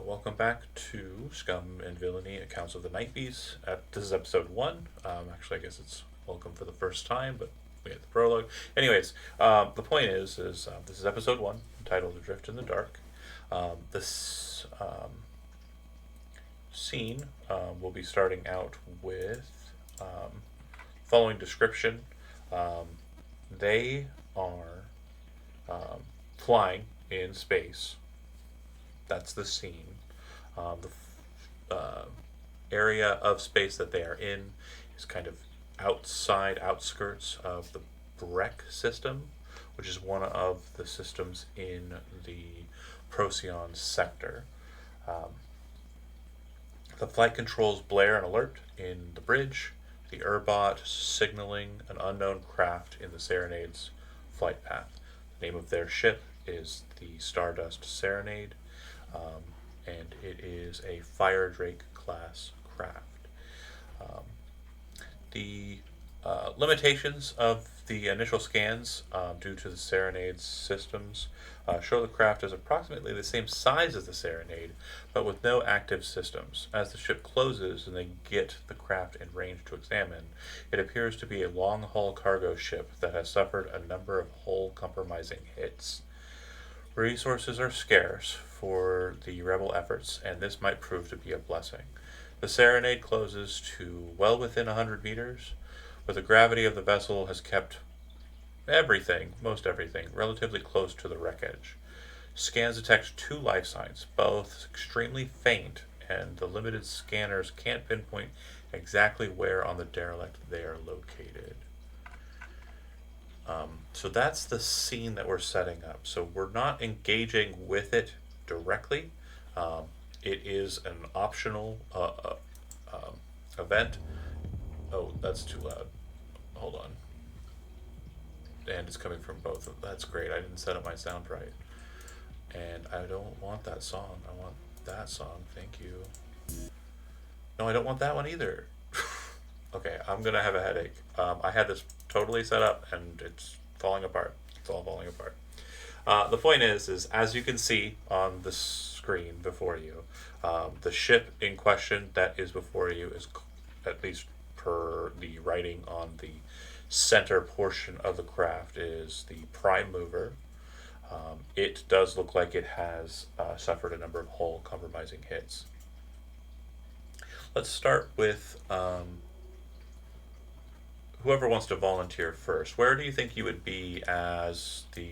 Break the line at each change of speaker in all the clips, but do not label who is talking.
Welcome back to Scum and Villainy Accounts of the Night Beast. This is episode 1. Actually, I guess it's welcome for the first time, but we had the prologue. Anyways, the point is this is episode 1, entitled Adrift in the Dark. This scene will be starting out with following description. They are flying in space. That's the scene. The area of space that they are in is kind of outskirts of the Breck system, which is one of the systems in the Procyon sector. The flight controls blare an alert in the bridge, the Urbot signaling an unknown craft in the Serenade's flight path. The name of their ship is the Stardust Serenade, and it is a Fire Drake class craft. The limitations of the initial scans, due to the Serenade's systems, show the craft as approximately the same size as the Serenade, but with no active systems. As the ship closes and they get the craft in range to examine, it appears to be a long-haul cargo ship that has suffered a number of hull-compromising hits. Resources are scarce for the rebel efforts, and this might prove to be a blessing. The Serenade closes to well within 100 meters, but the gravity of the vessel has kept most everything, relatively close to the wreckage. Scans detect 2 life signs, both extremely faint, and the limited scanners can't pinpoint exactly where on the derelict they are located. So that's the scene that we're setting up. So we're not engaging with it directly. It is an optional event. Oh, that's too loud. Hold on. And it's coming from both of them. That's great. I didn't set up my sound right. And I don't want that song. I want that song. Thank you. No, I don't want that one either. Okay, I'm gonna have a headache. I had this totally set up, and it's falling apart. It's all falling apart. The point is as you can see on the screen before you, the ship in question that is before you is, at least per the writing on the center portion of the craft, is the prime mover. It does look like it has suffered a number of hull compromising hits. Let's start with whoever wants to volunteer first. Where do you think you would be as the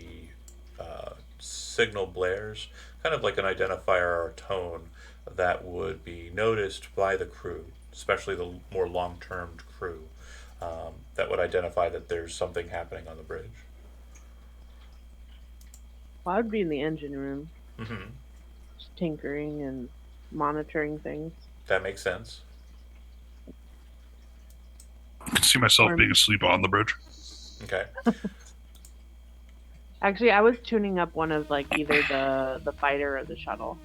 signal blares? Kind of like an identifier or a tone that would be noticed by the crew, especially the more long-term crew, that would identify that there's something happening on the bridge.
Well, I'd be in the engine room,
Mm-hmm.
just tinkering and monitoring things.
That makes sense.
I can see myself
Or
being asleep on the bridge.
Okay.
actually, I was tuning up one of like either the fighter or the shuttle,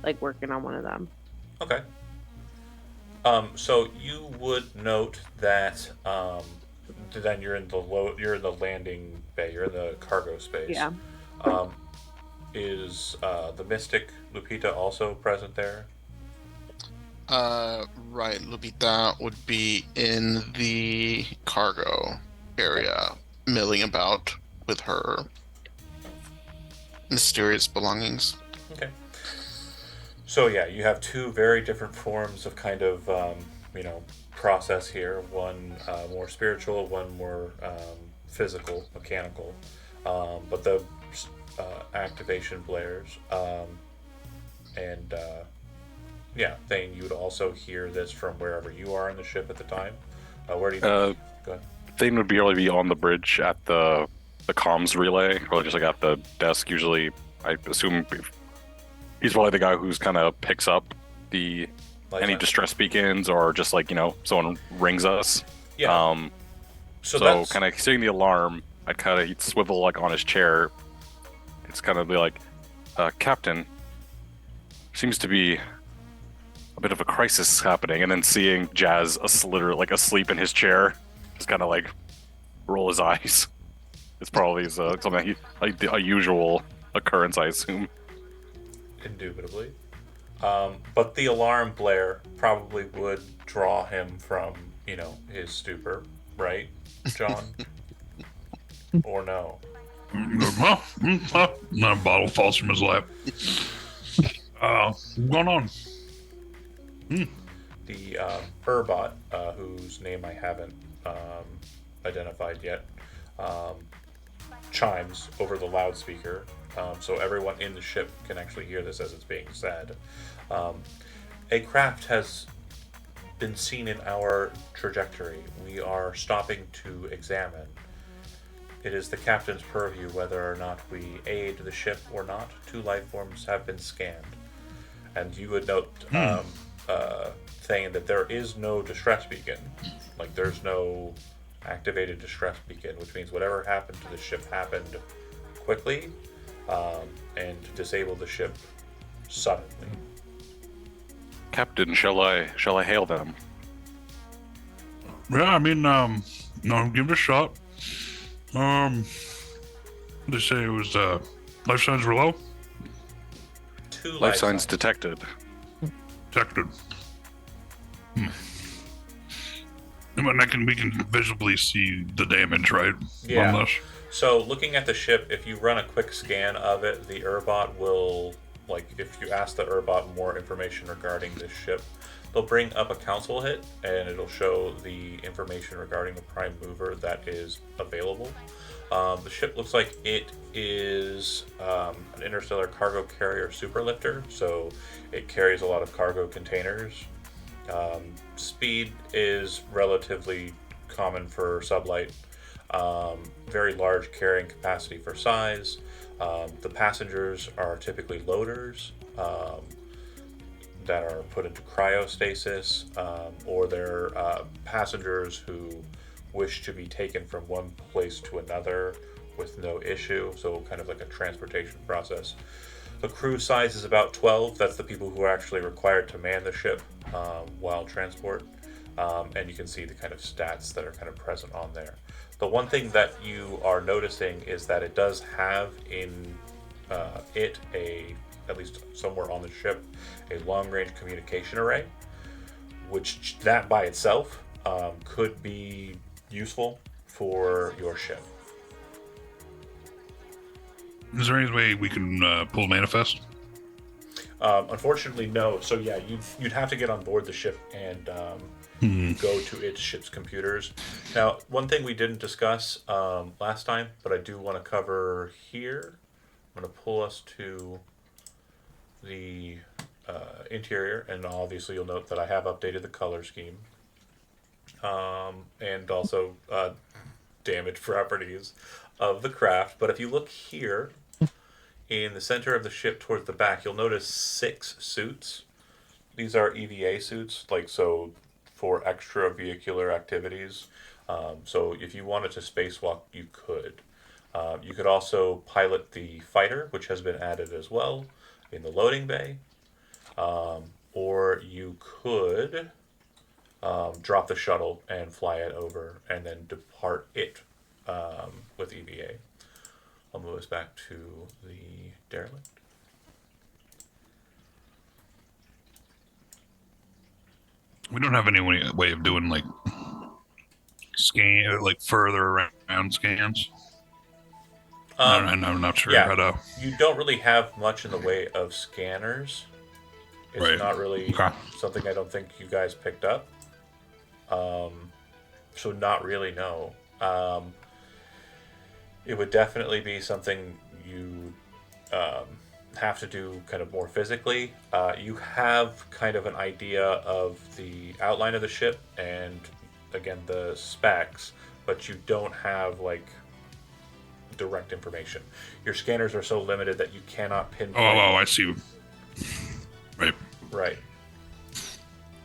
like working on one of them.
Okay. So you would note that then you're in the landing bay. You're in the cargo space.
Yeah.
Um, is the Mystic Lupita also present there?
Right, Lupita would be in the cargo area, milling about with her mysterious belongings.
Okay. So yeah, you have 2 very different forms of kind of process here. One more spiritual, one more physical, mechanical. But the activation blares, and Thane, you would also hear this from wherever you are in the ship at the time. Where do you? Go ahead.
Thane would be on the bridge at the comms relay, or just like at the desk. Usually, I assume he's probably the guy who's kind of picks up the any distress beacons, or just like someone rings us.
Yeah.
So kind of seeing the alarm, I'd kind of swivel like on his chair. It's kind of be like, Captain, seems to be a bit of a crisis happening, and then seeing Jazz literally like asleep in his chair, just kind of like roll his eyes. It's probably something like a usual occurrence, I assume.
Indubitably. But the alarm blare probably would draw him from, his stupor, right, John? Or no?
A bottle falls from his lap. What's going on?
The Urbot, whose name I haven't identified yet, chimes over the loudspeaker, so everyone in the ship can actually hear this as it's being said. A craft has been seen in our trajectory. We are stopping to examine. It is the captain's purview whether or not we aid the ship or not. 2 life forms have been scanned. And you would note, saying that there is no distress beacon. Like, there's no activated distress beacon, which means whatever happened to the ship happened quickly, and disabled the ship suddenly.
Captain, shall I hail them?
Yeah, I mean, no, give it a shot. They say it was, life signs were low?
2
Life signs detected.
Detected. And we can visibly see the damage, right?
Yeah.
On this.
So, looking at the ship, if you run a quick scan of it, the Urbot will, if you ask the Urbot more information regarding this ship, they'll bring up a council hit, and it'll show the information regarding the prime mover that is available. The ship looks like it is an interstellar cargo carrier superlifter, so it carries a lot of cargo containers. Speed is relatively common for sublight. Very large carrying capacity for size. The passengers are typically loaders that are put into cryostasis, or they're passengers who wish to be taken from one place to another with no issue, so kind of like a transportation process. The crew size is about 12. That's the people who are actually required to man the ship while transport. And you can see the kind of stats that are kind of present on there. The one thing that you are noticing is that it does have in at least somewhere on the ship, a long-range communication array, which that by itself could be useful for your ship.
Is there any way we can pull manifest?
Unfortunately, no. So yeah, you'd have to get on board the ship and go to its ship's computers. Now, one thing we didn't discuss last time, but I do want to cover here. I'm going to pull us to the interior, and obviously you'll note that I have updated the color scheme, and also damage properties of the craft. But if you look here in the center of the ship towards the back, you'll notice 6 suits. These are EVA suits, for extravehicular activities. So if you wanted to spacewalk, you could. You could also pilot the fighter, which has been added as well in the loading bay. Or you could drop the shuttle and fly it over and then depart it with EVA. I'll move us back to the derelict.
We don't have any way of doing further around scans. I'm not sure how to.
You don't really have much in the way of scanners. It's not really something I don't think you guys picked up. So not really, no. It would definitely be something you have to do kind of more physically. You have kind of an idea of the outline of the ship and, again, the specs, but you don't have, direct information. Your scanners are so limited that you cannot pinpoint.
Oh, I see. Right.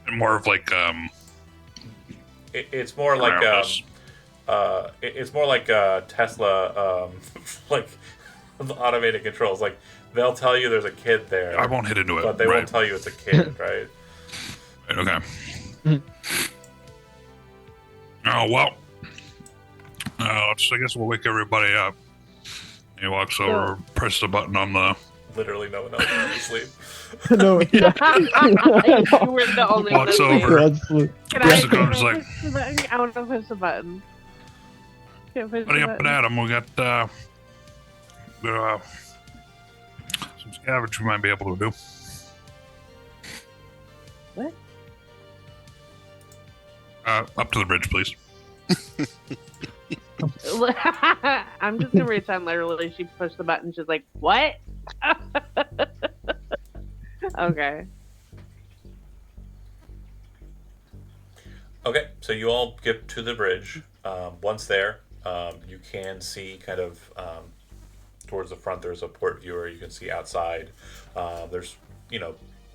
And more of
it's more like it's more like Tesla, the automated controls. They'll tell you there's a kid there.
I won't hit into it,
but they won't tell you it's a kid, right?
Okay. Oh well. I guess we'll wake everybody up. He walks over, press the button on the
literally no one else is asleep.
No, yeah.
You were the only one
Walks
that's
over.
Absolutely.
Can
Pushes
I,
the gun,
can I
like-
push the button? I want to push the button. Can't push
Buddy
the
up and
button.
at 'em. We got some scavenge we might be able to do.
What?
Up to the bridge, please.
I'm just gonna pretend literally she pushed the button. She's like, "What?" Okay.
Okay, so you all get to the bridge. Once there, you can see kind of towards the front. There's a port viewer. You can see outside. There's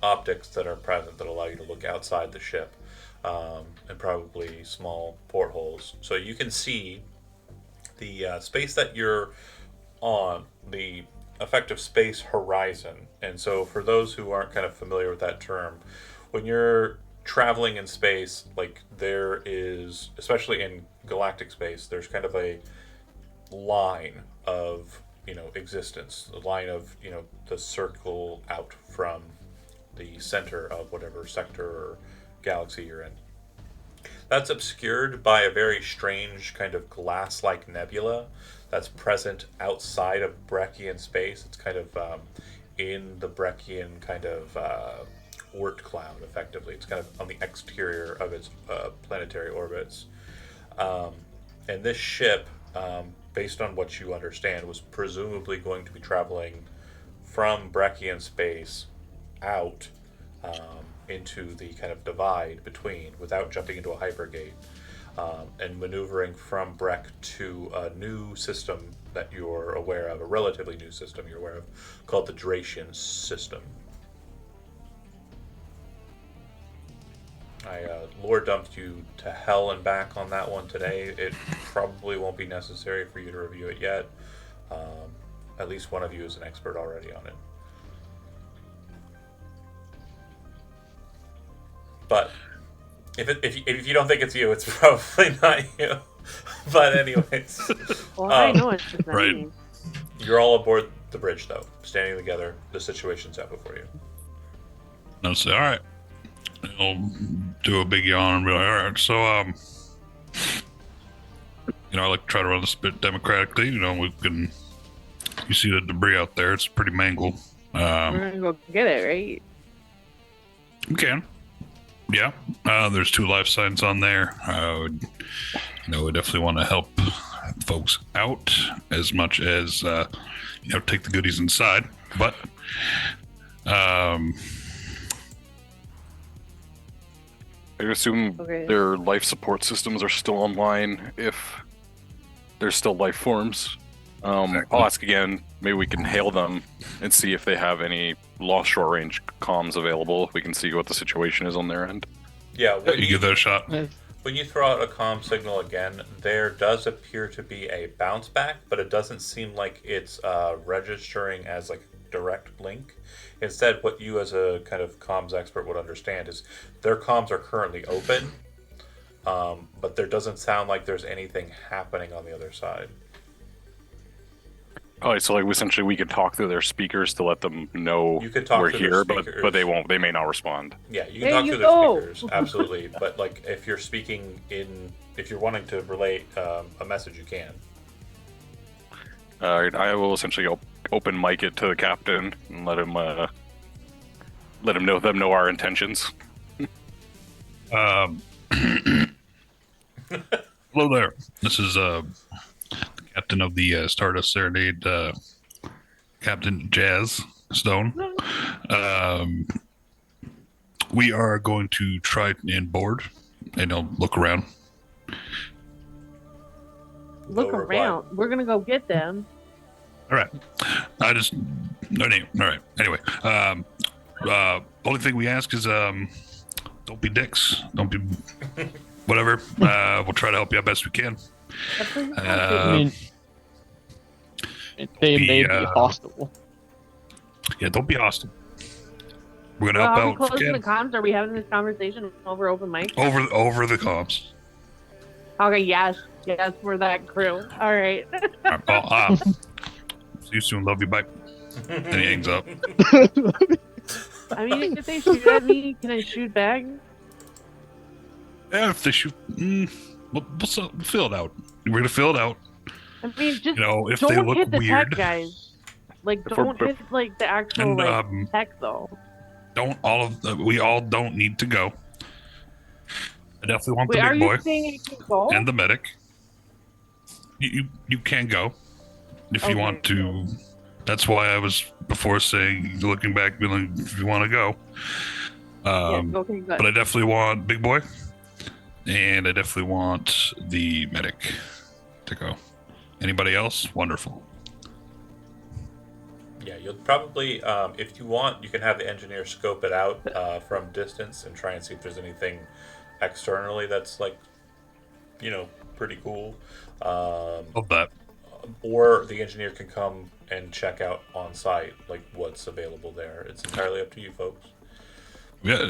optics that are present that allow you to look outside the ship, and probably small portholes. So you can see the space that you're on, the effective space horizon. And so for those who aren't kind of familiar with that term, when you're traveling in space, like there is, especially in galactic space, there's kind of a line of existence, the line of the circle out from the center of whatever sector or galaxy you're in. That's obscured by a very strange kind of glass-like nebula that's present outside of Breccian space. It's kind of in the Breccian kind of Oort cloud, effectively. It's kind of on the exterior of its planetary orbits. And this ship, based on what you understand, was presumably going to be traveling from Breccian space out into the kind of divide between, without jumping into a hypergate, and maneuvering from Breck to a new system that you're aware of, a relatively new system you're aware of, called the Dracian system. I lore dumped you to hell and back on that one today. It probably won't be necessary for you to review it yet. At least one of you is an expert already on it. But if you don't think it's you, it's probably not you. But anyways,
Well, I know it's just not
right.
me.
you're all aboard the bridge, though, standing together. The situation's out before you.
And I'll say, all right. I'll do a big yawn and be like, all right. So, I like to try to run this a bit democratically. We can. You see the debris out there? It's pretty mangled.
We're gonna go get it, right?
We can. Yeah. There's 2 life signs on there. We definitely want to help folks out as much as take the goodies inside. But I
assume
Okay.
their life support systems are still online if there's still life forms.
Exactly.
I'll ask again. Maybe we can hail them and see if they have any lost short range comms available. We can see what the situation is on their end.
Yeah,
you give that a shot.
when you throw out a comm signal again, there does appear to be a bounce back, but it doesn't seem like it's registering as like direct link. Instead, what you as a kind of comms expert would understand is their comms are currently open, but there doesn't sound like there's anything happening on the other side.
All right, so like essentially we could talk through their speakers to let them know
You could talk
we're
through their
here, but
speakers.
they won't. They may not respond.
Yeah, you can
There
talk
you
through
go.
their speakers, absolutely. But like, if you're speaking if you're wanting to relay a message, you can.
All right, I will essentially open mic it to the captain and let him know our intentions.
Hello there. This is the captain of the Stardust Serenade, Captain Jazz Stone. We are going to try and board, and I'll look around.
Look
No reply.
around. We're gonna go get them.
All right. No name. All right. Anyway, only thing we ask is don't be dicks. Don't be whatever. We'll try to help you out best we can.
I mean, they may be hostile.
Yeah, don't be hostile. We're gonna
Well,
help
are we
out.
closing
Again.
the comms? Are we having this conversation over open mic?
Over the comms.
Okay, yes, we're that crew. All right.
All right, well, see you soon. Love you. Bye. And he hangs up.
I mean, if they shoot at me, can I shoot back?
Yeah, if they shoot, we'll fill it out. We're gonna fill it out.
I mean, just
You know, if they
don't
look
hit the tech,
weird,
guys. Like,
If we're-
don't hit like the actual
and
like tech though.
we all don't need to go. I definitely want
Wait,
the
are
big
you
boy
saying I can go?
and the medic. You can go if you
Okay,
want to. That's why I was before saying, looking back, being like, if you want to go.
Yeah, okay, good.
But I definitely want big boy, and I definitely want the medic to go. Anybody else? Wonderful.
Yeah, you'll probably, if you want, you can have the engineer scope it out from distance and try and see if there's anything externally that's like, pretty cool.
Love that.
Or the engineer can come and check out on site, like what's available there. It's entirely up to you folks.
Yeah.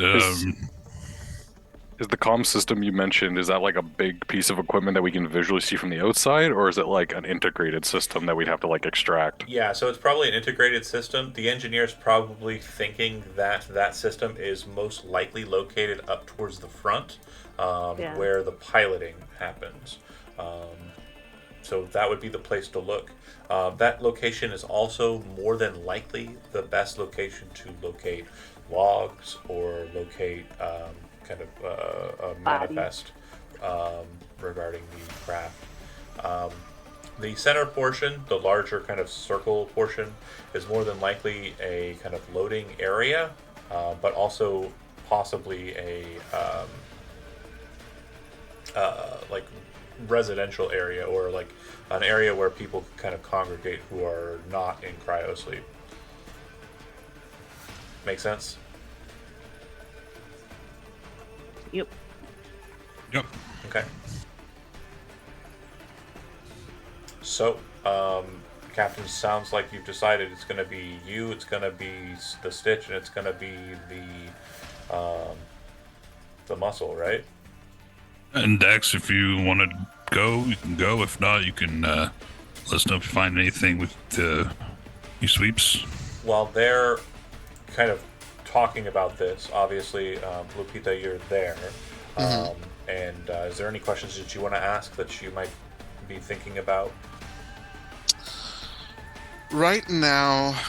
Is the comm system you mentioned, is that like a big piece of equipment that we can visually see from the outside, or is it like an integrated system that we'd have to like extract?
Yeah, so it's probably an integrated system. The engineer's probably thinking that that system is most likely located up towards the front, where the piloting happens. So that would be the place to look. That location is also more than likely the best location to locate logs or locate a manifest regarding the craft. The center portion, the larger kind of circle portion, is more than likely a kind of loading area, but also possibly a like residential area, or like an area where people can kind of congregate who are not in cryosleep. Make sense?
Yep.
Yep.
Okay. So, Captain, sounds like you've decided it's going to be you, it's going to be the Stitch, and it's going to be the Muscle, right?
And Dex, if you want to go, you can go. If not, you can let us know if you find anything with you sweeps.
While they're kind of talking about this, obviously, Lupita, you're there. And is there any questions that you want to ask that you might be thinking about?
Right now,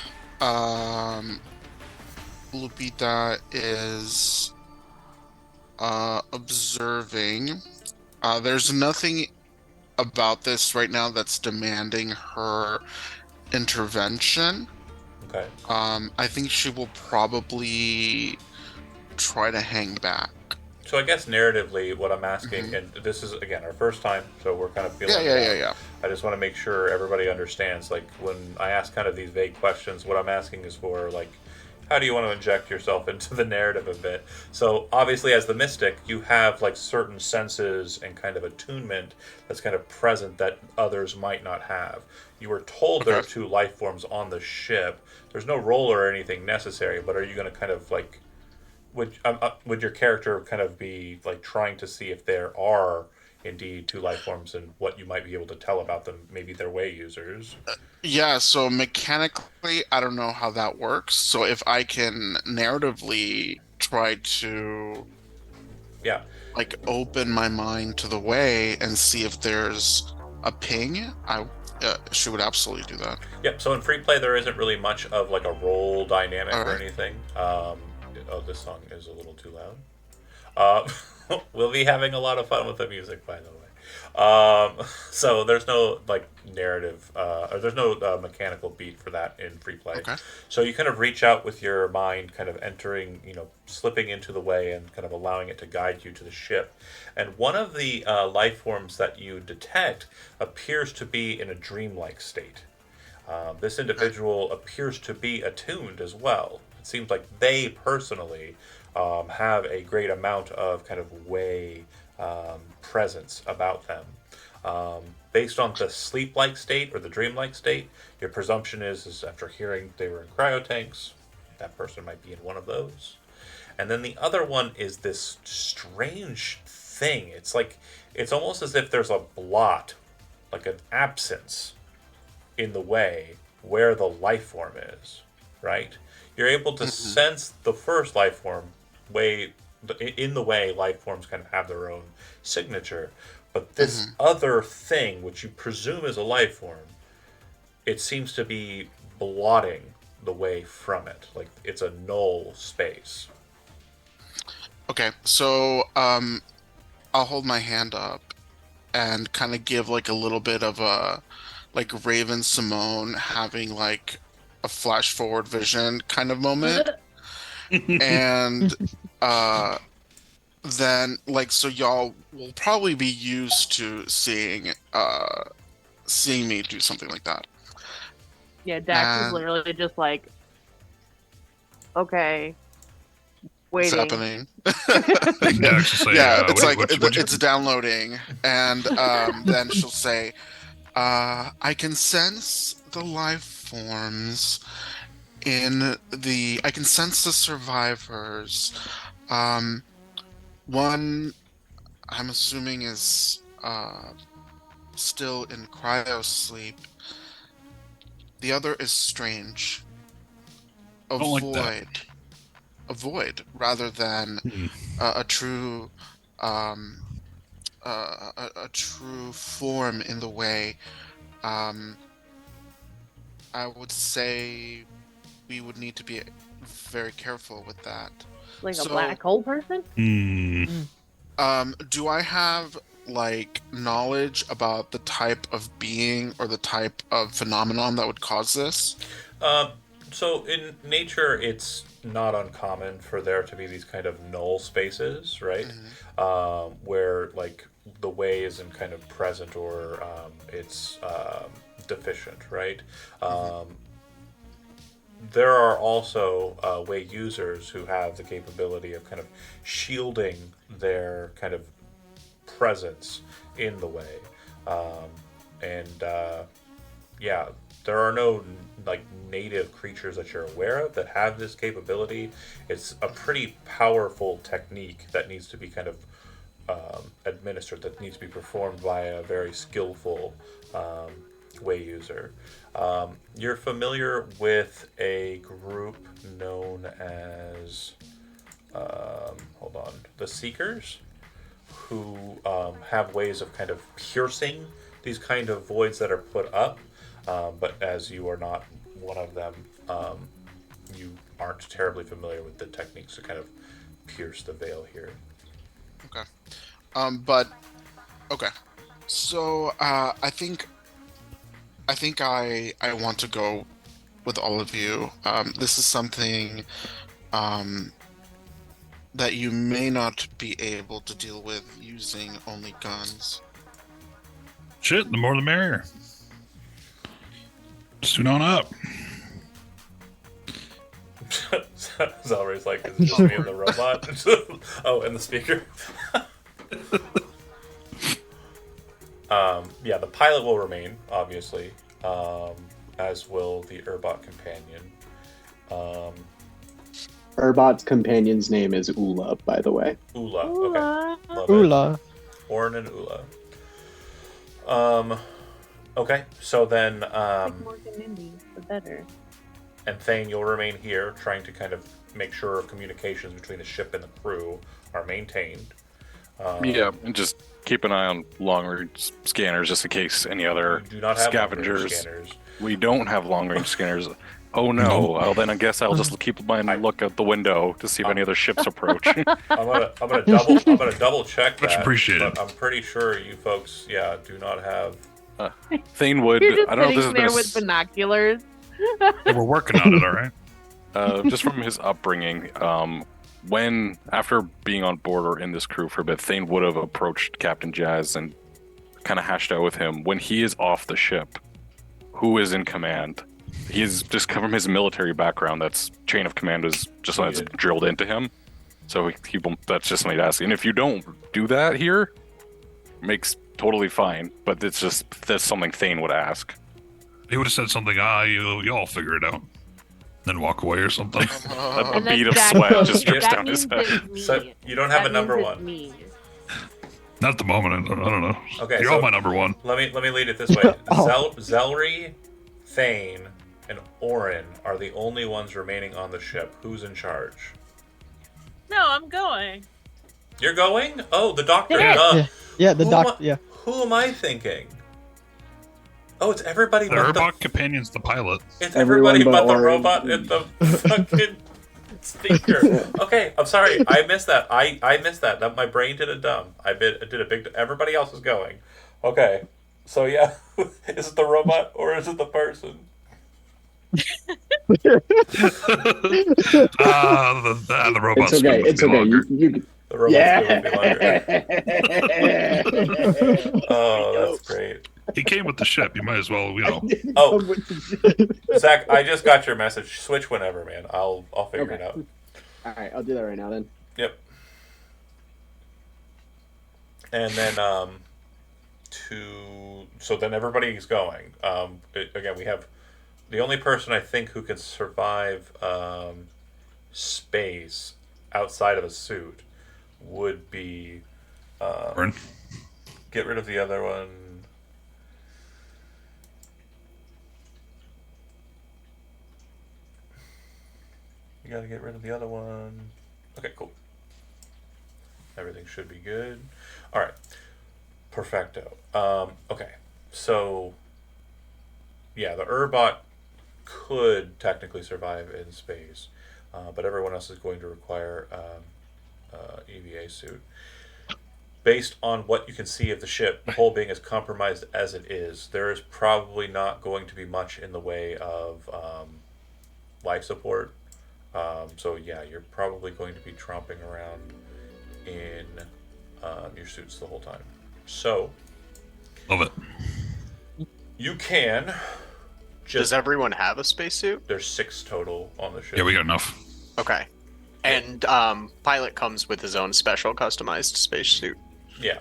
Lupita is observing. There's nothing about this right now that's demanding her intervention.
Okay.
I think she will probably try to hang back.
So I guess narratively, what I'm asking, and this is again our first time, so we're kind of feeling.
Yeah.
I just want to make sure everybody understands. Like when I ask kind of these vague questions, what I'm asking is for like, how do you want to inject yourself into the narrative a bit? So obviously, as the mystic, you have like certain senses and kind of attunement that's kind of present that others might not have. You were told there are two life forms on the ship. There's no roll or anything necessary, but are you going to kind of like, would your character kind of be like trying to see if there are indeed two life forms and what you might be able to tell about them? Maybe they're way users.
Yeah, so mechanically, I don't know how that works. So if I can narratively try to, like open my mind to the way and see if there's a ping, she would absolutely do that.
Yep. So in free play, there isn't really much of like a role dynamic or anything. Oh, this song is a little too loud. We'll be having a lot of fun with the music, by the way. So there's no like narrative, or there's no mechanical beat for that in free play.
Okay.
So you kind of reach out with your mind, kind of entering, slipping into the way and kind of allowing it to guide you to the ship. And one of the life forms that you detect appears to be in a dreamlike state. This individual appears to be attuned as well. It seems like they personally have a great amount of kind of way presence about them. Based on the sleep-like state or the dream-like state, your presumption is after hearing they were in cryotanks, that person might be in one of those. And then the other one is this strange thing. It's almost as if there's a blot, like an absence in the way where the life form is, right? You're able to sense the first life form in the way life forms kind of have their own signature. But this other thing, which you presume is a life form, it seems to be blotting the way from it. Like it's a null space.
Okay, so I'll hold my hand up and kind of give like a little bit of a like Raven Simone having like a flash forward vision kind of moment. And then like so y'all will probably be used to seeing me do something like that.
Yeah, Dax is literally just like, okay,
What's
waiting.
happening?
Yeah,
it's like it's downloading, and then she'll say, "I can sense the life forms I can sense the survivors. One, I'm assuming is still in cryo sleep. The other is strange. A
Don't like
void."
that.
A void rather than a true a true form in the way. I would say we would need to be very careful with that.
Like a black hole person?
Do I have like knowledge about the type of being or the type of phenomenon that would cause this?
So in nature, it's not uncommon for there to be these kind of null spaces, right? Where like the way isn't kind of present or it's deficient, right? There are also way users who have the capability of kind of shielding their kind of presence in the way, yeah, there are no like native creatures that you're aware of that have this capability. It's a pretty powerful technique that needs to be kind of administered, that needs to be performed by a very skillful way user. You're familiar with a group known as the Seekers, who have ways of kind of piercing these kind of voids that are put up. But as you are not one of them, you aren't terribly familiar with the techniques to kind of pierce the veil here.
Okay. Okay. So I think I want to go with all of you. This is something that you may not be able to deal with using only guns.
Shit, the more the merrier. Soon on up.
Zalry's like, is it just me and the robot? Oh, and the speaker. Yeah, the pilot will remain, obviously, as will the Urbot companion.
Urbot's companion's name is Ula, by the way.
Ula, okay. Love
Ula.
it. Orin and Ula. Okay, so then,
More than Indy, the better.
and Thane, you'll remain here, trying to kind of make sure communications between the ship and the crew are maintained.
Yeah, and just keep an eye on long-range scanners just in case any other
You do not have long-range
scavengers.
scanners.
We don't have long-range scanners. Oh no! Well, then I guess I'll just keep my look out the window to see if any other ships approach.
I'm gonna double check that.
Much appreciated.
But I'm pretty sure you folks, do not have.
Thane would.
You're just
I don't know if this
sitting
has been
there with binoculars.
Hey, we're working on it, all right?
just from his upbringing. When after being on board or in this crew for a bit, Thane would have approached Captain Jazz and kind of hashed out with him. When he is off the ship, who is in command? He's just come from his military background. That's chain of command is just that's drilled into him. So that's just something to ask. And if you don't do that here, makes totally fine. But it's just that's something Thane would ask.
He would have said something, y'all figure it out. Then walk away or something.
A bead of sweat just drips down his head.
So you don't have a number one.
Not at the moment. I don't know.
Okay,
You're all my number one.
Let me lead it this way. Zelry, Thane, and Orin are the only ones remaining on the ship. Who's in charge?
No, I'm going.
You're going? Oh, the doctor.
Yeah, the doctor. Yeah.
Who am I thinking? Oh, it's everybody
The
but
robot companion's the pilot.
It's
Everyone
everybody but the
Orin.
robot and the fucking speaker. Okay, I'm sorry. I missed that. I missed that. My brain did a dumb. I did a big. Everybody else is going. Okay, so yeah, is it the robot or is it the person?
The robot's
It's okay. It's okay. You
The robot's
yeah.
be longer. Oh, that's great.
He came with the ship. You might as well,
Oh, Zach, I just got your message. Switch whenever, man. I'll figure it out.
All right, I'll do that right now then.
Yep. And then so then everybody's going. Again, we have the only person I think who can survive space outside of a suit would be get rid of the other one. You gotta get rid of the other one. Okay, cool. Everything should be good. All right, perfecto. Okay, so yeah, the Urbot could technically survive in space, but everyone else is going to require EVA suit. Based on what you can see of the ship, the whole being as compromised as it is, there is probably not going to be much in the way of life support. So yeah, you're probably going to be tromping around in your suits the whole time. So,
love it.
You can.
Does everyone have a spacesuit?
There's 6 total on the ship.
Yeah, we got enough.
Okay. And pilot comes with his own special customized spacesuit.
Yeah.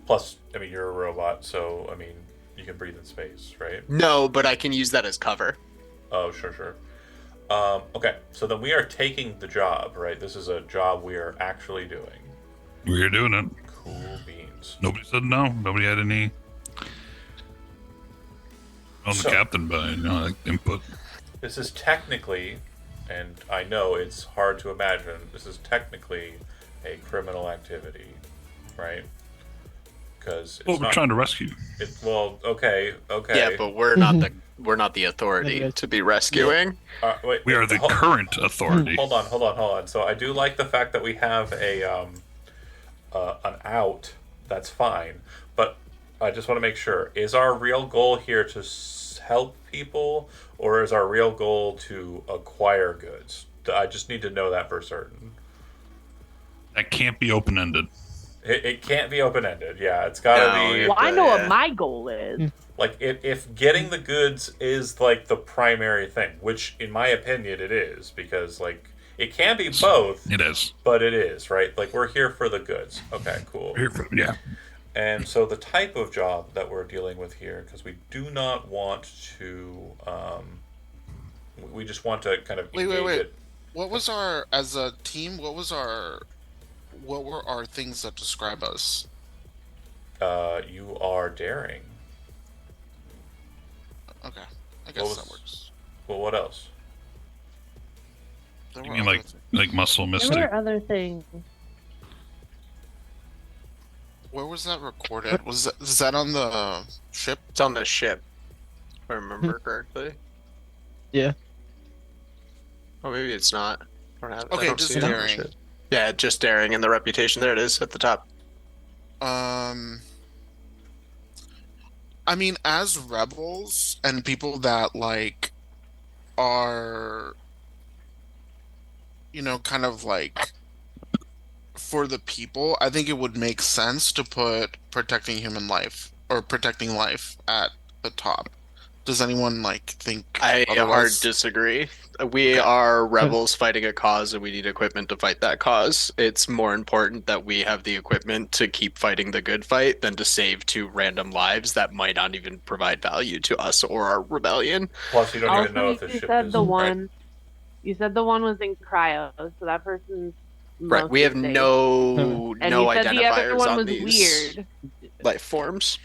Plus, I mean, you're a robot, so I mean, you can breathe in space, right?
No, but I can use that as cover.
Oh, sure. Okay, so then we are taking the job, right? This is a job we are actually doing.
We are doing it.
Cool beans.
Nobody said no. Nobody had any on the captain, but like input.
This is technically, and I know it's hard to imagine, this is technically a criminal activity, right? Because
well, we're trying to rescue.
Okay.
Yeah, but we're not the authority to be rescuing.
Wait,
we are the current authority.
Hold on. So I do like the fact that we have an out. That's fine, but I just want to make sure: is our real goal here to help people, or is our real goal to acquire goods? I just need to know that for certain.
That can't be open-ended.
It can't be open-ended. Yeah, it's got to be.
Well, I know what my goal is.
Like, if getting the goods is, like, the primary thing, which, in my opinion, it is, because, like, it can be both.
It is.
But it is, right? Like, we're here for the goods. Okay, cool.
Yeah.
And so the type of job that we're dealing with here, because we do not want to, we just want to kind of engage it.
What was our, as a team, what were our things that describe us?
You are daring.
Okay, I guess that works.
Well, what else?
You mean like muscle mystic?
There were other things.
Where was that recorded? Is that on the ship?
It's on the ship, if I remember correctly.
Yeah.
Oh, maybe it's not.
Okay, just daring.
Yeah, just daring and the reputation. There it is at the top.
I mean, as rebels and people that like are, kind of like for the people, I think it would make sense to put protecting human life or protecting life at the top. Does anyone think
I
otherwise?
hard disagree. We are rebels fighting a cause and we need equipment to fight that cause. It's more important that we have the equipment to keep fighting the good fight than to save 2 random lives that might not even provide value to us or our rebellion.
Plus, you don't even know if the ship is
You said the one was in cryo, so that person's
right. We have no
and you said
identifiers
the other one
on
was
these
weird.
life forms.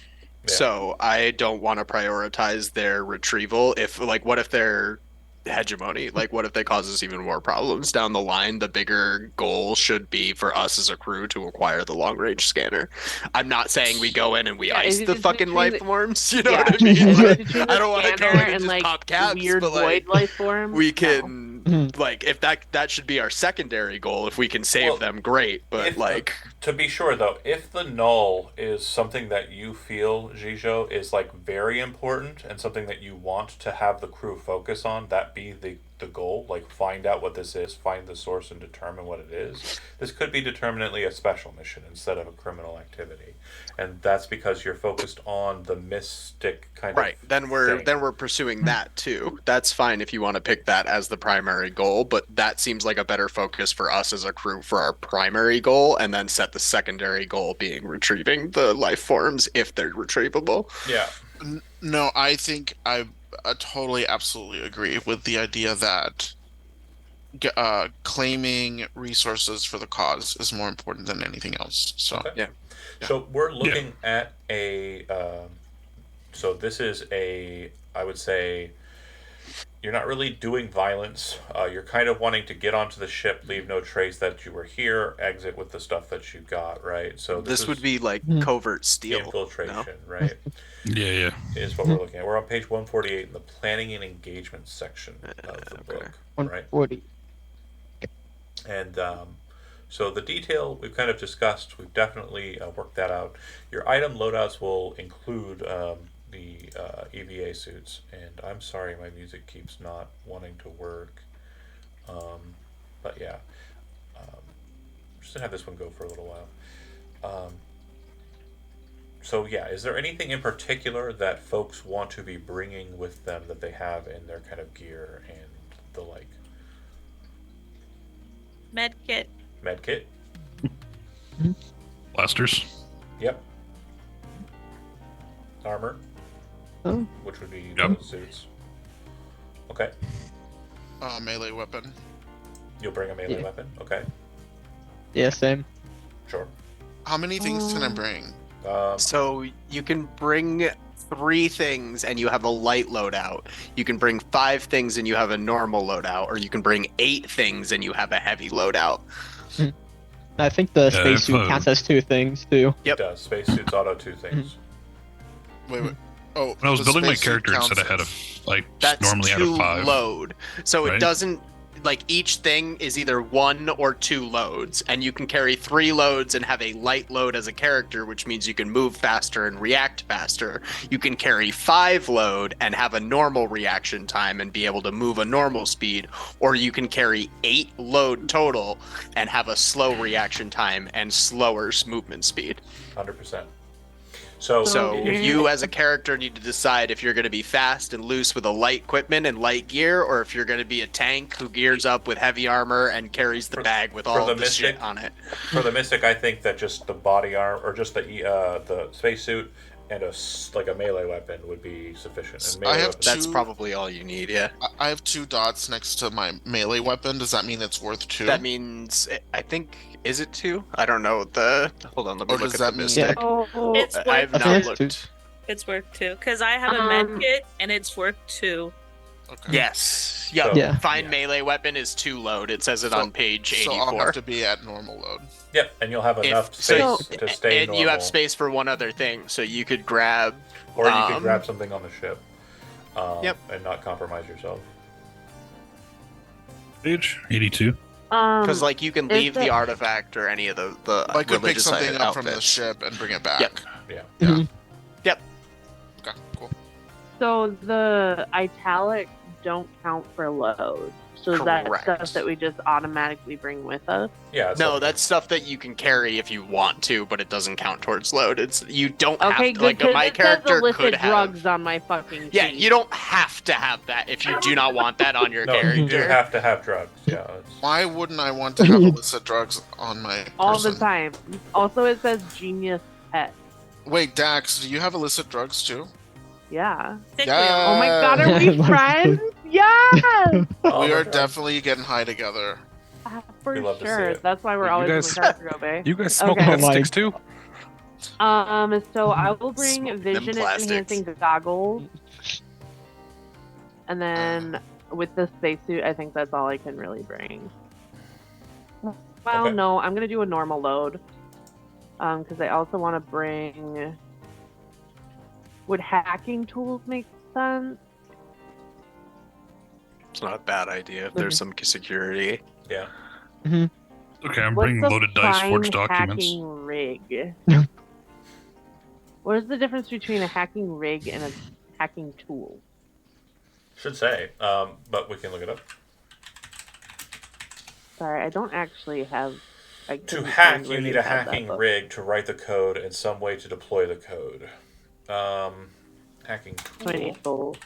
So I don't want to prioritize their retrieval. What if they're hegemony? Like, what if they cause us even more problems down the line? The bigger goal should be for us as a crew to acquire the long range scanner. I'm not saying we go in and we ice the fucking life forms. You know what I mean? I don't want to go in and just pop caps,
weird
but
void life forms.
we can if that should be our secondary goal. If we can save them, great. But
to be sure though, if the null is something that you feel, Jijo, is like very important and something that you want to have the crew focus on, that be the goal, like find out what this is, find the source and determine what it is. This could be determinately a special mission instead of a criminal activity. And that's because you're focused on the mystic kind of
then we're pursuing that too. That's fine if you want to pick that as the primary goal, but that seems like a better focus for us as a crew for our primary goal, and then set the secondary goal being retrieving the life forms if they're retrievable.
Yeah.
No, I think I totally absolutely agree with the idea that claiming resources for the cause is more important than anything else. So
yeah. So we're looking at a so this is I would say you're not really doing violence. You're kind of wanting to get onto the ship, leave no trace that you were here, exit with the stuff that you got, right? So
this would be like covert steal.
Infiltration, right?
Yeah.
Is what we're looking at. We're on page 148 in the planning and engagement section of the book, right?
140.
And so the detail we've kind of discussed, we've definitely worked that out. Your item loadouts will include the EVA suits, and I'm sorry my music keeps not wanting to work. But yeah, just gonna have this one go for a little while. So yeah, is there anything in particular that folks want to be bringing with them that they have in their kind of gear and the like?
Medkit.
Medkit?
Blasters.
Yep. Armor.
Oh.
Which would be those suits. Okay.
Melee weapon.
You'll bring a melee weapon? Okay.
Yeah, same.
Sure.
How many things can I bring?
So you can bring 3 things and you have a light loadout. You can bring 5 things and you have a normal loadout, or you can bring 8 things and you have a heavy loadout.
I think the spacesuit counts as 2 things too.
Yep.
It does. Spacesuits auto 2 things.
Wait. Oh,
when I was building my character, it said I had normally had a 5
load. So
right?
It doesn't each thing is either 1 or 2 loads, and you can carry 3 loads and have a light load as a character, which means you can move faster and react faster. You can carry 5 load and have a normal reaction time and be able to move a normal speed, or you can carry 8 load total and have a slow reaction time and slower movement speed.
100%.
So if you as a character need to decide if you're going to be fast and loose with a light equipment and light gear, or if you're going to be a tank who gears up with heavy armor and carries the bag with all the shit on it.
For the Mystic, I think that just the body armor, or just the spacesuit and a melee weapon would be sufficient. And
that's probably all you need, yeah.
I have 2 dots next to my melee weapon. Does that mean it's worth 2?
That means, I think, is it 2? I don't know. Hold on, let me look at the Mystic.
It's worth
I've not looked.
It's worth 2, because I have a med kit and it's worth 2.
Okay.
Yes. Fine melee weapon is 2 load. It says it on page 84.
So I'll have to be at normal load.
Yep, and you'll have enough space to stay
and
normal.
You have space for one other thing, so you could grab...
Or you could grab something on the ship. And not compromise yourself.
Page 82.
Because you can leave the artifact or any of the
I could pick something up from the
outfits.
ship and bring it back.
Yep.
Yeah.
Yep.
Okay, cool.
So the italics don't count for load. So is that
Correct.
stuff that we just automatically bring with us?
Yeah.
No, that's stuff that you can carry if you want to, but it doesn't count towards load. You don't
Okay,
have to.
good. 'Cause
My
it
character
says illicit
could have
drugs on my fucking sheet.
Yeah, you don't have to have that if you do not want that on your
No,
character.
you do have to have drugs. Yeah.
Why wouldn't I want to have illicit drugs on my
all
person?
the time. Also, it says genius pet.
Wait, Dax, do you have illicit drugs too?
Yeah.
Yeah.
Oh my god, are we friends? Yes!
We are definitely getting high together.
For
We love to see
sure.
it.
That's why we're
You
always
guys-
in the cargo bay.
You guys smoke
Okay.
med sticks too?
So I will bring
Smoke them
vision
plastics.
enhancing goggles, and then with the spacesuit, I think that's all I can really bring. Well,
Okay.
no, I'm gonna do a normal load. Because I also want to bring. Would hacking tools make sense?
It's not a bad idea if there's some security.
Yeah.
Okay, I'm
What's
bringing
the
loaded dice, forged
fine
documents.
hacking rig? What is the difference between a hacking rig and a hacking tool?
Should say, but we can look it up.
Sorry, I don't actually have. I
To
couldn't
hack,
find where
you need a
had that
hacking
book.
rig to write the code and some way to deploy the code. Hacking tool.
20 tools.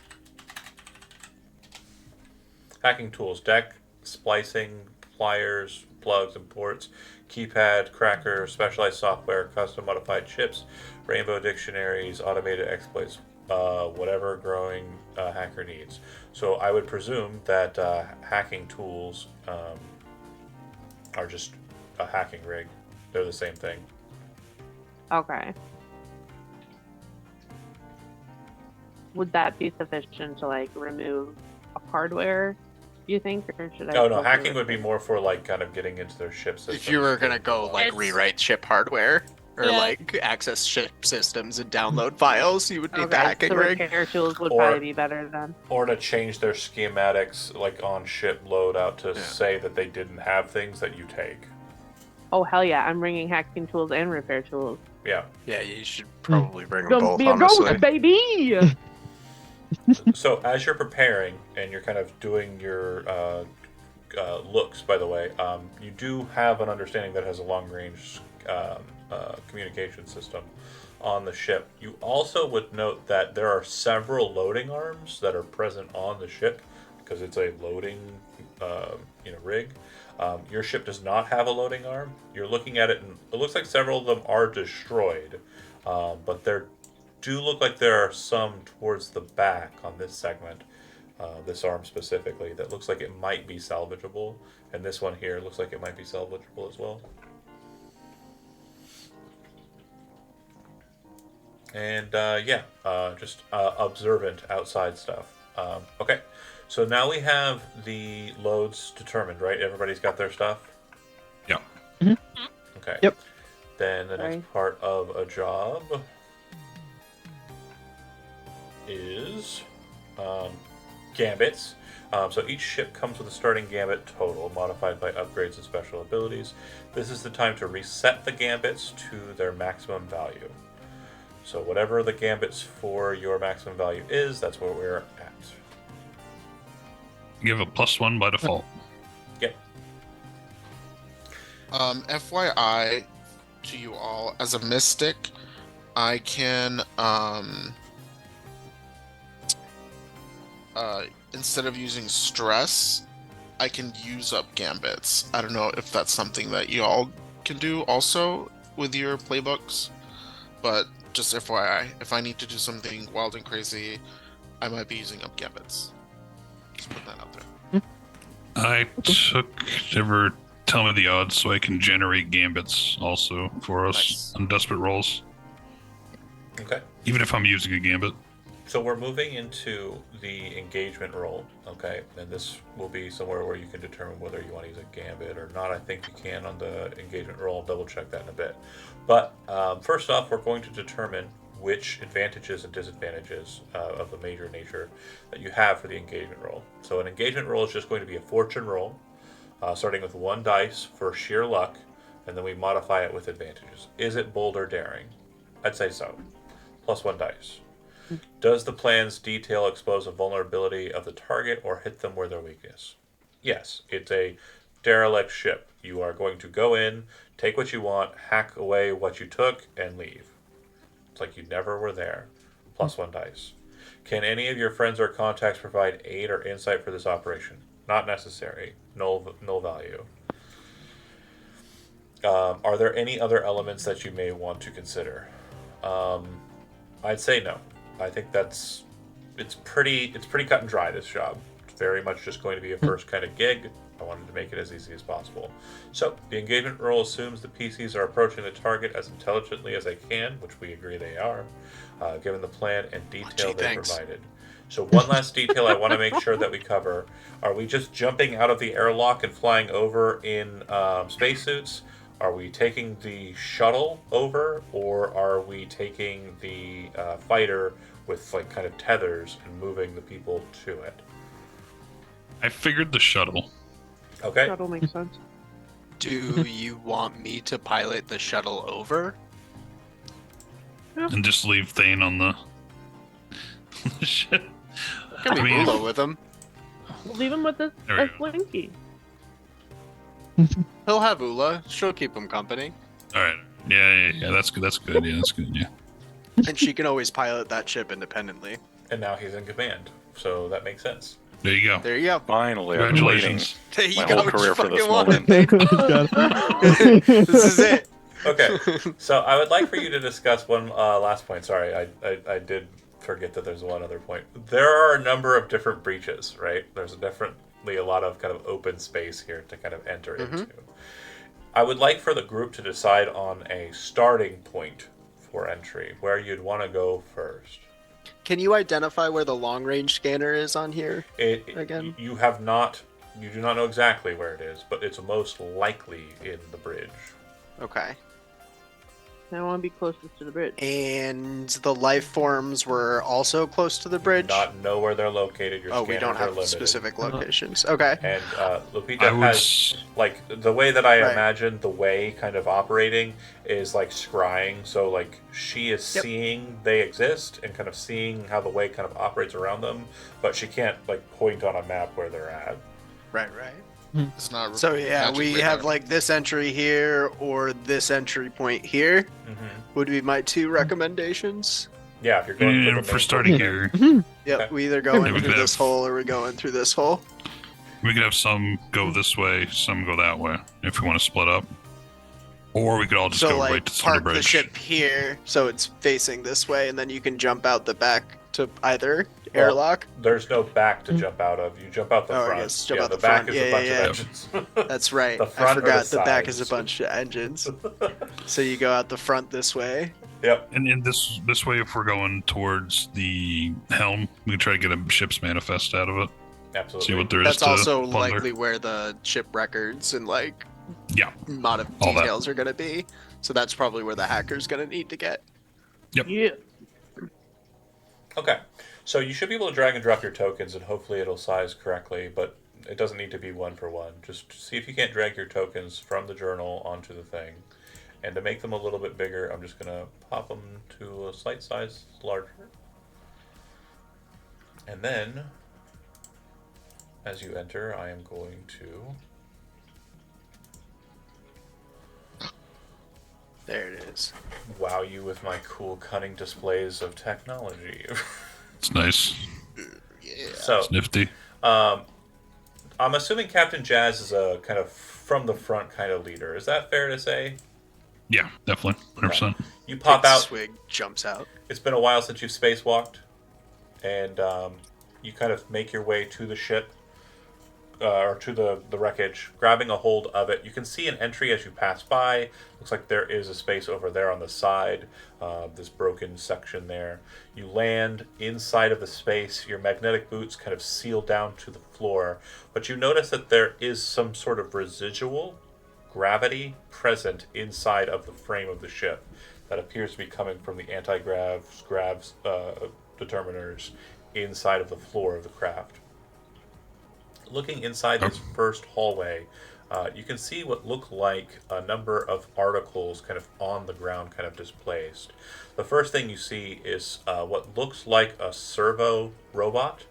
Hacking tools: deck, splicing, pliers, plugs and ports, keypad, cracker, specialized software, custom modified chips, rainbow dictionaries, automated exploits, whatever growing hacker needs. So I would presume that hacking tools are just a hacking rig. They're the same thing.
Okay. Would that be sufficient to like remove hardware? Do you think, or should I?
Oh no,
still
hacking
do
would be
it?
more for like kind of getting into their ship systems.
If you were gonna go like
It's-
rewrite chip hardware or
Yeah.
like access chip systems and download files, you would need the
Okay,
hacking
the
rig.
repair tools would
Or-
probably be better then.
Or to change their schematics like on ship loadout to
Yeah.
say that they didn't have things that you take.
Oh hell yeah! I'm bringing hacking tools and repair tools.
Yeah.
Yeah, you should probably bring them
Don't
both,
be a
honestly.
ghost, baby.
So as you're preparing and you're kind of doing your looks, by the way, you do have an understanding that it has a long-range communication system on the ship. You also would note that there are several loading arms that are present on the ship because it's a loading rig. Your ship does not have a loading arm. You're looking at it, and it looks like several of them are destroyed, but there do look like there are some towards the back on this segment, this arm specifically, that looks like it might be salvageable, and this one here looks like it might be salvageable as well. And just observant outside stuff. Okay, so now we have the loads determined, right? Everybody's got their stuff?
Yeah.
Okay.
Yep.
Then the
Sorry.
next part of a job is gambits. So each ship comes with a starting gambit total, modified by upgrades and special abilities. This is the time to reset the gambits to their maximum value. So whatever the gambits for your maximum value is, that's where we're at.
You have a +1 by default.
Yep.
FYI to you all, as a mystic, I can instead of using stress, I can use up gambits. I don't know if that's something that you all can do also with your playbooks, but just FYI, if I need to do something wild and crazy, I might be using up gambits. Just put that out there.
I took ever tell me the odds so I can generate gambits also for us
Nice.
on desperate rolls,
Okay.
even if I'm using a gambit.
So we're moving into the engagement roll, okay? And this will be somewhere where you can determine whether you want to use a gambit or not. I think you can on the engagement roll. I'll double check that in a bit. But first off, we're going to determine which advantages and disadvantages of the major nature that you have for the engagement roll. So an engagement roll is just going to be a fortune roll, starting with 1 dice for sheer luck, and then we modify it with advantages. Is it bold or daring? I'd say so. Plus 1 dice. Does the plan's detail expose a vulnerability of the target or hit them where their weakness? Yes, it's a derelict ship. You are going to go in, take what you want, hack away what you took, and leave. It's like you never were there. Plus 1 dice. Can any of your friends or contacts provide aid or insight for this operation? Not necessary. Null value. Are there any other elements that you may want to consider? I'd say no. I think it's pretty cut and dry, this job. It's very much just going to be a first kind of gig. I wanted to make it as easy as possible. So, the engagement roll assumes the PCs are approaching the target as intelligently as they can, which we agree they are, given the plan and detail they provided. So one last detail I want to make sure that we cover. Are we just jumping out of the airlock and flying over in spacesuits? Are we taking the shuttle over, or are we taking the fighter with like kind of tethers and moving the people to it?
I figured the shuttle.
Okay.
Shuttle makes sense.
Do you want me to pilot the shuttle over?
And just leave Thane on the ship.
Can leave Ula with him.
We'll leave him with this
There we
Slinky.
He'll have Ula. She'll keep him company.
All right. Yeah. That's good. That's good. Yeah, that's good. Yeah.
And she can always pilot that ship independently.
And now he's in command, so that makes sense.
There you go.
There you go.
Finally, I've been waiting
Congratulations.
There you
my
go.
whole
What
career
you
for this
fucking wanted,
moment.
babe. This is it.
Okay, so I would like for you to discuss one last point. Sorry, I did forget that there's one other point. There are a number of different breaches, right? There's definitely a lot of kind of open space here to kind of enter into. I would like for the group to decide on a starting point for entry, where you'd want to go first.
Can you identify where the long range scanner is on here? Again?
You do not know exactly where it is, but it's most likely in the bridge.
Okay.
I want to be closest to the bridge.
And the life forms were also close to the bridge?
You do not know where they're located. Your
we don't
scanners are
have
limited.
specific locations. Okay.
And Lupita has, like, the way that I imagine the way kind of operating is like scrying. So, like, she is seeing they exist and kind of seeing how the way kind of operates around them, but she can't, like, point on a map where they're at.
Right.
It's not
So yeah, we have like this entry here or this entry point here. Would be my two recommendations.
Yeah, if you're going to the
for
main
starting
point.
here,
Yep, we either go in
we
through
could
this
have-
hole or we're going through this hole.
we could have some go this way, some go that way, if we want to split up. Or we could all just
So
go
like
right to the
park the
bridge.
ship here so it's facing this way, and then you can jump out the back to either
Well,
airlock.
There's no back to jump out of. You jump out the
Oh, I
front.
guess jump
yeah,
out
the
the
back
front.
is a
Yeah,
bunch
yeah,
of engines.
That's right.
The
I
front or
forgot
the
the back is a
sides.
bunch of engines. So you go out the front this way.
Yep.
And in this way, if we're going towards the helm, we can try to get a ship's manifest out of it.
Absolutely.
See what there is
That's
to
also
plunder.
likely where the ship records and like
Yeah.
lot of
All that.
details are going to be. So that's probably where the hacker's going to need to get.
Yeah.
Okay. So you should be able to drag and drop your tokens, and hopefully it'll size correctly, but it doesn't need to be one for one. Just see if you can't drag your tokens from the journal onto the thing. And to make them a little bit bigger, I'm just going to pop them to a slight size larger. And then, as you enter, I am going to...
There it is.
wow you with my cool cunning displays of technology.
It's nice.
So,
It's nifty.
I'm assuming Captain Jazz is a kind of from the front kind of leader. Is that fair to say?
Yeah, definitely. 100%.
You pop
Big
out.
Swig jumps out.
It's been a while since you've spacewalked, and you kind of make your way to the ship, or to the wreckage, grabbing a hold of it. You can see an entry as you pass by. Looks like there is a space over there on the side, this broken section there. You land inside of the space. Your magnetic boots kind of seal down to the floor, but you notice that there is some sort of residual gravity present inside of the frame of the ship that appears to be coming from the anti-grav determiners inside of the floor of the craft. Looking inside this first hallway, you can see what look like a number of articles kind of on the ground, kind of displaced. The first thing you see is what looks like a servo robot,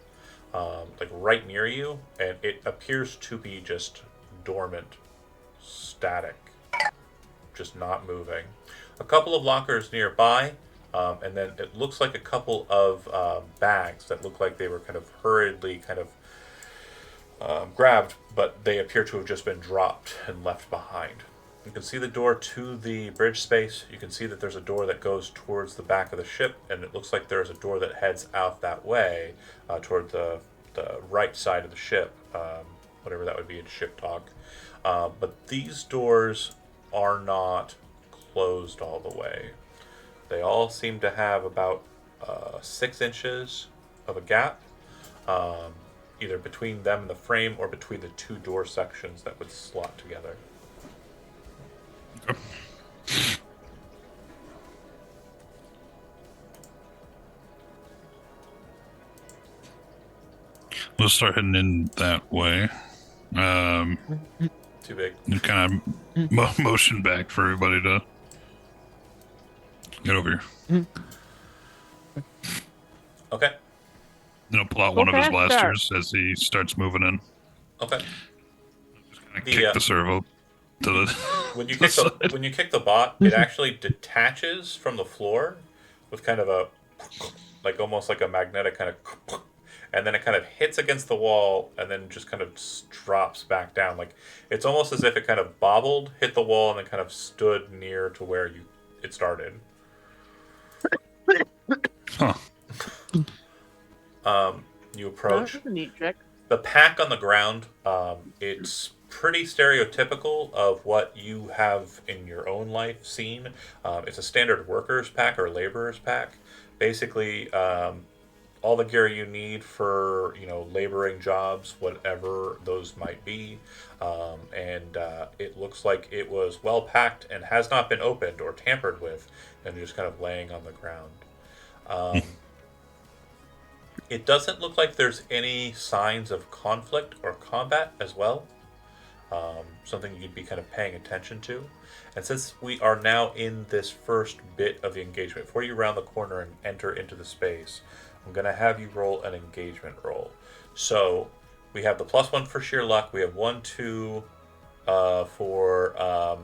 like right near you, and it appears to be just dormant, static, just not moving. A couple of lockers nearby, and then it looks like a couple of bags that look like they were kind of hurriedly kind of grabbed, but they appear to have just been dropped and left behind. You can see the door to the bridge space. You can see that there's a door that goes towards the back of the ship, and it looks like there's a door that heads out that way toward the right side of the ship. whatever that would be in ship talk. But these doors are not closed all the way. They all seem to have about 6 inches of a gap, either between them and the frame or between the 2 door sections that would slot together.
Okay. We'll start heading in that way.
Too big.
And kind of motion back for everybody to get over here.
Okay.
Then he'll pull out one of his
fast,
blasters as he starts moving in.
Okay.
Just kind of kick the servo to the.
When you kick the bot, it actually detaches from the floor with kind of a, like almost like a magnetic kind of, and then it kind of hits against the wall and then just kind of drops back down. Like it's almost as if it kind of bobbled, hit the wall, and then kind of stood near to where it started.
Huh.
You approach.
That's a neat trick.
The pack on the ground, it's pretty stereotypical of what you have in your own life seen. It's a standard workers pack or laborers pack. Basically, all the gear you need for laboring jobs, whatever those might be, and it looks like it was well packed and has not been opened or tampered with, and just kind of laying on the ground. It doesn't look like there's any signs of conflict or combat as well. Something you'd be kind of paying attention to. And since we are now in this first bit of the engagement, before you round the corner and enter into the space, I'm going to have you roll an engagement roll. So we have the +1 for sheer luck. We have 1, 2 for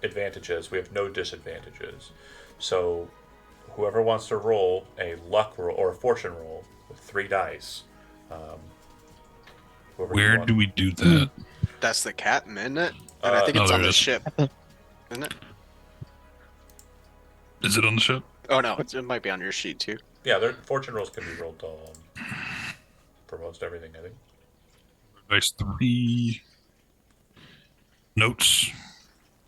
advantages. We have no disadvantages. So whoever wants to roll a luck roll or a fortune roll with 3 dice.
Where do we do that?
That's the captain, isn't it? And I think it's on the ship, isn't it?
Is it on the ship?
Oh no, it might be on your sheet too.
Yeah, their fortune rolls can be rolled for most everything, I think.
Dice 3 notes.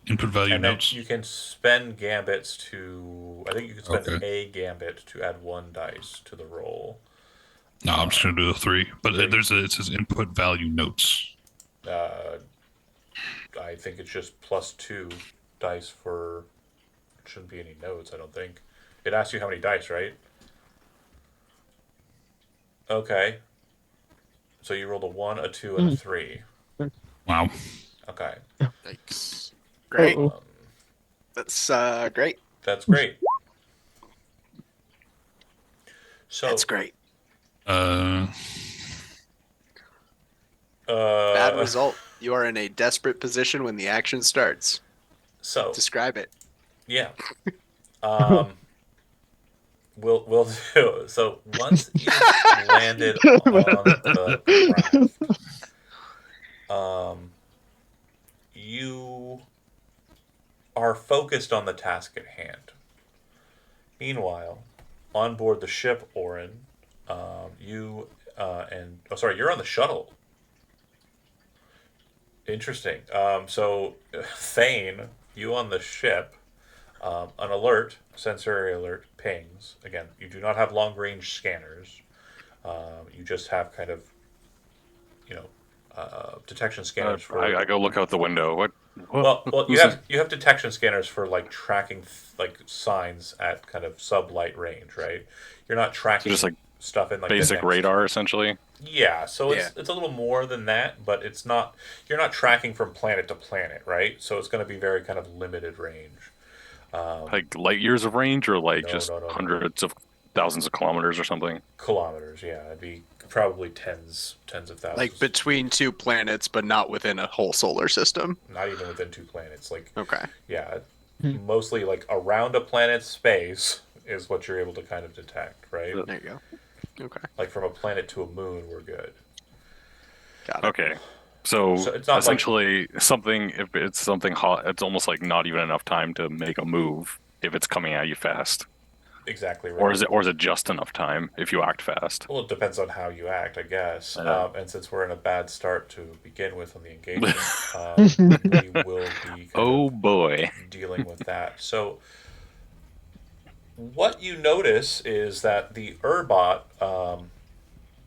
Input value
And then
notes.
you can spend gambits to. I think you can spend a gambit to add 1 dice to the roll.
No, I'm just gonna do the 3. But it says input value notes.
I think it's just +2 dice for. It shouldn't be any notes, I don't think. It asks you how many dice, right? Okay. So you rolled a 1, a 2, and a 3.
Wow.
Okay.
Yikes. Great.
Uh-oh.
That's great.
That's great. So
That's great.
Uh.
Bad result. You are in a desperate position when the action starts.
So
describe it.
Yeah. We'll do. So once you landed on the craft, you are focused on the task at hand. Meanwhile, on board the ship, Orin, you're on the shuttle. Interesting. So Thane, you on the ship, an alert, sensory alert pings. Again, you do not have long range scanners. You just have kind of, detection scanners for.
I go look out the window. What?
Well, you have detection scanners for like tracking signs at kind of sub-light range, right? You're not tracking
just like
stuff in like
basic radar, essentially.
Yeah, so it's a little more than that, but it's not. You're not tracking from planet to planet, right? So it's going to be very kind of limited range.
Like light years of range, or like hundreds of thousands of kilometers or something.
Kilometers, yeah, it'd be probably tens of thousands.
Like between 2 planets, but not within a whole solar system.
Not even within 2 planets. Like
okay,
yeah, mostly like around a planet's space is what you're able to kind of detect, right?
There you go. Okay.
Like from a planet to a moon, we're good.
Got it.
Okay. So
it's not
essentially something. If it's something hot, it's almost like not even enough time to make a move if it's coming at you fast.
exactly right.
Or is it just enough time if you act fast?
Well, it depends on how you act, I guess. And since we're in a bad start to begin with on the engagement, we will be
boy
dealing with that. So, what you notice is that the Urbot,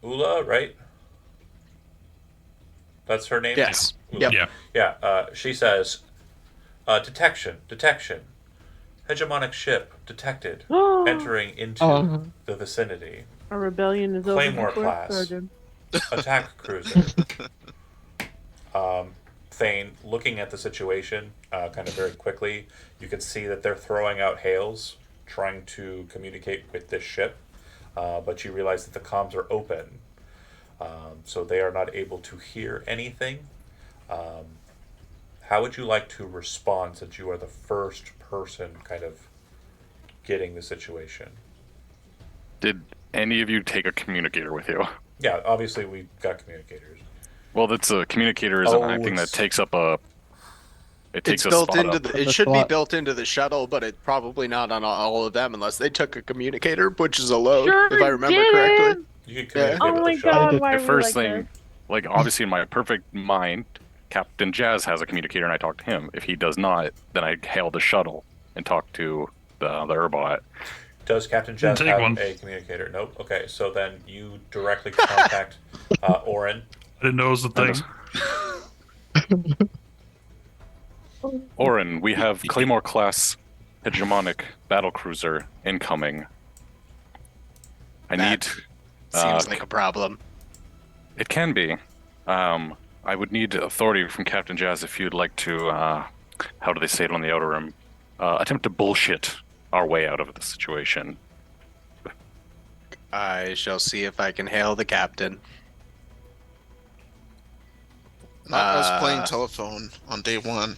Ula, right? That's her name?
Yes.
Ula.
Yep.
Yeah. She says, detection. Hegemonic ship detected entering into the vicinity.
A rebellion is
Claymore
over
class.
Sergeant.
Attack cruiser. Thane, looking at the situation kind of very quickly, you can see that they're throwing out hails, trying to communicate with this ship, but you realize that the comms are open, so they are not able to hear anything. How would you like to respond since you are the first person kind of getting the situation?
Did any of you take a communicator with you?
Yeah, obviously we've got communicators.
Well, that's a communicator is a thing that takes up a. It takes a
built
spot
into
up.
the. It should be built into the shuttle, but it's probably not on all of them unless they took a communicator, which is a load,
Sure
if I remember
did.
correctly.
You can communicate
Oh
with
my
the shuttle.
god, why
The
are we
first
like
thing,
this?
like obviously in my perfect mind, Captain Jazz has a communicator and I talk to him. If he does not, then I hail the shuttle and talk to the Urbot.
Does Captain Jazz have a communicator? Nope. Okay, so then you directly contact Orin.
I didn't know it was a thing.
Orin, we have Claymore class hegemonic battlecruiser incoming.
Seems like a problem.
It can be. I would need authority from Captain Jazz if you'd like to, how do they say it on the Outer Rim? Attempt to bullshit our way out of the situation.
I shall see if I can hail the captain.
Not us playing telephone on day one.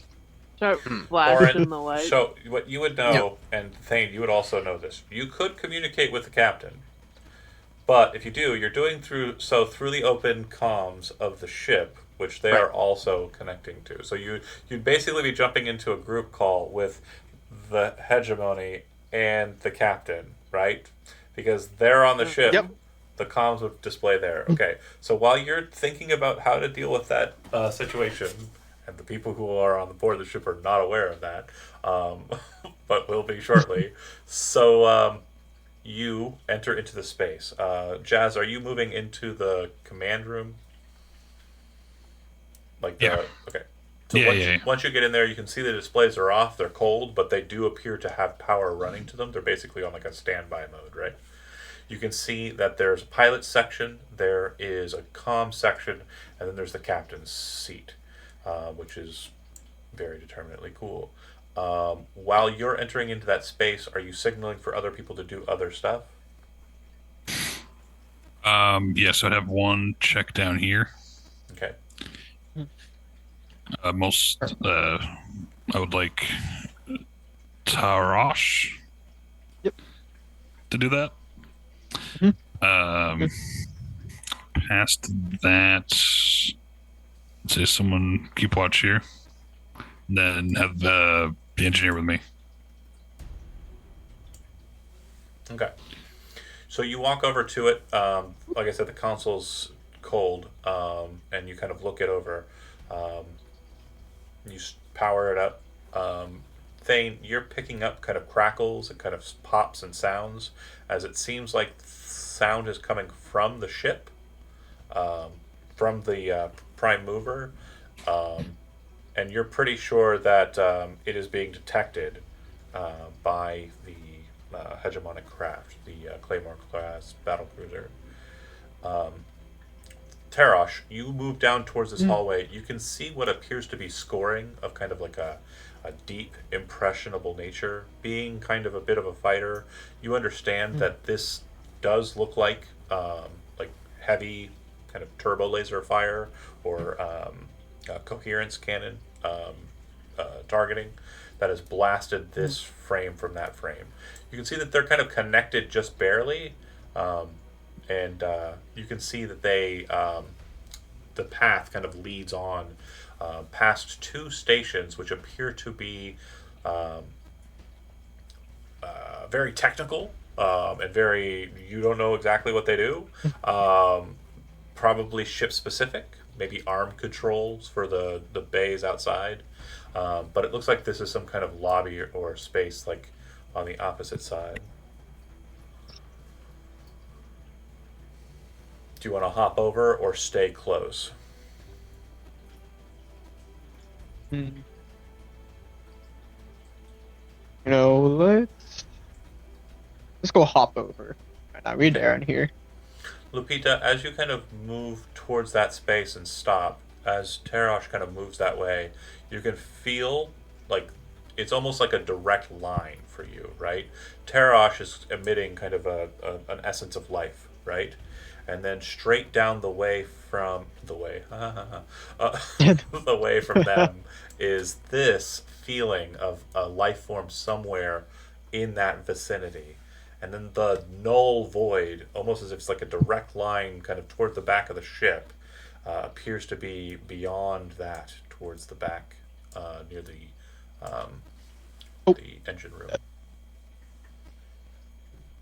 Start flashing the light.
So what you would know, and Thane, you would also know this. You could communicate with the captain, but if you do, you're doing through the open comms of the ship, which they are also connecting to. So you'd basically be jumping into a group call with the hegemony and the captain, right? Because they're on the ship.
Yep.
The comms would display there. Okay, so while you're thinking about how to deal with that situation, and the people who are on the board of the ship are not aware of that, but will be shortly. So you enter into the space. Jazz, are you moving into the command room? Okay. So once you get in there, you can see the displays are off. They're cold, but they do appear to have power running to them. They're basically on like a standby mode, right? You can see that there's a pilot section, there is a comm section, and then there's the captain's seat, which is very determinately cool. While you're entering into that space, are you signaling for other people to do other stuff?
Yes, I'd have one check down here.
Okay.
I would like Tarash to do that. Past that, say someone keep watch here. Then have the engineer with me.
Okay. So you walk over to it. Like I said, the console's cold, and you kind of look it over. You power it up. Thane, you're picking up kind of crackles and kind of pops and sounds, as it seems like sound is coming from the ship, from the prime mover, and you're pretty sure that it is being detected by the hegemonic craft, the Claymore class battlecruiser. Tarash, you move down towards this hallway. You can see what appears to be scoring of kind of like a deep, impressionable nature. Being kind of a bit of a fighter, you understand that this does look like heavy kind of turbo laser fire or coherence cannon targeting that has blasted this frame from that frame. You can see that they're kind of connected just barely, and you can see that they the path kind of leads on past two stations which appear to be very technical. and very, you don't know exactly what they do. Probably ship specific, maybe arm controls for the bays outside. But it looks like this is some kind of lobby or space like on the opposite side. Do you want to hop over or stay close?
You know, let's go hop over. Right now, we're down here.
Lupita, as you kind of move towards that space and stop, as Terash kind of moves that way, you can feel like it's almost like a direct line for you, right? Terash is emitting kind of an essence of life, right? And then straight down the way from the way from them is this feeling of a life form somewhere in that vicinity. And then the null void, almost as if it's like a direct line kind of toward the back of the ship, appears to be beyond that, towards the back, near the engine room.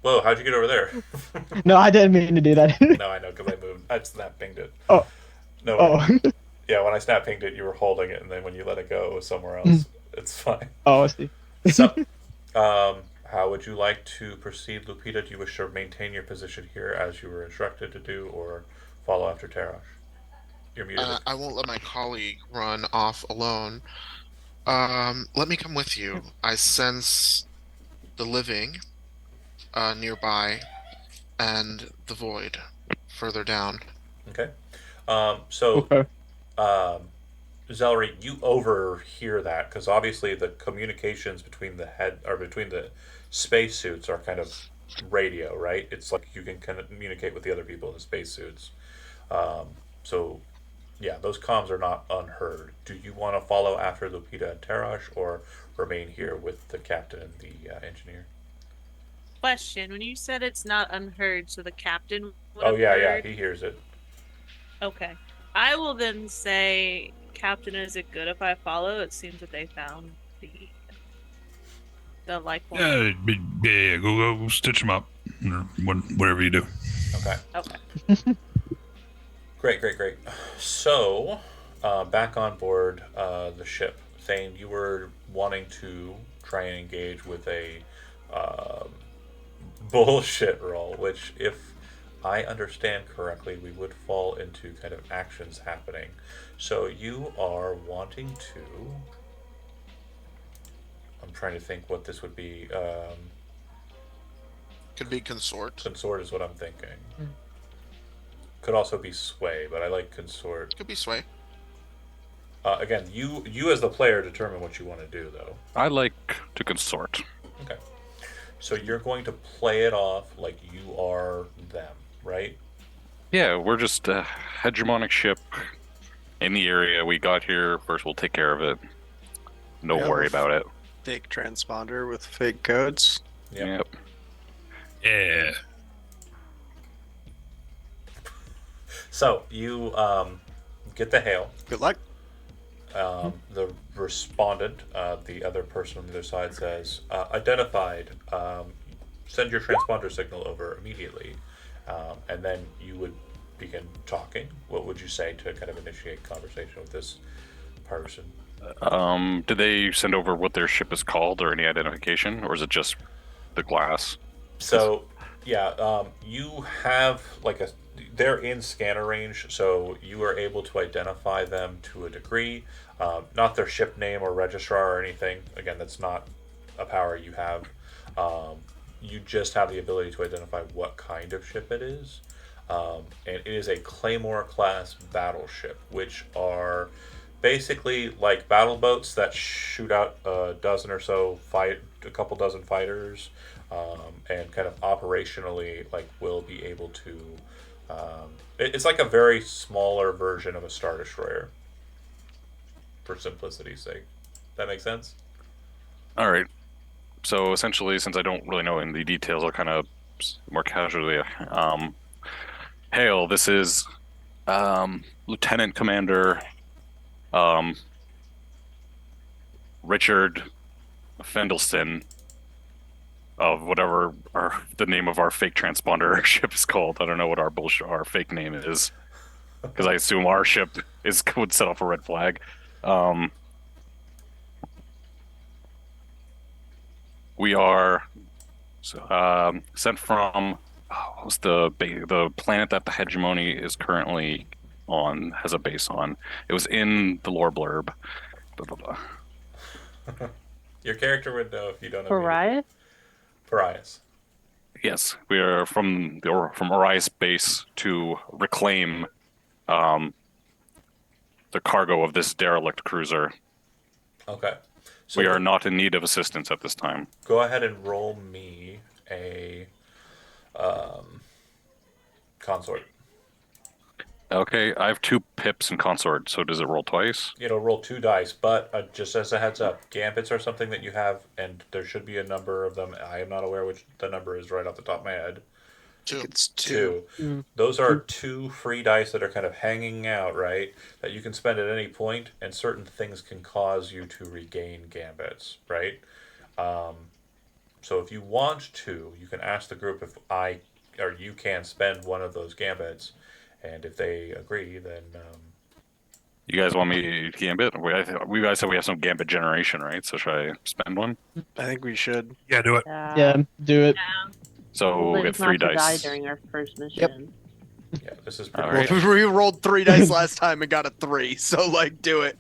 Whoa, how'd you get over there?
No, I didn't mean to do that.
No, I know, because I moved. I snap pinged it.
Oh.
No.
Oh.
Yeah, when I snap pinged it, you were holding it, and then when you let it go, it was somewhere else. It's fine.
Oh, I see.
So, how would you like to proceed, Lupita? Do you wish to maintain your position here as you were instructed to do, or follow after Terash? You're muted.
I won't let my colleague run off alone. Let me come with you. I sense the living nearby and the void further down.
Okay. Zellery, you overhear that because obviously the communications between between the spacesuits are kind of radio, right? It's like you can kind of communicate with the other people in the spacesuits. So, yeah, those comms are not unheard. Do you want to follow after Lupita and Terash, or remain here with the captain and the engineer?
Question: when you said it's not unheard, so the captain would
Oh
have
yeah,
heard?
he hears it.
Okay. I will then say, Captain, is it good if I follow? It seems that they found the life form.
Yeah, go stitch them up, or whatever you do.
Okay. Great. So, back on board the ship. Thane, you were wanting to try and engage with a bullshit roll, which, if I understand correctly, we would fall into kind of actions happening. So you are wanting to... I'm trying to think what this would be.
Could be consort.
Consort is what I'm thinking. Could also be sway, but I like consort.
Could be sway.
Again, you as the player determine what you want to do, though.
I like to consort.
Okay. So you're going to play it off like you are them, right?
Yeah, we're just a hegemonic ship in the area. We got here first. We'll take care of it. Don't worry about it.
Fake transponder with fake codes.
Yep.
Yeah.
So you get the hail.
Good luck.
The respondent, the other person on the other side, says, identified, send your transponder signal over immediately. And then you would begin talking. What would you say to kind of initiate conversation with this person?
Did they send over what their ship is called or any identification, or is it just the glass?
So, yeah, you have they're in scanner range, so you are able to identify them to a degree. Not their ship name or registrar or anything. Again, that's not a power you have. You just have the ability to identify what kind of ship it is. And it is a Claymore class battleship, which are basically like battle boats that shoot out a couple dozen fighters, and kind of operationally will be able to. It's like a very smaller version of a Star Destroyer, for simplicity's sake. That makes sense?
All right. So essentially, since I don't really know in the details, I'll kind of more casually. Hail, this is Lieutenant Commander Richard Fendelson of whatever the name of our fake transponder ship is called. I don't know what our fake name is, because I assume our ship would set off a red flag. We are sent from what's the planet that the hegemony is currently on, has a base on. It was in the lore blurb. Blah, blah, blah.
Your character would know if you don't know.
Pariah?
Pariahs.
Yes, we are from Orias base to reclaim the cargo of this derelict cruiser.
Okay. So
we are not in need of assistance at this time.
Go ahead and roll me a consort.
Okay, I have 2 pips in consort, so does it roll twice?
It'll roll 2 dice, but just as a heads up, gambits are something that you have, and there should be a number of them. I am not aware which the number is right off the top of my head.
2.
It's 2.
Those are 2 free dice that are kind of hanging out, right? That you can spend at any point, and certain things can cause you to regain gambits, right? So if you want to, you can ask the group if you can spend one of those gambits, and if they agree, then
you guys want me to gambit? We guys said we have some gambit generation, right? So should I spend one?
I think we should.
Yeah, do it.
Yeah, do it.
Yeah.
So we'll get 3 dice.
Die during our first mission.
yeah, this is pretty
Alright.
great.
We rolled 3 dice last time and got a 3, so like, do it.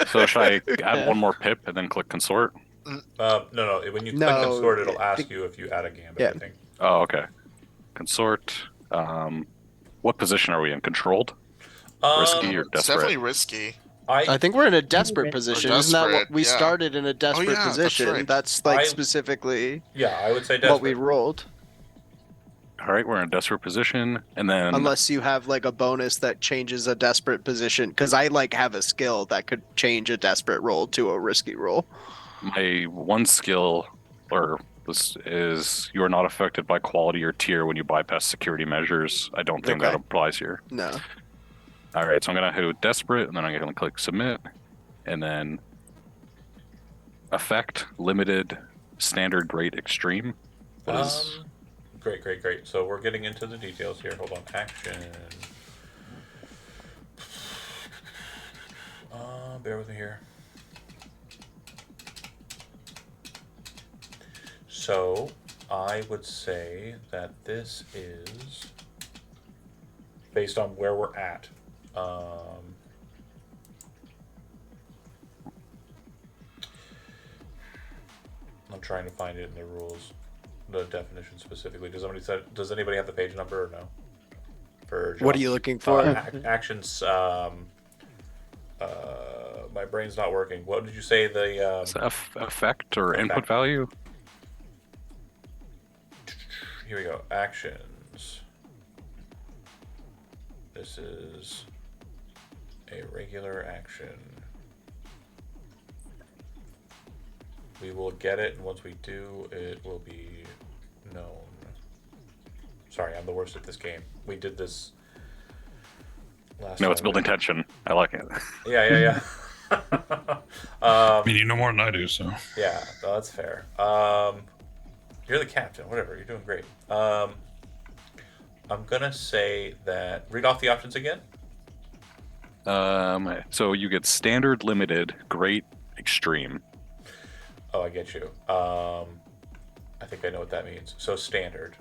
So should I add one more pip and then click consort?
No. When you click
No,
consort, it'll ask you if you add a gambit.
Yeah.
I think.
Oh, okay. Consort. What position are we in? Controlled? Risky or
It's
desperate?
definitely risky.
I think we're in a desperate position. Isn't that what
desperate,
we
yeah.
started in a desperate
yeah, that's
position?
right.
That's like
I-
specifically
Yeah, I would say desperate.
what we rolled.
All right, we're in a desperate position, and then
Unless you have like a bonus that changes a desperate position, because I like have a skill that could change a desperate roll to a risky roll.
my one skill, or this is you are not affected by quality or tier when you bypass security measures. I don't think that
Okay.
applies here.
No.
All right, so I'm gonna do desperate, and then I'm gonna click submit, and then effect limited standard great extreme. What is
Great. So we're getting into the details here. Hold on. Action. Bear with me here. So I would say that this is based on where we're at. I'm trying to find it in the rules, the definition specifically. Does anybody have the page number or no? For
What are you looking for?
actions. My brain's not working. What did you say? The
is that effect or
Effect.
input value?
here we go. Actions. This is a regular action. We will get it, and once we do, it will be known. Sorry, I'm the worst at this game. We did this last
No, it's
time.
building tension. I like it.
Yeah.
I mean, you know more than I do, so.
Yeah, no, that's fair. You're the captain. Whatever. You're doing great. I'm gonna say that. Read off the options again.
So you get standard, limited, great, extreme.
Oh, I get you. I think I know what that means. So standard.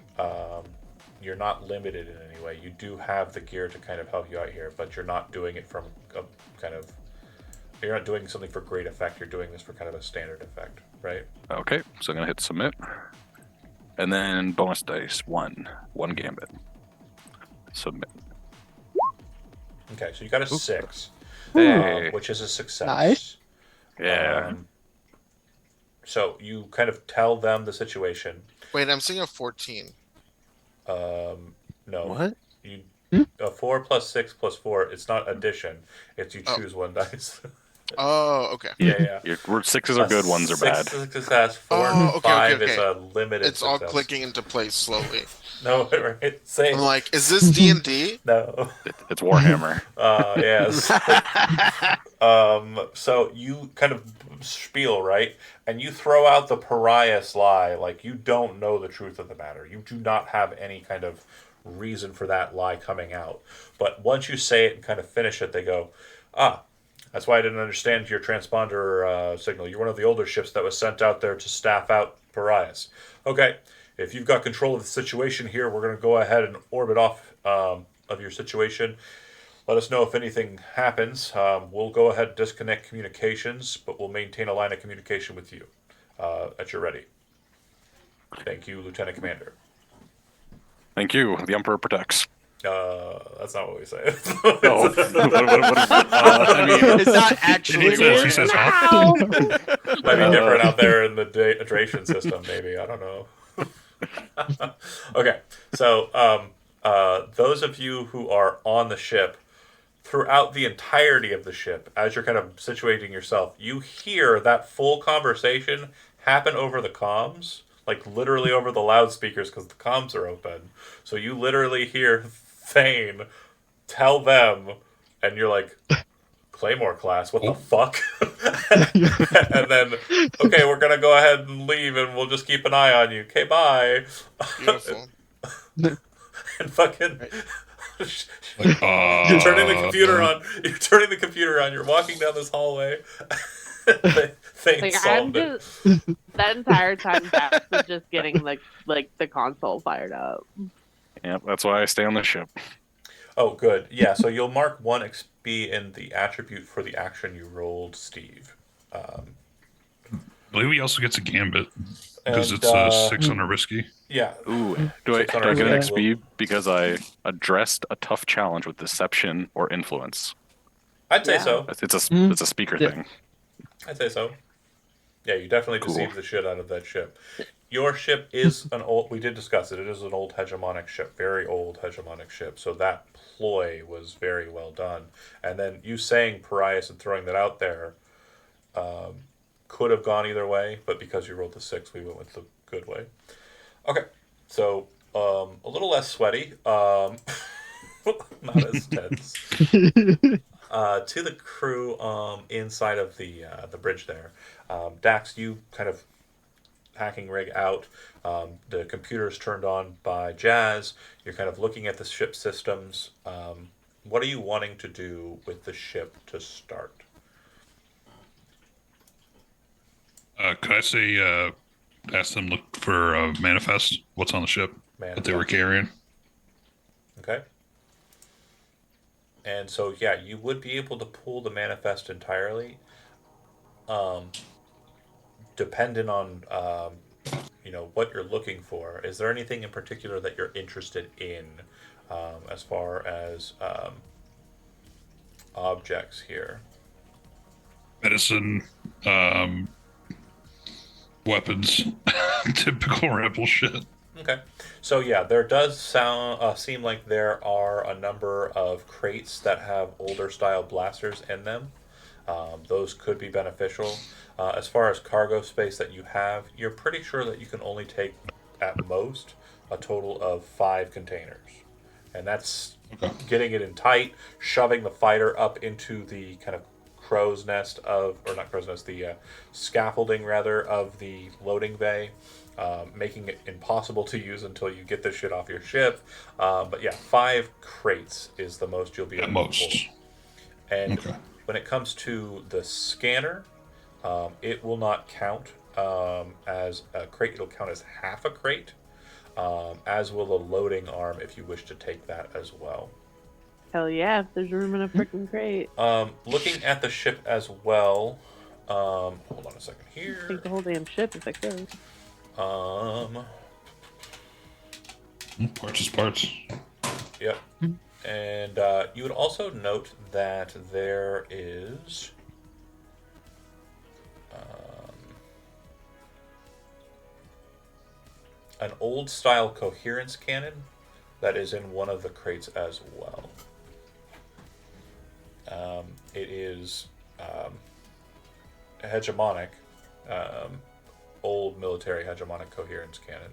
You're not limited in any way. You do have the gear to kind of help you out here, but you're not doing it from a kind of. You're not doing something for great effect. You're doing this for kind of a standard effect, right?
Okay, so I'm gonna hit submit, and then bonus dice one gambit. Submit.
Okay, so you got a 6,
Hey.
which is a success.
Nice.
Yeah.
So you kind of tell them the situation.
Wait, I'm seeing a 14.
No.
What?
You a 4 plus 6 plus 4. It's not addition. It's you choose one dice.
Oh, okay.
Yeah.
Sixes are good, ones are bad.
6 is a success. 4
Oh,
and
okay,
5
okay.
is a limited.
It's all
success.
clicking into place slowly.
No, right? Say.
I'm like, is this D&D?
No.
It's Warhammer.
Yes. So you kind of spiel, right? And you throw out the pariah lie, like you don't know the truth of the matter. You do not have any kind of reason for that lie coming out. But once you say it and kind of finish it, they go, that's why I didn't understand your transponder signal. You're one of the older ships that was sent out there to staff out pariahs. Okay, if you've got control of the situation here, we're going to go ahead and orbit off of your situation. Let us know if anything happens. We'll go ahead and disconnect communications, but we'll maintain a line of communication with you at your ready. Thank you, Lieutenant Commander.
Thank you. The Emperor protects.
That's not what we say.
No. I mean,
It's not actually.
He says, huh?
Might be different out there in the Adration system, maybe. I don't know. Okay, so those of you who are on the ship, throughout the entirety of the ship, as you're kind of situating yourself, you hear that full conversation happen over the comms, like literally over the loudspeakers because the comms are open. So you literally hear Thane tell them, and you're like, Claymore class, what the fuck? And then, okay, we're going to go ahead and leave and we'll just keep an eye on you. Okay, bye.
Beautiful.
And fucking...
Like,
You're turning the computer on. You're turning the computer on. You're walking down this hallway. Things
I'm
solved it.
just that entire time Dax was just getting like the console fired up.
yeah, that's why I stay on the ship.
Oh, good. Yeah, so you'll mark 1 XP in the attribute for the action you rolled, Steve.
I believe he also gets a gambit because
And,
it's 6 on a risky.
Yeah.
Ooh, do I get an XP because I addressed a tough challenge with deception or influence?
I'd say so.
It's a speaker thing.
I'd say so. Yeah, you definitely
Cool.
deceived the shit out of that ship. Your ship is an old... We did discuss it. It is an old hegemonic ship. Very old hegemonic ship. So that ploy was very well done. And then you saying Parias and throwing that out there could have gone either way, but because you rolled the 6, we went with the good way. Okay, so a little less sweaty, not as tense. To the crew inside of the bridge there, Dax, you kind of hacking rig out. The computer's turned on by Jazz. You're kind of looking at the ship systems. What are you wanting to do with the ship to start?
Could I say, ask them look for manifest? What's on the ship that they were carrying?
Okay. And so, yeah, you would be able to pull the manifest entirely, dependent on, what you're looking for. Is there anything in particular that you're interested in, as far as objects here?
Medicine, weapons, typical rebel shit.
Okay, so yeah, there does seem like there are a number of crates that have older style blasters in them. Those could be beneficial. As far as cargo space that you have, you're pretty sure that you can only take, at most, a total of 5 containers. And that's getting it in tight, shoving the fighter up into the kind of the scaffolding rather of the loading bay, making it impossible to use until you get this shit off your ship. But yeah, 5 crates is the most you'll be able to pull. And when it comes to the scanner, it will not count as a crate. It'll count as half a crate, as will a loading arm if you wish to take that as well.
Hell yeah, if there's room in a freaking crate.
Looking at the ship as well. Hold on a second here.
Take the whole damn ship if I could.
Parts is parts.
Yep. And you would also note that there is an old style coherence cannon that is in one of the crates as well. It is a hegemonic, old military hegemonic coherence cannon.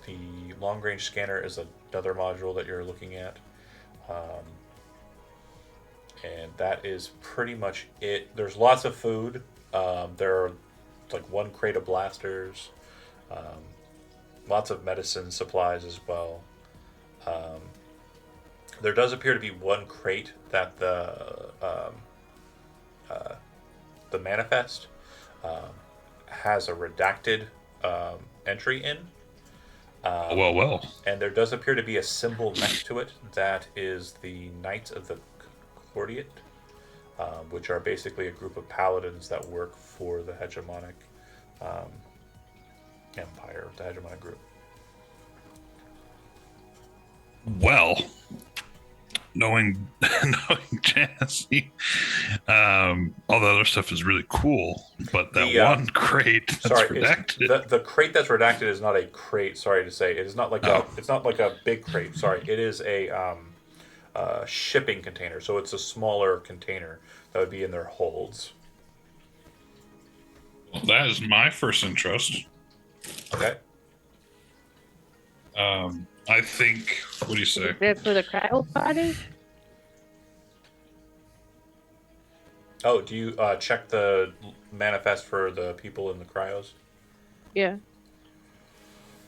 The long range scanner is another module that you're looking at. And that is pretty much it. There's lots of food. There are like one crate of blasters, lots of medicine supplies as well. There does appear to be one crate that the manifest has a redacted entry in.
Well.
And there does appear to be a symbol next to it that is the Knights of the Cordiate, which are basically a group of paladins that work for the hegemonic empire, the hegemonic group.
Well, knowing Jazzy, all the other stuff is really cool, but that one crate that's redacted.
The crate that's redacted is not a crate. Sorry to say, it is not like it's not like a big crate. Sorry, it is a shipping container. So it's a smaller container that would be in their holds.
Well, that is my first interest.
Okay.
I think. What do you say?
Is it for the cryo party?
Oh, do you check the manifest for the people in the cryos?
Yeah.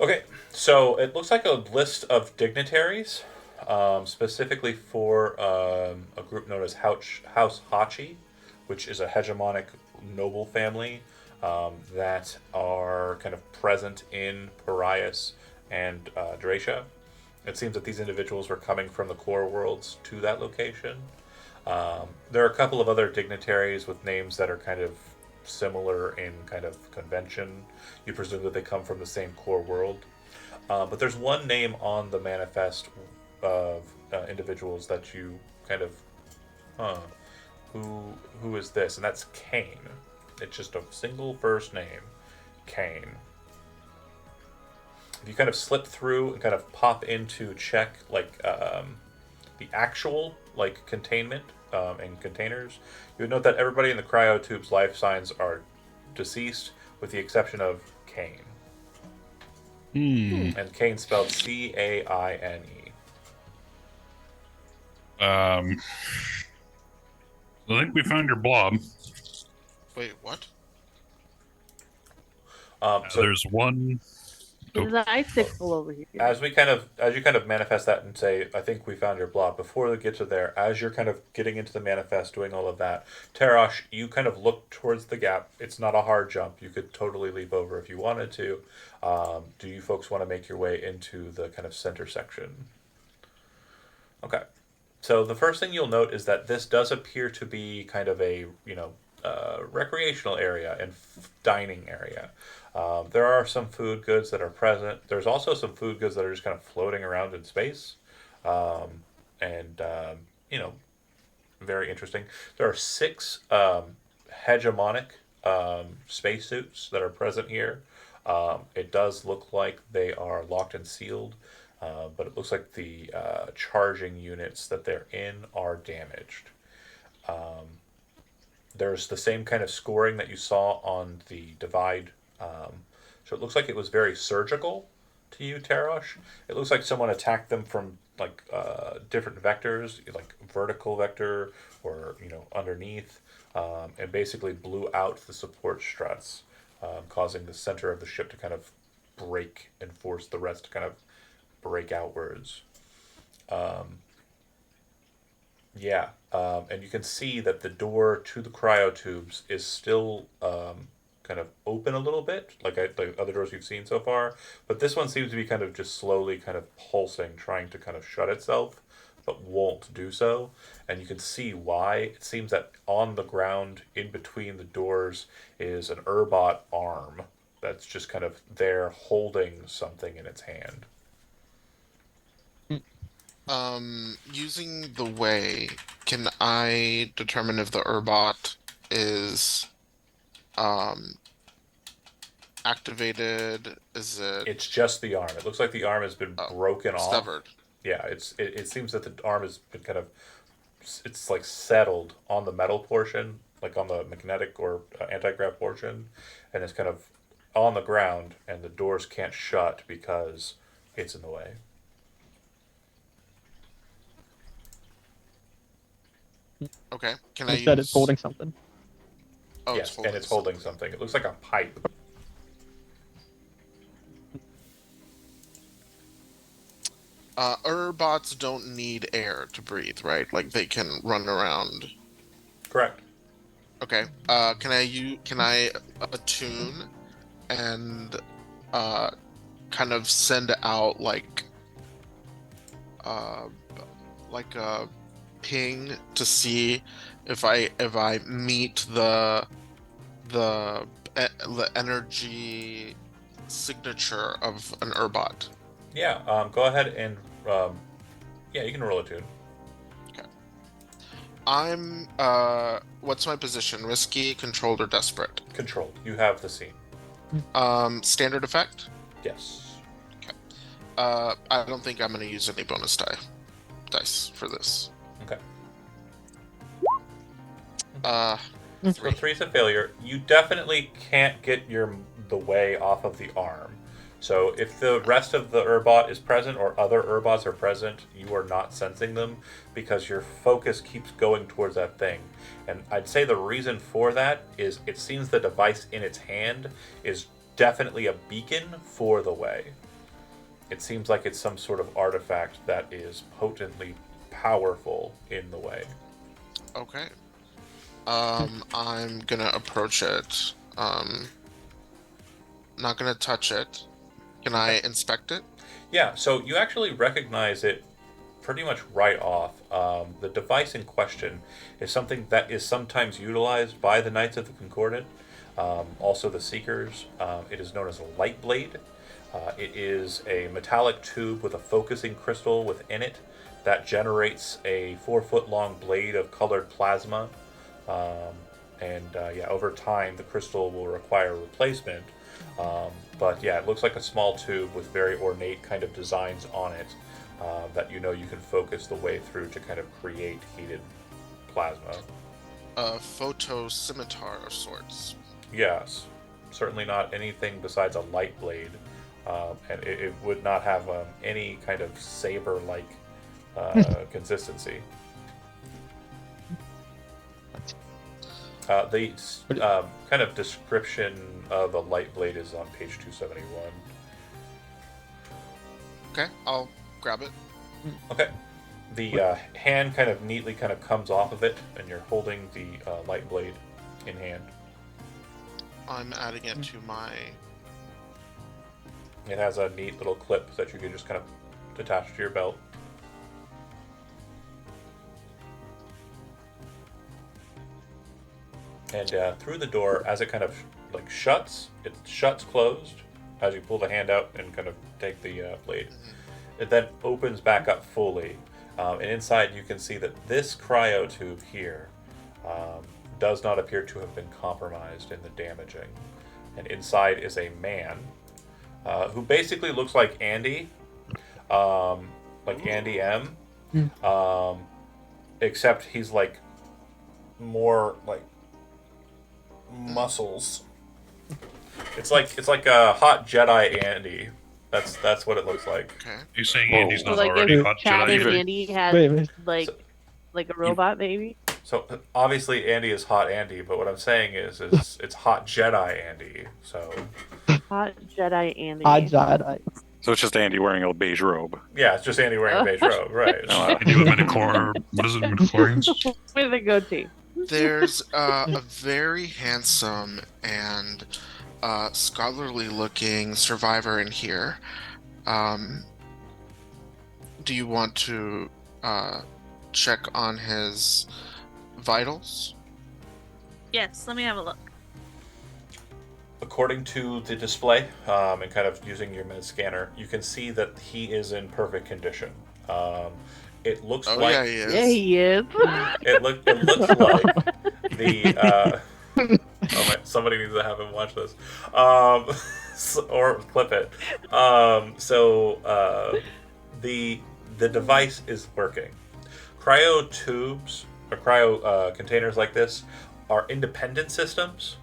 Okay, so it looks like a list of dignitaries, specifically for a group known as House Hachi, which is a hegemonic noble family that are kind of present in Parias and Dracia. It seems that these individuals were coming from the core worlds to that location. There are a couple of other dignitaries with names that are kind of similar in kind of convention. You presume that they come from the same core world. But there's one name on the manifest of individuals that you kind of, who is this? And that's Kane. It's just a single first name, Kane. If you kind of slip through and kind of pop into check like the actual like containment and containers, you would note that everybody in the cryotubes' life signs are deceased, with the exception of Kane. And Kane spelled C-A-I-N-E.
I think we found your blob.
Wait, what?
So
there's one.
There's an icicle over here.
As you kind of manifest that and say, I think we found your blob, before they get to there, as you're kind of getting into the manifest, doing all of that, Tarash, you kind of look towards the gap. It's not a hard jump. You could totally leap over if you wanted to. Do you folks want to make your way into the kind of center section? Okay. So the first thing you'll note is that this does appear to be kind of a, recreational area and dining area. There are some food goods that are present. There's also some food goods that are just kind of floating around in space. Very interesting. There are 6 hegemonic spacesuits that are present here. It does look like they are locked and sealed, but it looks like the charging units that they're in are damaged. There's the same kind of scoring that you saw on the divide. So it looks like it was very surgical to you, Tarosh. It looks like someone attacked them from like different vectors, like vertical vector or underneath, and basically blew out the support struts, causing the center of the ship to kind of break and force the rest to kind of break outwards. And you can see that the door to the cryotubes is still kind of open a little bit, like the other doors you've seen so far. But this one seems to be kind of just slowly kind of pulsing, trying to kind of shut itself, but won't do so. And you can see why. It seems that on the ground in between the doors is an Urbot arm that's just kind of there holding something in its hand.
Using the way, can I determine if the Urbot is activated? Is it?
It's just the arm. It looks like the arm has been broken off.
Severed.
Yeah, it seems that the arm has been kind of, it's like settled on the metal portion, like on the magnetic or anti-grav portion, and it's kind of on the ground, and the doors can't shut because it's in the way.
Okay. Can
Instead,
I
it's holding something.
Oh,
Yes, and it's holding something. It looks like a pipe.
Urbots don't need air to breathe, right? Like they can run around.
Correct.
Okay. Can I attune and kind of send out uh like a ping to see if I meet the energy signature of an Urbot?
Yeah. Go ahead and yeah, you can roll a tune.
Okay. I'm what's my position? Risky, controlled, or desperate?
Controlled. You have the scene.
Standard effect?
Yes.
Okay. I don't think I'm gonna use any bonus dice for this.
Okay.
Three.
So 3's a failure. You definitely can't get the way off of the arm. So if the rest of the Urbot is present or other Urbots are present, you are not sensing them because your focus keeps going towards that thing. And I'd say the reason for that is it seems the device in its hand is definitely a beacon for the way. It seems like it's some sort of artifact that is potently powerful in the way.
Okay. I'm gonna approach it. Not gonna touch it. Can I inspect it?
Yeah, so you actually recognize it pretty much right off. The device in question is something that is sometimes utilized by the Knights of the Concordant, also the Seekers. It is known as a light blade. It is a metallic tube with a focusing crystal within it that generates a 4-foot long blade of colored plasma. Yeah, over time the crystal will require replacement. But yeah, it looks like a small tube with very ornate kind of designs on it that you can focus the way through to kind of create heated plasma.
A photo scimitar of sorts.
Yes, certainly not anything besides a light blade, and it would not have any kind of saber-like consistency. The kind of description of a light blade is on page 271.
Okay, I'll grab it.
Okay. The hand kind of neatly kind of comes off of it, and you're holding the light blade in hand.
I'm adding it to my...
It has a neat little clip that you can just kind of attach to your belt. And through the door, as it kind of shuts, it shuts closed as you pull the hand out and kind of take the blade. It then opens back up fully, and inside you can see that this cryo tube here does not appear to have been compromised in the damaging. And inside is a man who basically looks like Andy, like Andy M, except he's more muscles. It's like a hot Jedi Andy. That's what it looks like.
Okay.
You're saying
Whoa.
Andy's
So,
not
like,
already
if
hot
Chad and
Jedi?
Andy had
Wait.
like a robot baby.
So obviously Andy is hot Andy, but what I'm saying is it's hot Jedi Andy. So
Hot Jedi Andy.
Hot Jedi.
So it's just Andy wearing a beige robe.
yeah, it's just Andy wearing a beige robe, right?
Andy with midichlorians. What is it, midichlorians?
With a goatee.
There's a very handsome and scholarly-looking survivor in here. Do you want to check on his vitals?
Yes, let me have a look.
According to the display, and kind of using your med scanner, you can see that he is in perfect condition. It looks like
yeah, he is.
Yeah, he is.
it looks like the oh my, somebody needs to have him watch this, or clip it. The device is working. Cryo tubes or cryo containers like this are independent systems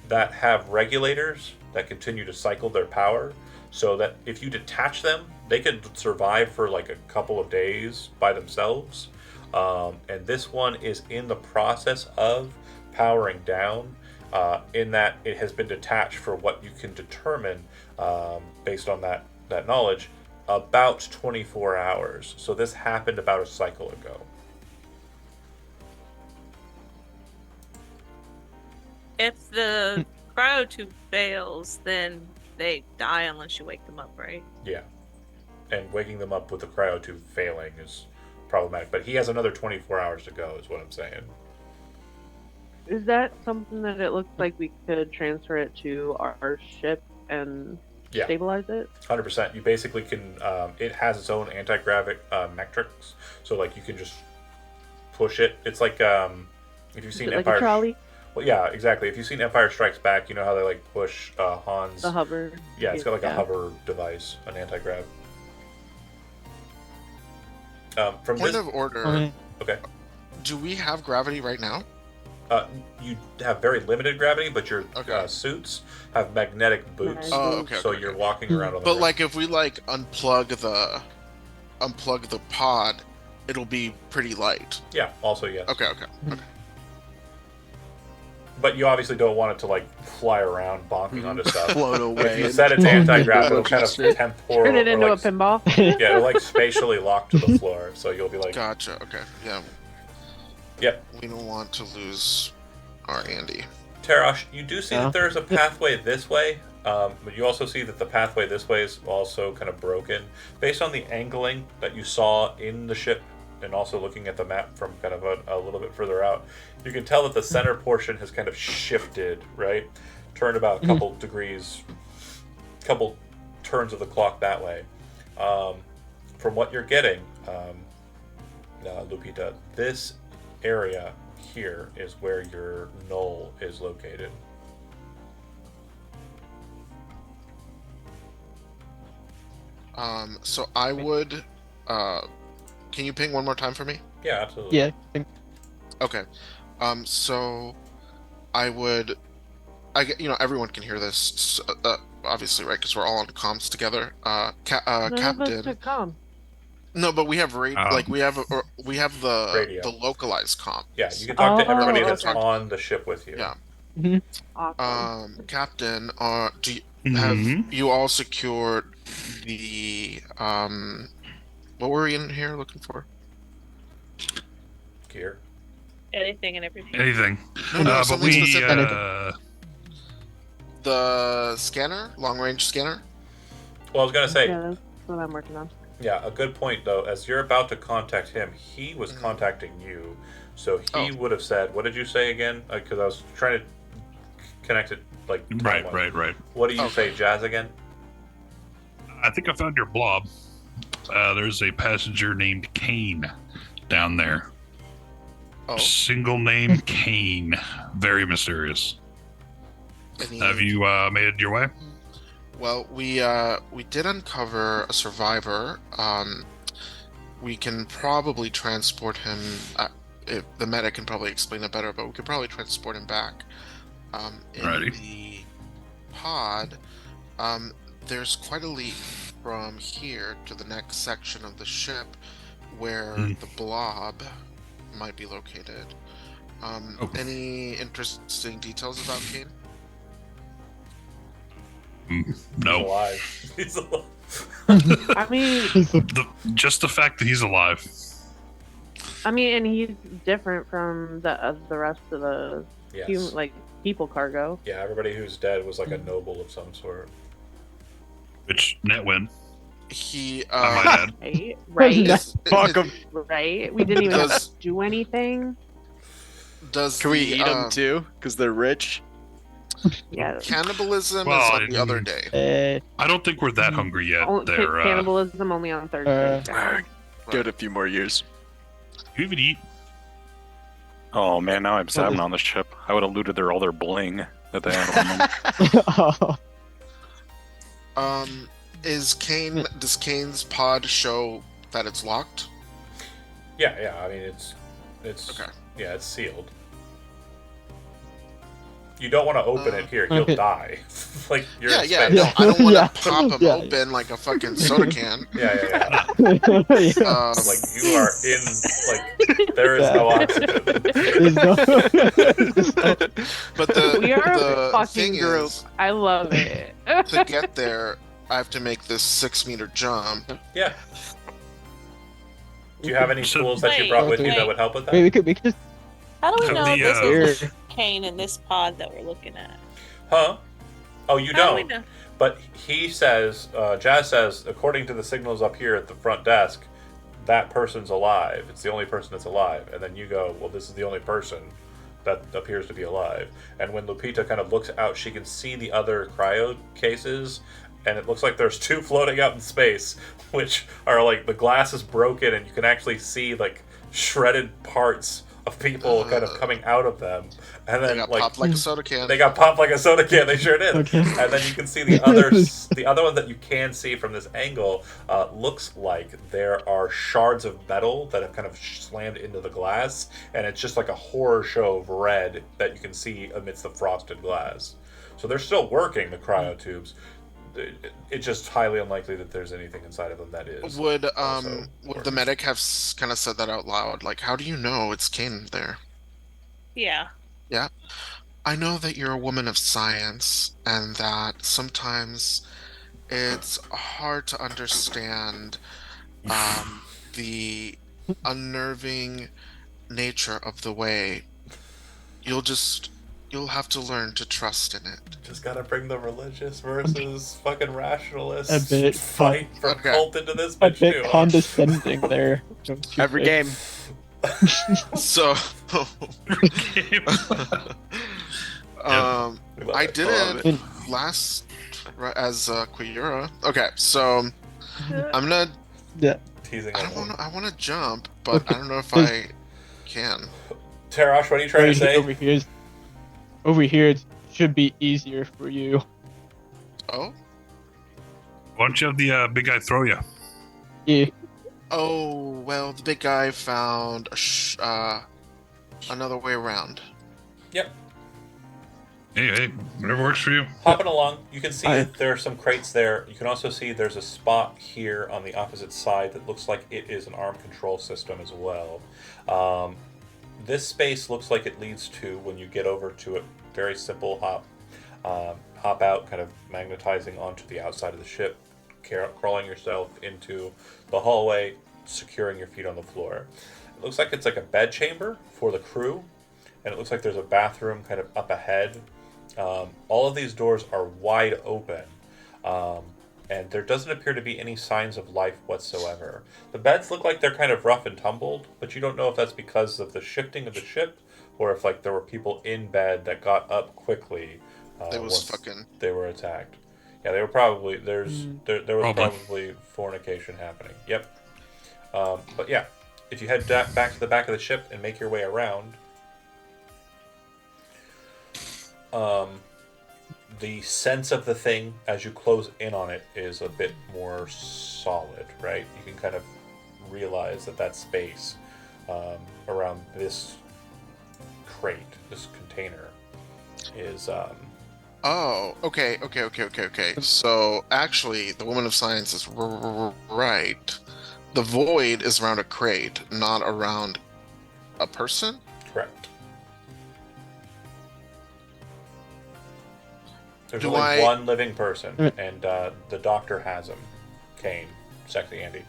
that have regulators that continue to cycle their power. so that if you detach them, they could survive for like a couple of days by themselves. And this one is in the process of powering down, in that it has been detached for what you can determine, based on that knowledge, about 24 hours. So this happened about a cycle ago.
If the cryo tube fails, then they die unless you wake them up, right?
Yeah. And waking them up with the cryo tube failing is problematic. But he has another 24 hours to go, is what I'm saying.
Is that something that it looks like we could transfer it to our ship and stabilize it?
100%. You basically can. It has its own anti-gravity metrics, so like you can just push it. It's like if you've seen
like
Empire.
a trolley?
Well, yeah, exactly. If you've seen Empire Strikes Back, you know how they like push Han's.
The hover.
Yeah, it's got like a hover device, an anti-grav. From
Point
this
of order.
Okay.
Do we have gravity right now?
You have very limited gravity, but your suits have magnetic boots.
Oh, okay.
So you're walking around on the
But
ground.
like, if we like unplug the pod, it'll be pretty light.
Yeah. Also, yes.
Okay.
But you obviously don't want it to like fly around bonking onto stuff.
Float away.
If you set its anti-grav, it'll kind of temporal.
Turn it into
like,
a pinball?
Yeah, it'll like spatially lock to the floor. So you'll be like.
Gotcha. Okay. Yeah.
Yep.
We don't want to lose our Andy.
Tarash, you do see that there's a pathway this way, but you also see that the pathway this way is also kind of broken. Based on the angling that you saw in the ship, and also looking at the map from kind of a little bit further out, you can tell that the center portion has kind of shifted, right? Turned about a couple degrees, couple turns of the clock that way. From what you're getting, Lupita, this area here is where your null is located.
So I would. Can you ping one more time for me?
Yeah, absolutely.
Yeah.
Okay. So I would. Everyone can hear this, obviously, right? Because we're all on comms together.
None
Captain.
of us took comm.
No, but we have we have the
Radio.
the localized comm.
Yeah, you can talk to everybody
Oh,
that's
okay.
on the ship with you.
Yeah.
Awesome.
Captain, do you, have you all secured the what were we in here looking for?
Gear.
Anything and everything.
Anything.
No,
But
something
we,
specific. The scanner, long range scanner.
Well, I was gonna say.
Yeah, that's what I'm working on.
Yeah, a good point though. As you're about to contact him, he was contacting you, so he would have said, "What did you say again?" Because I was trying to connect it like.
Right.
What do you say, Jazz, again?
I think I found your blob. There's a passenger named Kane down there.
Oh.
Single name Kane. Very mysterious. Have you made it your way?
Well, we did uncover a survivor. We can probably transport him. The medic can probably explain it better, but we could probably transport him back. In
Righty.
the pod, there's quite a leap from here to the next section of the ship where the blob might be located. Any interesting details about Kane?
No.
Alive. He's alive.
I mean,
Just the fact that he's alive.
and he's different from the rest of the
Yes.
people cargo.
Yeah, everybody who's dead was like a noble of some sort.
Which Netwin.
He
I might add.
Right?
Fuck him.
Right? We didn't even have to do anything.
Can we eat them too? Because they're rich.
Yeah.
Cannibalism
Well,
is on the other day.
I don't think we're that hungry yet. They're,
Cannibalism only on Thursday.
Give it a few more years.
you even eat?
Oh man, now I'm sad I'm on the ship. I would have looted all their bling that they had on them.
Does Kane's pod show that it's locked?
Yeah. I mean, it's
Okay.
Yeah, it's sealed. You don't want to open it here. You'll die. Like you're in space.
No, I don't want to
Yeah.
pop him open like a fucking soda can.
Yeah.
Yeah.
Like you are in. Like there is no oxygen.
There's no.
But the
We are
the
a fucking
thing
group.
is,
I love it.
to get there, I have to make this 6-meter jump.
Yeah. Do you have any
So-
tools that you brought with you that would help with that?
Wait, we could just.
How do we
So
know
the,
this is
Here.
Kane in this pod that we're looking at?
Huh? Oh, you
How do we
don't.
know?
But he says, Jazz says, according to the signals up here at the front desk, that person's alive. It's the only person that's alive. And then you go, well, this is the only person that appears to be alive. And when Lupita kind of looks out, she can see the other cryo cases, and it looks like there's 2 floating out in space, which are like the glass is broken, and you can actually see like shredded parts of people kind of coming out of them. And
They
then
got
like
popped like a soda can.
they got popped like a soda can. They sure did.
Okay.
And then you can see the other one that you can see from this angle looks like there are shards of metal that have kind of slammed into the glass, and it's just like a horror show of red that you can see amidst the frosted glass. So they're still working the cryotubes. It's just highly unlikely that there's anything inside of them that is.
Would
also
would the medic have kind of said that out loud? Like, how do you know it's Kane there?
Yeah.
Yeah. I know that you're a woman of science and that sometimes it's hard to understand the unnerving nature of the way. You'll have to learn to trust in it.
Just gotta bring the religious versus fucking rationalist
A bit
fight from
Okay.
cult into this
A
bitch
bit
too.
condescending there. don't you
Every
say?
game.
So
We love
I
it.
did it last as Queera. Okay, so I'm gonna
Yeah.
Teasing
I
everyone.
want to jump, but I don't know if I can.
Tarash, what are you trying to say?
Over here, it should be easier for you.
Oh?
Why don't you have the big guy throw you?
Yeah.
Oh, well, the big guy found another way around.
Yep.
Hey, whatever works for you.
Hopping along, you can see that there are some crates there. You can also see there's a spot here on the opposite side that looks like it is an arm control system as well. This space looks like it leads to, when you get over to it, very simple hop out, kind of magnetizing onto the outside of the ship, crawling yourself into the hallway, securing your feet on the floor. It looks like it's like a bed chamber for the crew, and it looks like there's a bathroom kind of up ahead. All of these doors are wide open, and there doesn't appear to be any signs of life whatsoever. The beds look like they're kind of rough and tumbled, but you don't know if that's because of the shifting of the ship, or if like there were people in bed that got up quickly once they were attacked. Yeah, they were probably there was probably fornication happening. Yep. But yeah, if you head back to the back of the ship and make your way around, the sense of the thing as you close in on it is a bit more solid, right? You can kind of realize that space around this crate, this container, is
Oh, okay. So actually, the woman of science is right. The void is around a crate, not around a person?
correct. There's
Do
only
I-
one living person, and the doctor has him. Kane, sexy Andy.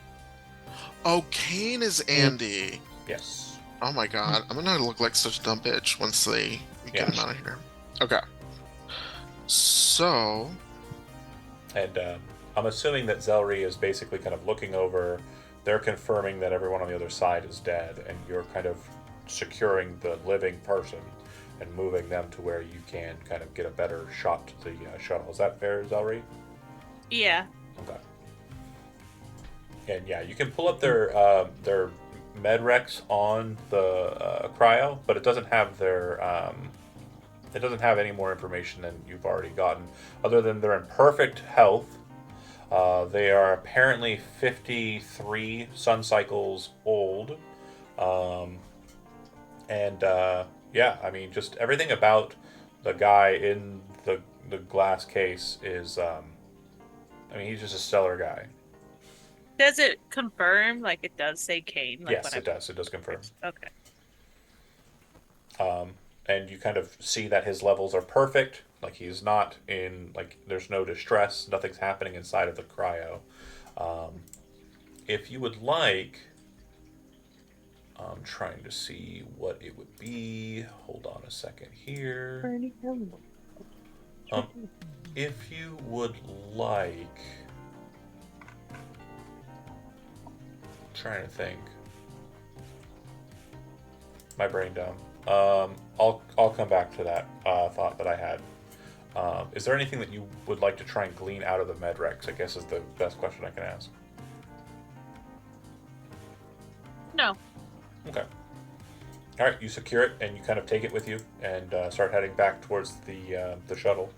Oh, Kane is Andy.
Yes.
Oh my god, I'm gonna look like such a dumb bitch once we get him out of here. Okay. So,
And I'm assuming that Zelri is basically kind of looking over. They're confirming that everyone on the other side is dead, and you're kind of securing the living person and moving them to where you can kind of get a better shot to the shuttle. Is that fair, Zelri?
Yeah.
Okay. And yeah, you can pull up their med recs on the cryo, but it doesn't have their it doesn't have any more information than you've already gotten, other than they're in perfect health. They are apparently 53 sun cycles old, and yeah, I mean, just everything about the guy in the glass case is, he's just a stellar guy.
Does it confirm? Like it does say Kane? Like
yes, it does. It does confirm.
Okay.
And you kind of see that his levels are perfect. Like he's not in, like, there's no distress. Nothing's happening inside of the cryo. If you would like, I'm trying to see what it would be. Hold on a second here. If you would like, I'm trying to think. My brain dumb. I'll come back to that thought that I had. Is there anything that you would like to try and glean out of the medrex? I guess is the best question I can ask.
No.
Okay. All right, you secure it and you kind of take it with you and start heading back towards the shuttle.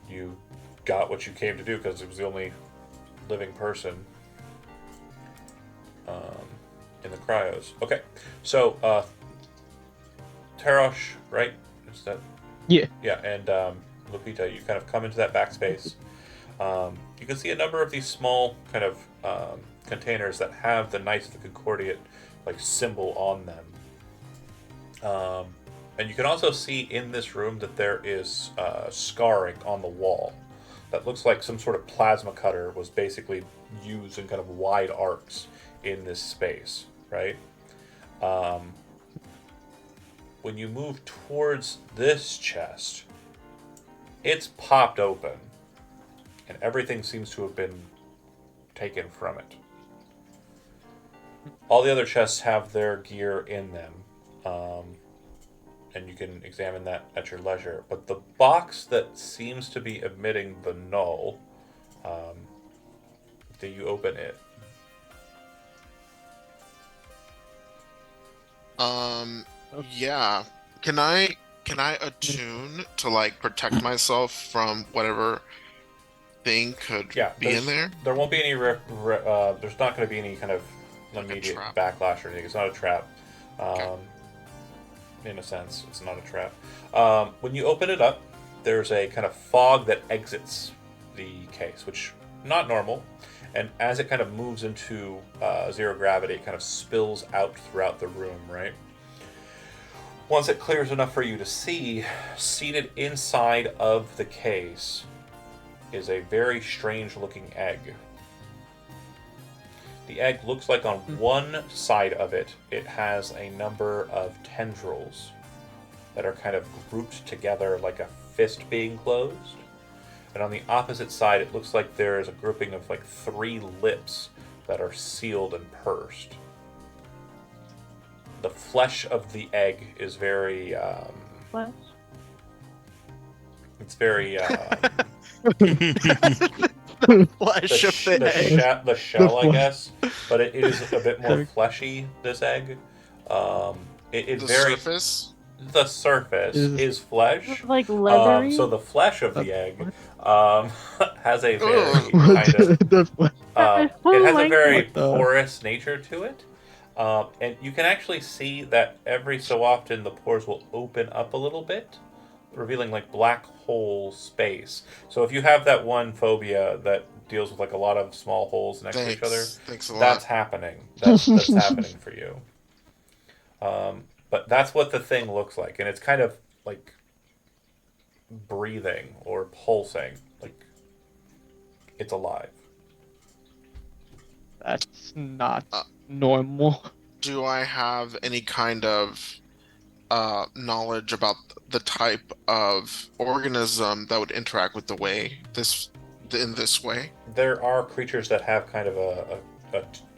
You got what you came to do because it was the only living person in the cryos. Okay, so Tarosh, right? Is that?
Yeah.
Yeah, and Lupita, you kind of come into that backspace. You can see a number of these small kind of containers that have the Knights of the Concordiate like symbol on them. And you can also see in this room that there is scarring on the wall that looks like some sort of plasma cutter was basically used in kind of wide arcs in this space, right? When you move towards this chest, it's popped open and everything seems to have been taken from it. All the other chests have their gear in them, and you can examine that at your leisure. But the box that seems to be emitting the null, do you open it?
Yeah. Can I attune to like protect myself from whatever thing could be in there?
There won't be any. There's not going to be any kind of immediate backlash or anything. It's not a trap.
Okay.
In a sense, it's not a trap. When you open it up, there's a kind of fog that exits the case, which not normal. And as it kind of moves into zero gravity, it kind of spills out throughout the room, right? Once it clears enough for you to see, seated inside of the case is a very strange looking egg. The egg looks like on one side of it, it has a number of tendrils that are kind of grouped together like a fist being closed. And on the opposite side, it looks like there is a grouping of like 3 lips that are sealed and pursed. The flesh of the egg is very...
Flesh?
It's very...
Flesh of the egg.
The shell, I guess. But it is a bit more fleshy, this egg. It's very...
Surface?
The surface is flesh.
Like leathery?
So the flesh of the egg has a very kind of... it has a very porous nature to it. And you can actually see that every so often the pores will open up a little bit, revealing like black hole space. So if you have that one phobia that deals with like a lot of small holes next to each other, that's happening. That's happening for you. But that's what the thing looks like, and it's kind of like breathing or pulsing, like it's alive.
That's not normal.
Do I have any kind of knowledge about the type of organism that would interact with the way in this way?
There are creatures that have kind of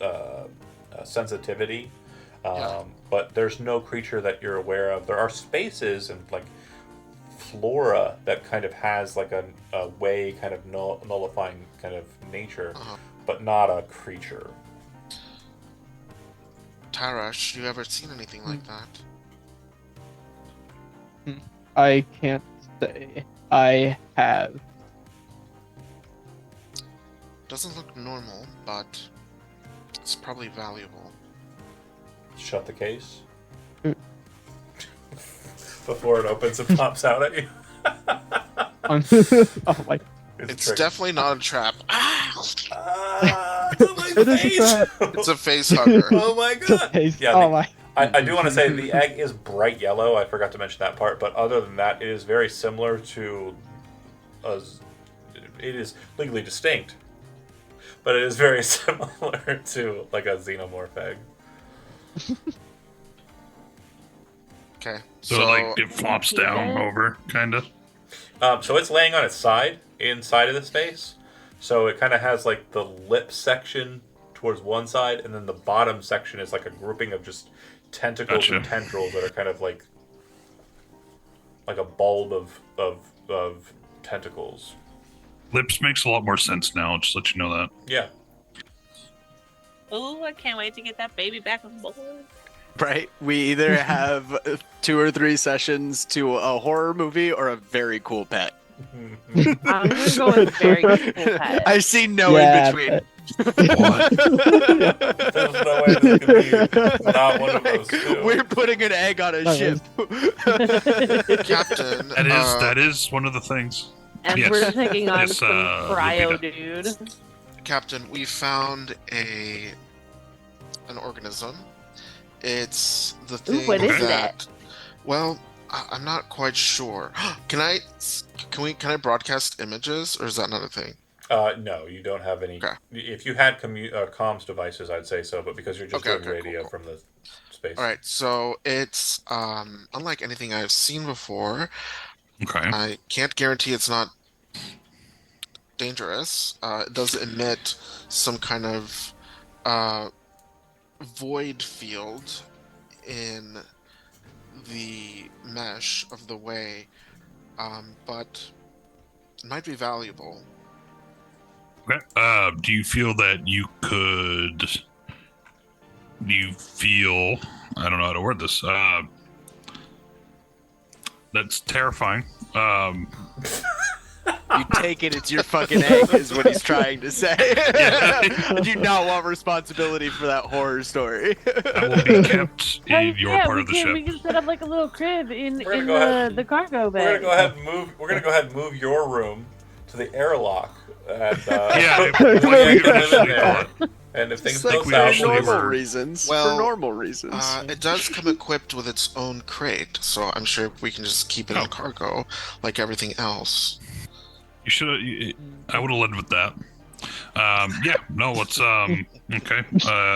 a sensitivity, but there's no creature that you're aware of. There are spaces and like flora that kind of has like a way kind of nullifying kind of nature, but not a creature.
Tarash, you ever seen anything like that?
I can't say I have.
Doesn't look normal, but it's probably valuable.
Shut the case. before it opens and pops out at you.
Oh my.
It's definitely not a trap.
It's on my
It is a
face.
trap.
It's a face hugger.
Oh my god! Yeah,
Oh my.
I do want to say the egg is bright yellow. I forgot to mention that part, but other than that, it is very similar to. It is legally distinct, but it is very similar to like a xenomorph egg.
Okay.
So like it flops down over, kind of.
So it's laying on its side inside of the space. So it kind of has like the lip section towards one side, and then the bottom section is like a grouping of just tentacles and tendrils that are kind of like a bulb of tentacles.
Lips makes a lot more sense now. I'll just let you know that.
Yeah.
Oh, I can't wait to get that baby back on board.
Right? We either have 2 or 3 sessions to a horror movie or a very cool pet.
I'm gonna go with very cool pet.
I see no in between.
What?
There's no way this could be not one of those two.
We're putting an egg on a ship.
Captain.
That is one of the things.
And
Yes.
we're taking on
Yes,
some cryo
Lupita.
dude.
Captain, we found an organism. It's the thing
what is
that. Well, I'm not quite sure. Can I broadcast images, or is that not a thing?
No, you don't have any.
Okay.
If you had comms devices, I'd say so, but because you're just doing radio
cool.
from the space.
All right, so it's unlike anything I've seen before.
Okay.
I can't guarantee it's not dangerous. It does emit some kind of void field in the mesh of the way, but it might be valuable.
Okay. Do you feel that you could? Do you feel? I don't know how to word this. That's terrifying.
You take it, it's your fucking egg, is what he's trying to say. I do not want responsibility for that horror story.
That will be kept in your part of the
we
ship.
can set up like a little crib in
the
cargo bay.
We're gonna go ahead and move. We're gonna go ahead and move your room to the airlock. And,
Yeah,
we're
we
gonna
actually
live in there.
call it.
And if things
It's like
go
for
south,
normal
were-
reasons.
Well,
for normal reasons.
It does come equipped with its own crate, so I'm sure we can just keep it in cargo like everything else.
You should. I would have led with that. Yeah. No. Let's. Okay.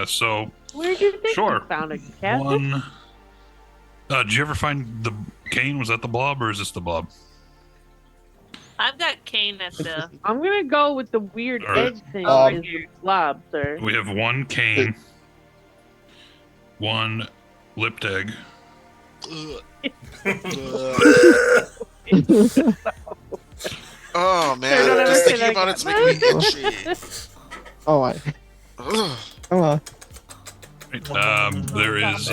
So.
Where do you think
Sure.
you found it, Captain?
One. Did you ever find the cane? Was that the blob or is this the blob?
I've got Kane at the.
I'm gonna go with the weird
All right.
edge thing.
Um,
is the blob, sir.
We have one cane, one lipped egg.
Oh
They're
man,
not
just
ever
thinking about it's making me itchy.
Oh my.
Ugh.
Come on.
There is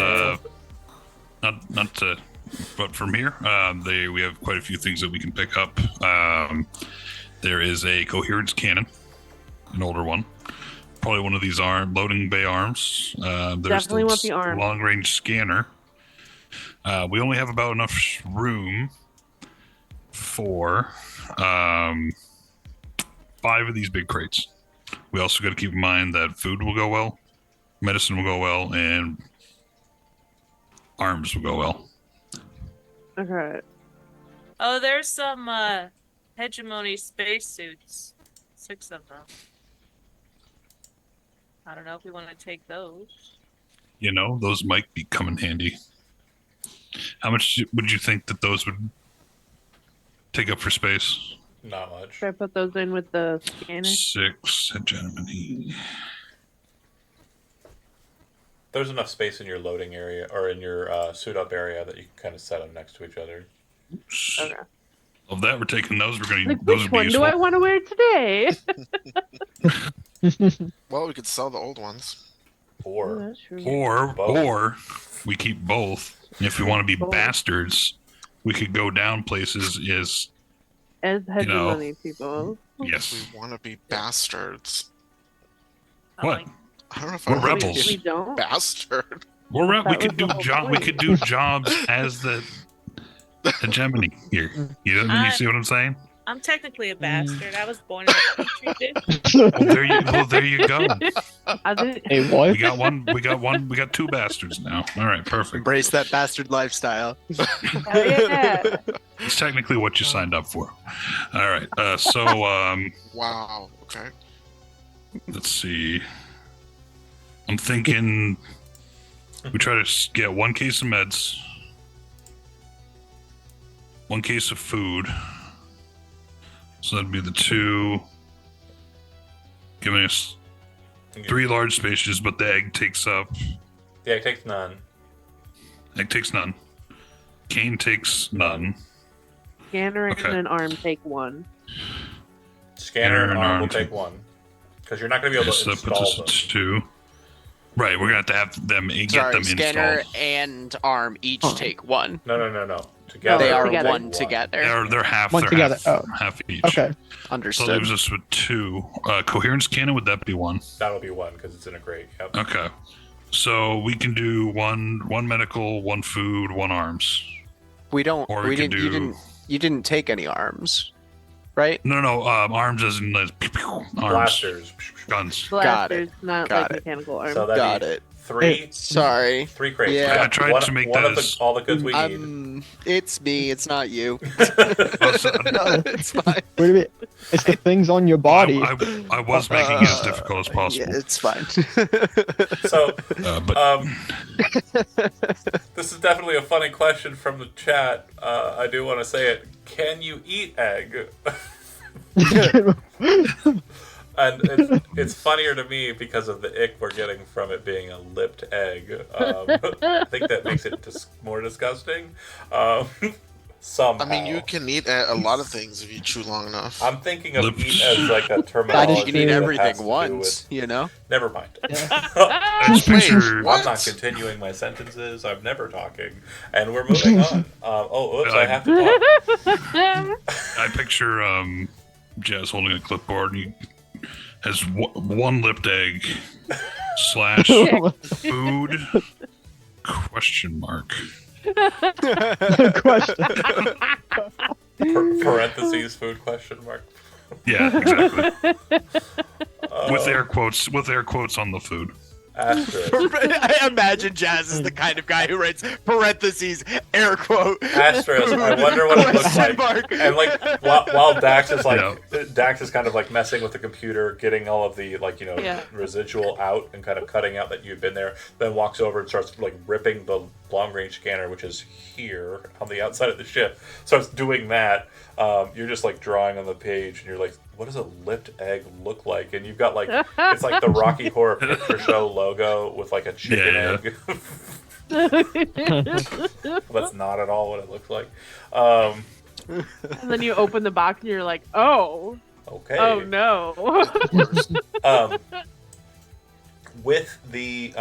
not to, but from here, we have quite a few things that we can pick up. There is a coherence cannon, an older one. Probably one of these loading bay arms. There's
Definitely want the arm.
long range scanner. We only have about enough room for 5 of these big crates. We also got to keep in mind that food will go well, medicine will go well, and arms will go well.
Okay.
Oh, there's some hegemony spacesuits. 6 of them. I don't know if we want to take those.
You know, those might come in handy. How much would you think that those would take up for space?
not much.
Should I put those in with the scanner?
6 hegemony.
There's enough space in your loading area or in your suit up area that you can kind of set them next to each other.
Okay.
Of that, we're taking those. We're going to
Like,
those
which
would be
one do
useful.
I want to wear today?
Well, we could sell the old ones.
Or
That's true.
Both.
Or we keep both. If we want to be
Both.
bastards, we could go down places.
As
know.
hegemony people.
Yes.
We want to be bastards.
What?
I don't know if
We're
I want to
rebels.
be
We don't.
a bastard.
We
That
could
was
do
the whole
job. We
point.
could do jobs as the hegemony here. You see what I'm saying?
I'm technically a bastard. I was born in a petri dish.
Well, there you go.
Hey, what?
We got one. We got two bastards now. All right, perfect.
Embrace that bastard lifestyle.
Hell yeah.
It's technically what you signed up for. All right.
Wow. Okay.
Let's see. I'm thinking we try to get 1 case of meds, 1 case of food. So that'd be the 2, giving us 3 large spaces, but the egg takes up.
The egg takes none.
Egg takes none. Cane takes none.
Scanner and an arm take 1.
Scanner and arm will take 1. Because you're not going to be able to install
puts us
them.
at 2. Right, we're going to have them get them
scanner
installed.
and arm each take 1.
No. Together.
They are
together.
1 together.
They're half.
One
They're
together.
half each.
Okay.
Understood.
So that leaves us with 2. Coherence cannon, would that be 1?
That'll be 1 because it's in a crate. Yep.
Okay. So we can do one medical, 1 food, 1 arms.
We don't.
Or
We
we can
didn't. You didn't take any arms, right?
No. Arms as in arms.
Blasters.
Guns.
Blasters, not
Got
like
it.
mechanical arms.
So that'd
Got
be
it.
3.
Sorry.
3 crates.
Yeah.
We got
I tried
one,
to make
one
this-
of all the goods we need.
It's me. It's not you.
No,
It's fine.
wait a minute. It's the things on your body.
I was making it as difficult as possible.
Yeah, it's fine.
So,
But
this is definitely a funny question from the chat. I do want to say it. Can you eat egg? And it's funnier to me because of the ick we're getting from it being a lipped egg. I think that makes it more disgusting. Somehow.
I mean, you can eat a lot of things if you chew long enough.
I'm thinking of
Lips.
eat as like a terminology.
You can eat
that has
everything
to do
once,
with-
you know?
Never mind.
I just
Wait,
picture.
what?
I'm not continuing my sentences. I'm never talking. And we're moving on. I have to talk.
I picture Jazz holding a clipboard. And he has 1 lipped egg / food ?
Question.
Parentheses food ?
Yeah, exactly. With air quotes on the food.
Asterisk.
I imagine Jazz is the kind of guy who writes parentheses, air quote.
Asterisk. I wonder what it looks
Question
like.
mark.
And like while Dax is like
Yeah.
Dax is kind of like messing with the computer, getting all of the
Yeah.
residual out and kind of cutting out that you've been there, then walks over and starts like ripping the long range scanner, which is here on the outside of the ship, starts doing that. You're just like drawing on the page and you're like, what does a lipped egg look like? And you've got like it's like the Rocky Horror Picture Show logo with like a chicken egg. That's not at all what it looks like.
And then you open the box and you're like, oh.
Okay.
Oh no.
With the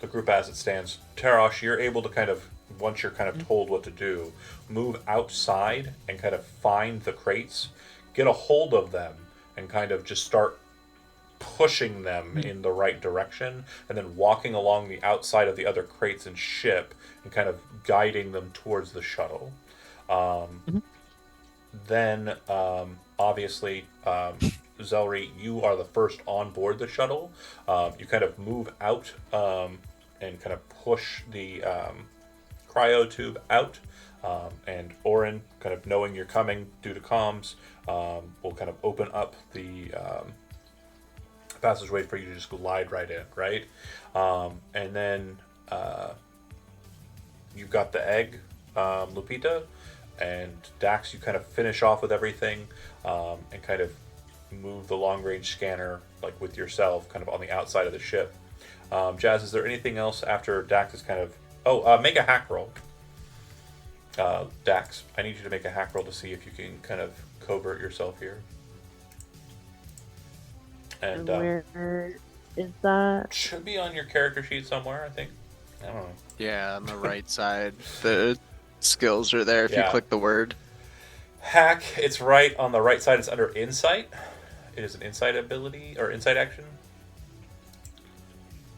group as it stands, Tarosh, you're able to kind of, once you're kind of told what to do, move outside and kind of find the crates, get a hold of them, and kind of just start pushing them in the right direction, and then walking along the outside of the other crates and ship, and kind of guiding them towards the shuttle. Then, obviously, Zelri, you are the first on board the shuttle. You kind of move out and kind of push the cryo tube out. And Orin, kind of knowing you're coming due to comms, will kind of open up the passageway for you to just glide right in, right? And then you've got the egg, Lupita, and Dax, you kind of finish off with everything and kind of move the long-range scanner like with yourself kind of on the outside of the ship. Jazz, is there anything else after Dax is kind of... make a hack roll. Dax, I need you to make a hack roll to see if you can kind of covert yourself here. And
where is that?
should be on your character sheet somewhere, I think. I don't know.
Yeah, on the right side. The skills are there if you
Yeah.
click the word.
Hack, it's right on the right side. It's under Insight. It is an Insight ability, or Insight action.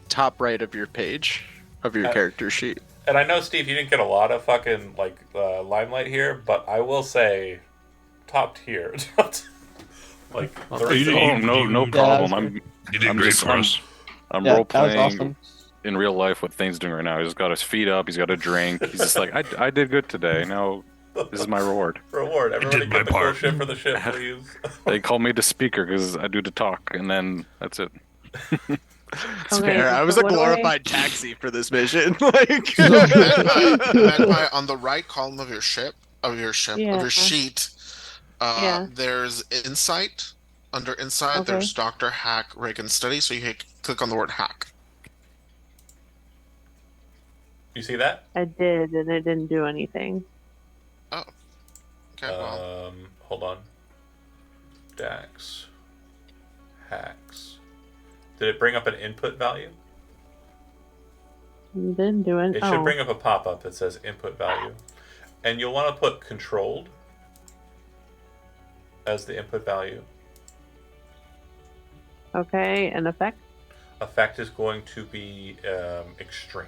Top right of your page, of your
Uh,
character sheet.
And I know, Steve, you didn't get a lot of fucking limelight here, but I will say, top tier.
No problem. You did great for us.
I'm role playing in real life what Thane's doing right now. He's got his feet up. He's got a drink. He's just like, I did good today. Now this is my reward.
Everybody get the cool shit for the ship, please.
They call me the speaker because I do the talk, and then that's it.
It's fair. I was a glorified taxi for this mission.
Magpie, on the right column of your sheet, there's insight. Under insight, there's Dr. Hack Reagan Study. So you click on the word hack.
You see that?
I did, and it didn't do anything.
Oh. Okay. Well.
Hold on. Dax. Hacks. Did it bring up an input value?
You didn't do it.
It should bring up a pop-up that says input value. And you'll want to put controlled as the input value.
Okay, and effect?
Effect is going to be extreme.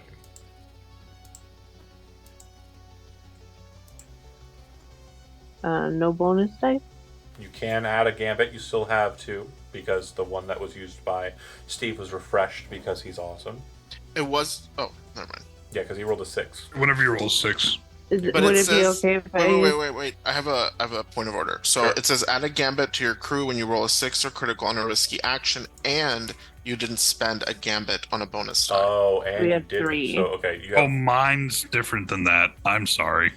No bonus dice?
You can add a gambit. You still have to, because the one that was used by Steve was refreshed because he's awesome.
It was... Oh, never mind.
Yeah, because he rolled a 6.
Whenever you roll a 6.
Would it be okay if
Wait. I have a point of order. So It says add a gambit to your crew when you roll a 6 or critical on a risky action, and you didn't spend a gambit on a bonus die.
Oh, and
we
you
have
did.
3.
So okay, you have...
Oh, mine's different than that. I'm sorry.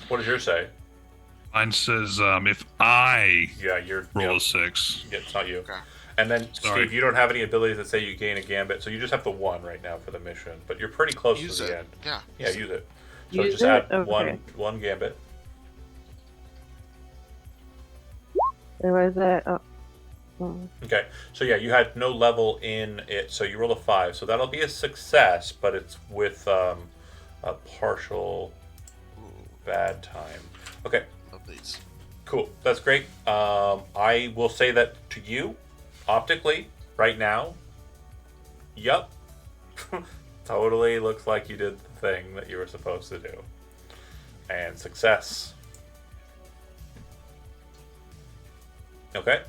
What does yours say?
Mine says if I roll a 6.
Yeah, it's not you.
Okay.
And then, Steve, you don't have any abilities that say you gain a gambit, so you just have the 1 right now for the mission. But you're pretty close to the end.
Yeah.
Yeah, use it. So just add one gambit.
Where was that? Oh.
Okay, so yeah, you had no level in it, so you rolled a 5. So that'll be a success, but it's with a partial bad time. Okay. Cool. That's great. I will say that to you, optically, right now, yup. Totally looks like you did the thing that you were supposed to do. And success. Okay.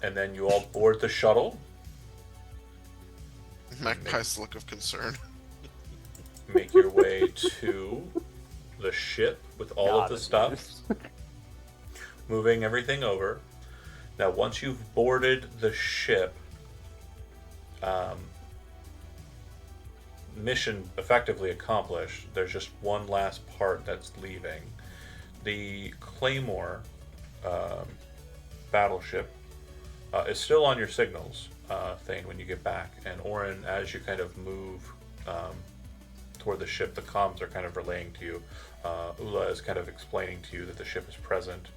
And then you all board the shuttle.
Magpie's look of concern.
Make your way to the ship with all of the stuff. Moving everything over. Now, once you've boarded the ship, mission effectively accomplished. There's just one last part that's leaving. The Claymore battleship is still on your signals, Thane, when you get back. And Orin, as you kind of move toward the ship, the comms are kind of relaying to you. Ula is kind of explaining to you that the ship is present.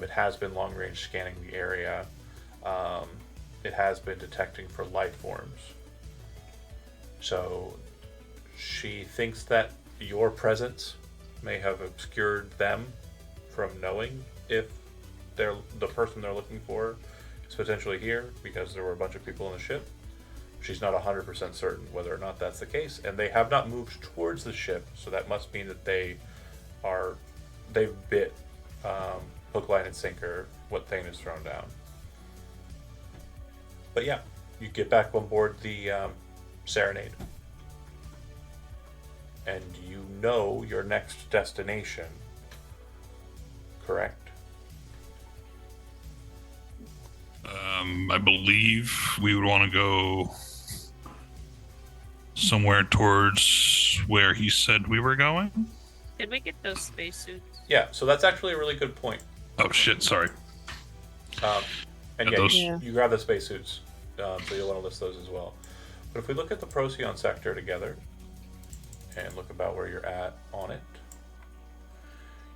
It has been long-range scanning the area. It has been detecting for life forms. So she thinks that your presence may have obscured them from knowing if the person they're looking for is potentially here, because there were a bunch of people in the ship. She's not 100% certain whether or not that's the case, and they have not moved towards the ship, so that must mean that they've bit hook, line, and sinker what Thane is thrown down. But yeah, you get back on board the Serenade, and you know your next destination, correct?
I believe we would want to go somewhere towards where he said we were going.
Did we get those spacesuits?
Yeah, so that's actually a really good point.
Oh shit, sorry.
And yeah, you grab the spacesuits, so you'll want to list those as well. But if we look at the Procyon sector together, and look about where you're at on it,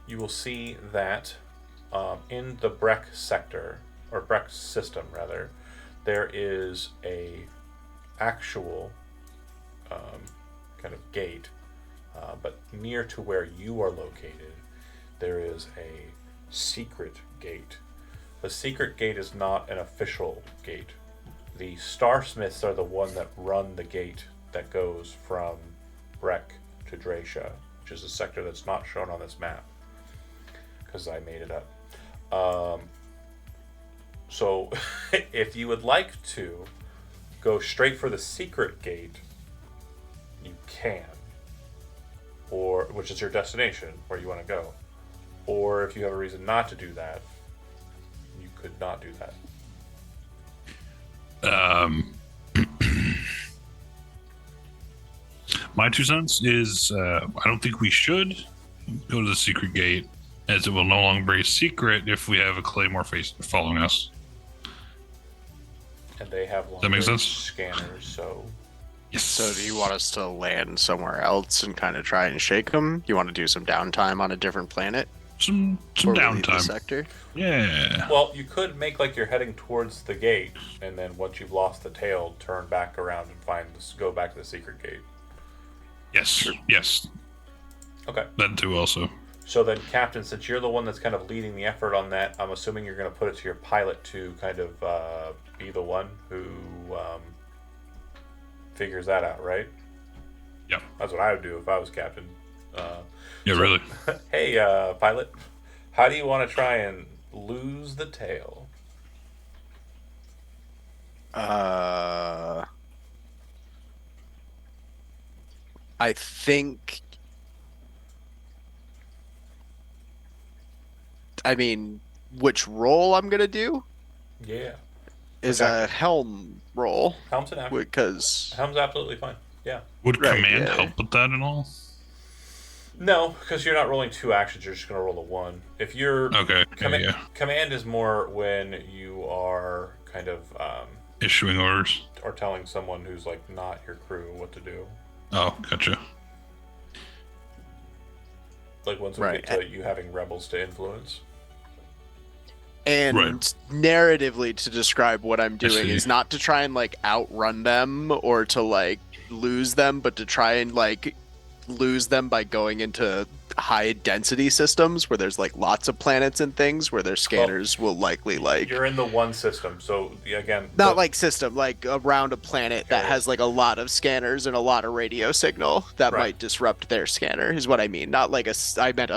you will see that in the Breck sector, or Breck system rather, there is a actual kind of gate, but near to where you are located, there is a secret gate. The secret gate is not an official gate. The Starsmiths are the one that run the gate that goes from Breck to Dracia, which is a sector that's not shown on this map because I made it up. So if you would like to go straight for the secret gate, you can, or which is your destination where you want to go. Or if you have a reason not to do that, you could not do that.
My 2 cents is I don't think we should go to the secret gate, as it will no longer be a secret if we have a claymore face following us.
And they have
that make sense?
Scanners, so...
Yes.
So do you want us to land somewhere else and kind of try and shake them? You want to do some downtime on a different planet?
Some downtime.
Sector?
Yeah.
Well, you could make like you're heading towards the gate, and then once you've lost the tail, turn back around and go back to the secret gate.
Yes. Yes.
Okay.
That too also.
So then, Captain, since you're the one that's kind of leading the effort on that, I'm assuming you're going to put it to your pilot to kind of be the one who figures that out, right?
Yeah.
That's what I would do if I was captain.
Really.
Hey, pilot, how do you want to try and lose the tail?
I think. I mean, which role I'm gonna do?
Yeah.
Is a helm roll.
Helm's an action.
Because
Helm's absolutely fine. Yeah.
Would command help with that at all?
No, because you're not rolling 2 actions. You're just going to roll a 1. If you're command is more when you are kind of
issuing orders
or telling someone who's like not your crew what to do.
Oh, gotcha.
Like once we get to you having rebels to influence.
And narratively, to describe what I'm doing is not to try and like outrun them or to like lose them, but to try and like lose them by going into high density systems where there's like lots of planets and things where their scanners will likely like.
You're in the one system, so again.
Not like system, like around a planet that has like a lot of scanners and a lot of radio signal that might disrupt their scanner, is what I mean. Not like I meant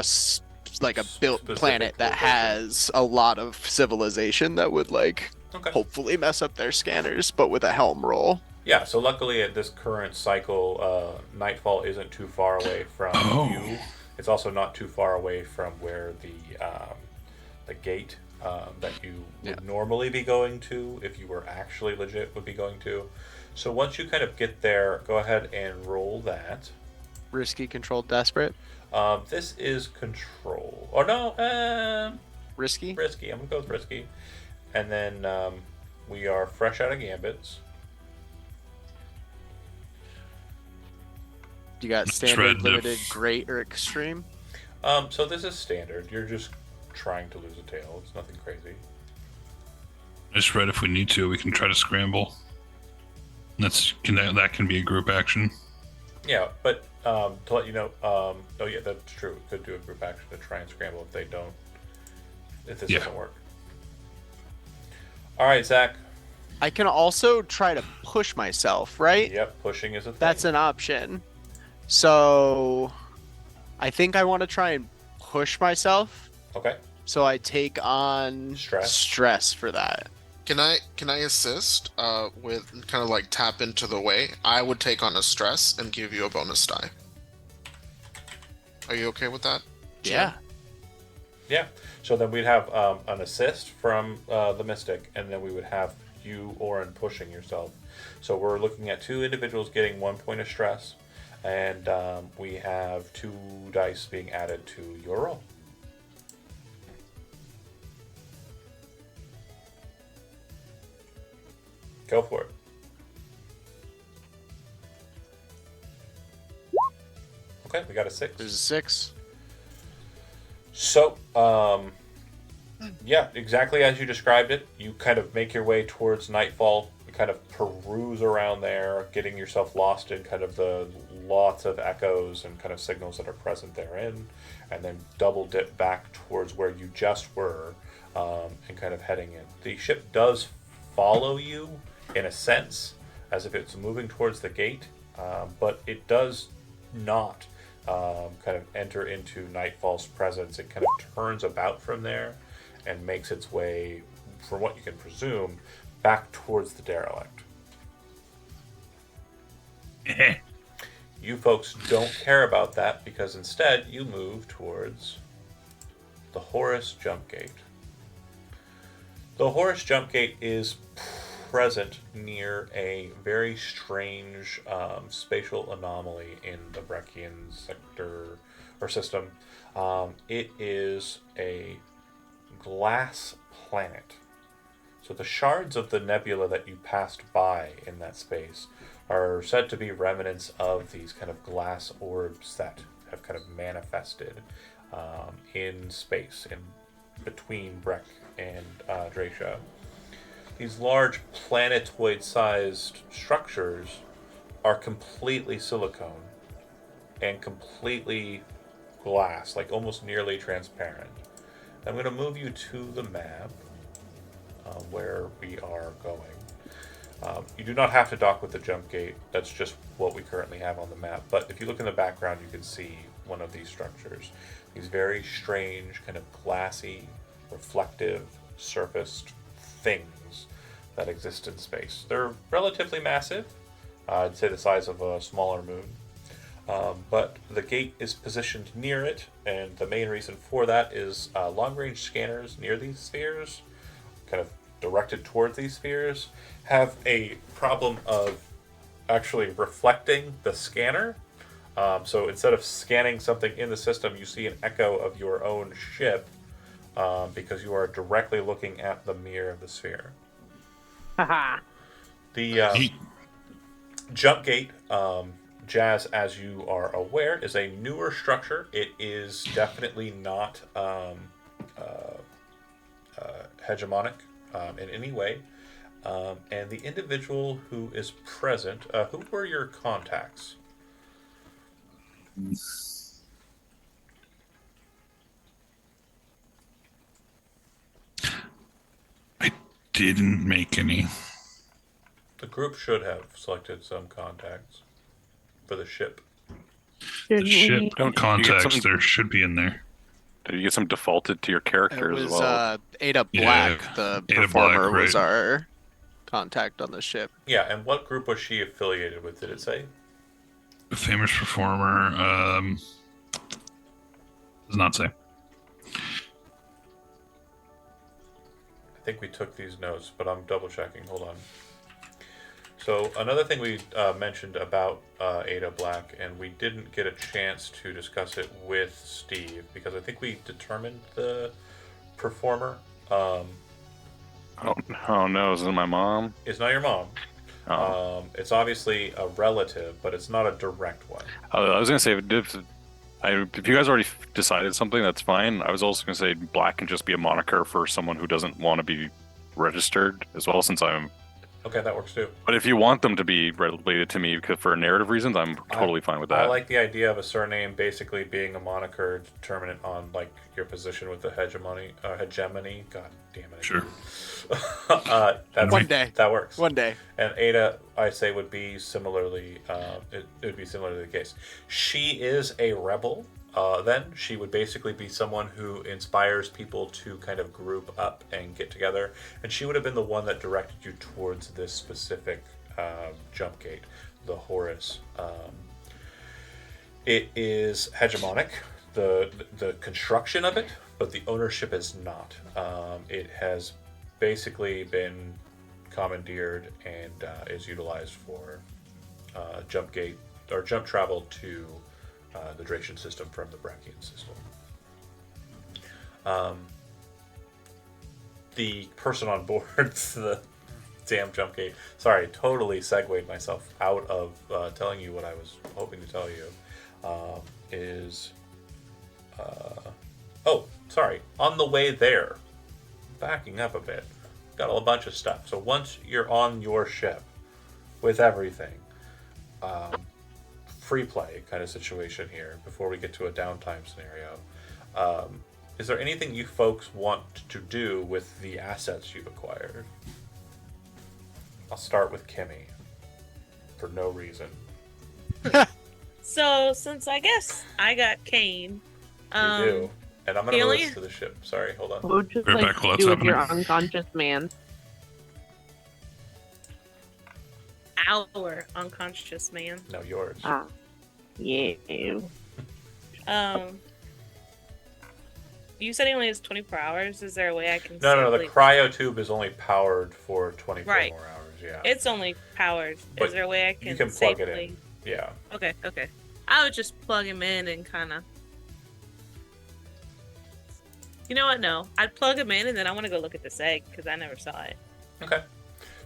like a built planet that has a lot of civilization that would like hopefully mess up their scanners, but with a helm roll.
Yeah, so luckily at this current cycle, Nightfall isn't too far away from you. It's also not too far away from where the gate that you would normally be going to, if you were actually legit, would be going to. So once you kind of get there, go ahead and roll that.
Risky, controlled, desperate.
This is control. Oh no,
risky.
Risky. I'm gonna go with risky, and then we are fresh out of gambits.
You got standard, limited, great, or extreme?
So this is standard. You're just trying to lose a tail. It's nothing crazy.
Just read if we need to, we can try to scramble. That can be a group action.
Yeah, but to let you know, oh yeah, that's true. We could do a group action to try and scramble if this doesn't work. All right, Zach.
I can also try to push myself, right?
Yep, pushing is a thing.
That's an option. So I think I want to try and push myself.
Okay.
So I take on stress for that.
Can I assist with kind of like tap into the way? I would take on a stress and give you a bonus die. Are you okay with that?
Yeah.
Yeah. So then we'd have an assist from the Mystic, and then we would have you, Orin, pushing yourself. So we're looking at 2 individuals getting 1 point of stress, and we have 2 dice being added to your roll. Go for it. Okay, we got a 6.
There's a 6.
So, yeah, exactly as you described it. You kind of make your way towards Nightfall. You kind of peruse around there, getting yourself lost in kind of the lots of echoes and kind of signals that are present therein, and then double dip back towards where you just were, and kind of heading in. The ship does follow you in a sense, as if it's moving towards the gate, but it does not kind of enter into Nightfall's presence, it kind of turns about from there and makes its way, from what you can presume, back towards the derelict. You folks don't care about that because instead you move towards the Horus Jump Gate. The Horus Jump Gate is present near a very strange spatial anomaly in the Brechian sector or system. It is a glass planet. So the shards of the nebula that you passed by in that space are said to be remnants of these kind of glass orbs that have kind of manifested in space, in between Brek and Dracia. These large planetoid-sized structures are completely silicone and completely glass, like almost nearly transparent. I'm going to move you to the map where we are going. You do not have to dock with the jump gate. That's just what we currently have on the map. But if you look in the background, you can see one of these structures. These very strange, kind of glassy, reflective, surfaced things that exist in space. They're relatively massive. I'd say the size of a smaller moon. But the gate is positioned near it, and the main reason for that is long-range scanners near these spheres, kind of directed towards these spheres, have a problem of actually reflecting the scanner. So instead of scanning something in the system, you see an echo of your own ship because you are directly looking at the mirror of the sphere. The jump gate, Jazz, as you are aware, is a newer structure. It is definitely not hegemonic in any way. And the individual who is present, who were your contacts?
I didn't make any.
The group should have selected some contacts for the ship.
The ship contacts there should be in there.
Did you get some defaulted to your character as well?
Ada Black, the
Ada
performer,
Black, right.
was our contact on the ship.
Yeah, and what group was she affiliated with, did it say?
A famous performer, does not say.
I think we took these notes, but I'm double checking. Hold on. So another thing we mentioned about Ada Black, and we didn't get a chance to discuss it with Steve because I think we determined the performer.
Oh no, is it my mom?
It's not your mom.
Oh.
It's obviously a relative, but it's not a direct one.
I was gonna say if you guys already decided something, that's fine. I was also gonna say Black can just be a moniker for someone who doesn't want to be registered as well, since I'm.
Okay, that works too.
But if you want them to be related to me for narrative reasons, I'm totally fine with that.
I like the idea of a surname basically being a moniker determinant on like your position with the hegemony. God damn it!
Sure.
One day
that works.
One day.
And Ada, I say, would be similarly. It would be similarly the case. She is a rebel. Then she would basically be someone who inspires people to kind of group up and get together, and she would have been the one that directed you towards this specific jump gate, the Horus. It is hegemonic, the construction of it, but the ownership is not. It has basically been commandeered and is utilized for jump gate or jump travel to the Dracian system from the Brachian system. The person on board the damn jump gate. Sorry, totally segued myself out of telling you what I was hoping to tell you. Is on the way there, backing up a bit, got a bunch of stuff. So once you're on your ship with everything, free play kind of situation here before we get to a downtime scenario. Is there anything you folks want to do with the assets you've acquired? I'll start with Kimmy for no reason.
So since I guess I got Kane,
You do. And I'm gonna
he
roll
only-
this to the ship. Sorry, hold on.
What would you
Rebecca,
like to
what's
do with your
happening?
unconscious man?
our unconscious man.
No, yours.
Ah, yeah.
You said he only has 24 hours. Is there a way I can?
No. The
safely-
cryo tube is only powered for 24
Right.
more hours. Yeah.
It's only powered.
But
Is there a way I can?
you can plug
safely...
it in. Yeah.
Okay. I would just plug him in and kind of. You know what? No, I'd plug him in and then I want to go look at this egg because I never saw it.
Okay.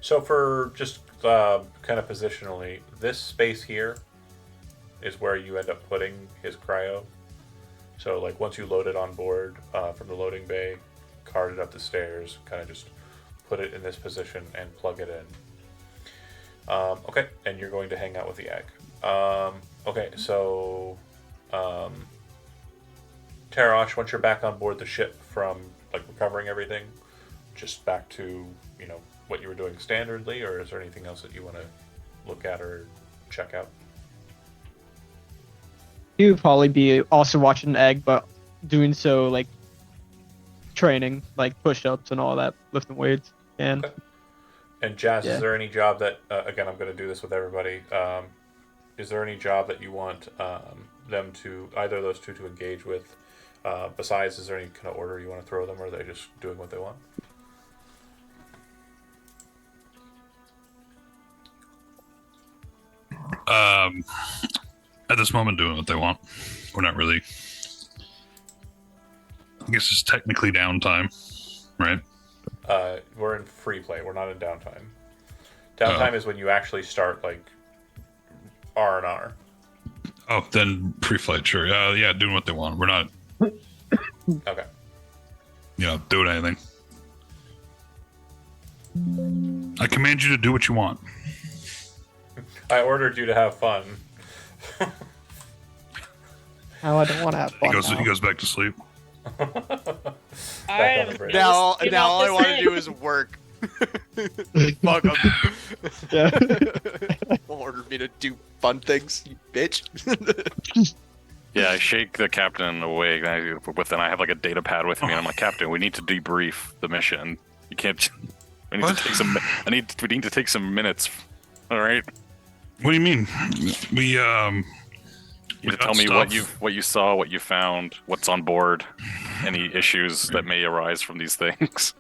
So for just kind of positionally, this space here is where you end up putting his cryo. So like once you load it on board from the loading bay, cart it up the stairs, kind of just put it in this position and plug it in. Okay, and you're going to hang out with the egg. Okay, so Tarash, once you're back on board the ship from like recovering everything, just back to what you were doing standardly, or is there anything else that you want to look at or check out?
He would probably be also watching the egg, but doing so like training, like push-ups and all that, lifting weights. And
Okay. And Jazz,
Yeah.
is there any job that again I'm going to do this with everybody? Is there any job that you want them to either of those two to engage with? Besides, is there any kind of order you want to throw them, or are they just doing what they want?
At this moment, doing what they want. We're not really. I guess it's technically downtime, right?
We're in free play. We're not in downtime. Downtime is when you actually start like R&R.
Oh, then pre-flight, sure. Yeah, doing what they want. We're not,
Okay.
doing anything. I command you to do what you want.
I ordered you to have fun.
now I don't want to have fun.
He goes back to sleep.
All
Back on
right.
the bridge.
Now,
Get
now
off
all I
this
want to
egg.
do is work. Fuck 'em.
Yeah.
Ordered me to do fun things, you bitch.
Yeah, I shake the captain awake. And I have like a data pad with me, and I'm like, Captain, we need to debrief the mission. You can't. We need
What?
to take some. We need to take some minutes. All right.
What do you mean? We
You need to
got
tell me
stuff.
what you saw, what you found, what's on board, any issues that may arise from these things.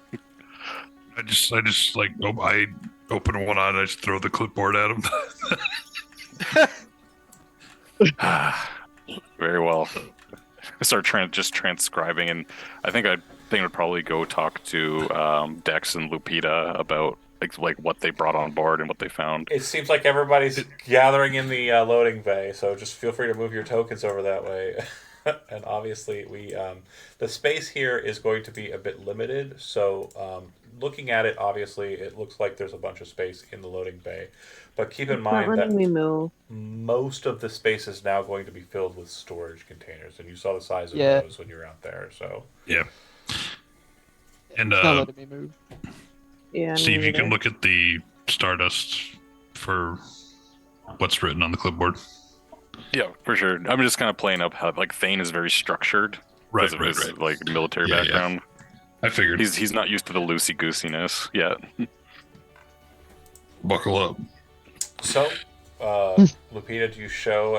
I just like I open one eye and I just throw the clipboard at him.
Very well. I start just transcribing, and I think I would probably go talk to Dex and Lupita about like what they brought on board and what they found.
It seems like everybody's gathering in the loading bay, so just feel free to move your tokens over that way. And obviously, the space here is going to be a bit limited. So, looking at it, obviously, it looks like there's a bunch of space in the loading bay. But keep in
It's not
mind that
letting me move.
most of the space is now going to be filled with storage containers, and you saw the size of
Yeah.
those when you were out there. So,
Yeah. And
It's not letting me move.
Yeah.
Steve,
me
you can
neither.
look at the Stardust for what's written on the clipboard.
Yeah, for sure. I'm just kind of playing up how like Thane is very structured
Right,
because of his like military
Yeah, yeah.
background.
I figured.
He's not used to the loosey goosiness yet.
Buckle up.
so Lupita, do you show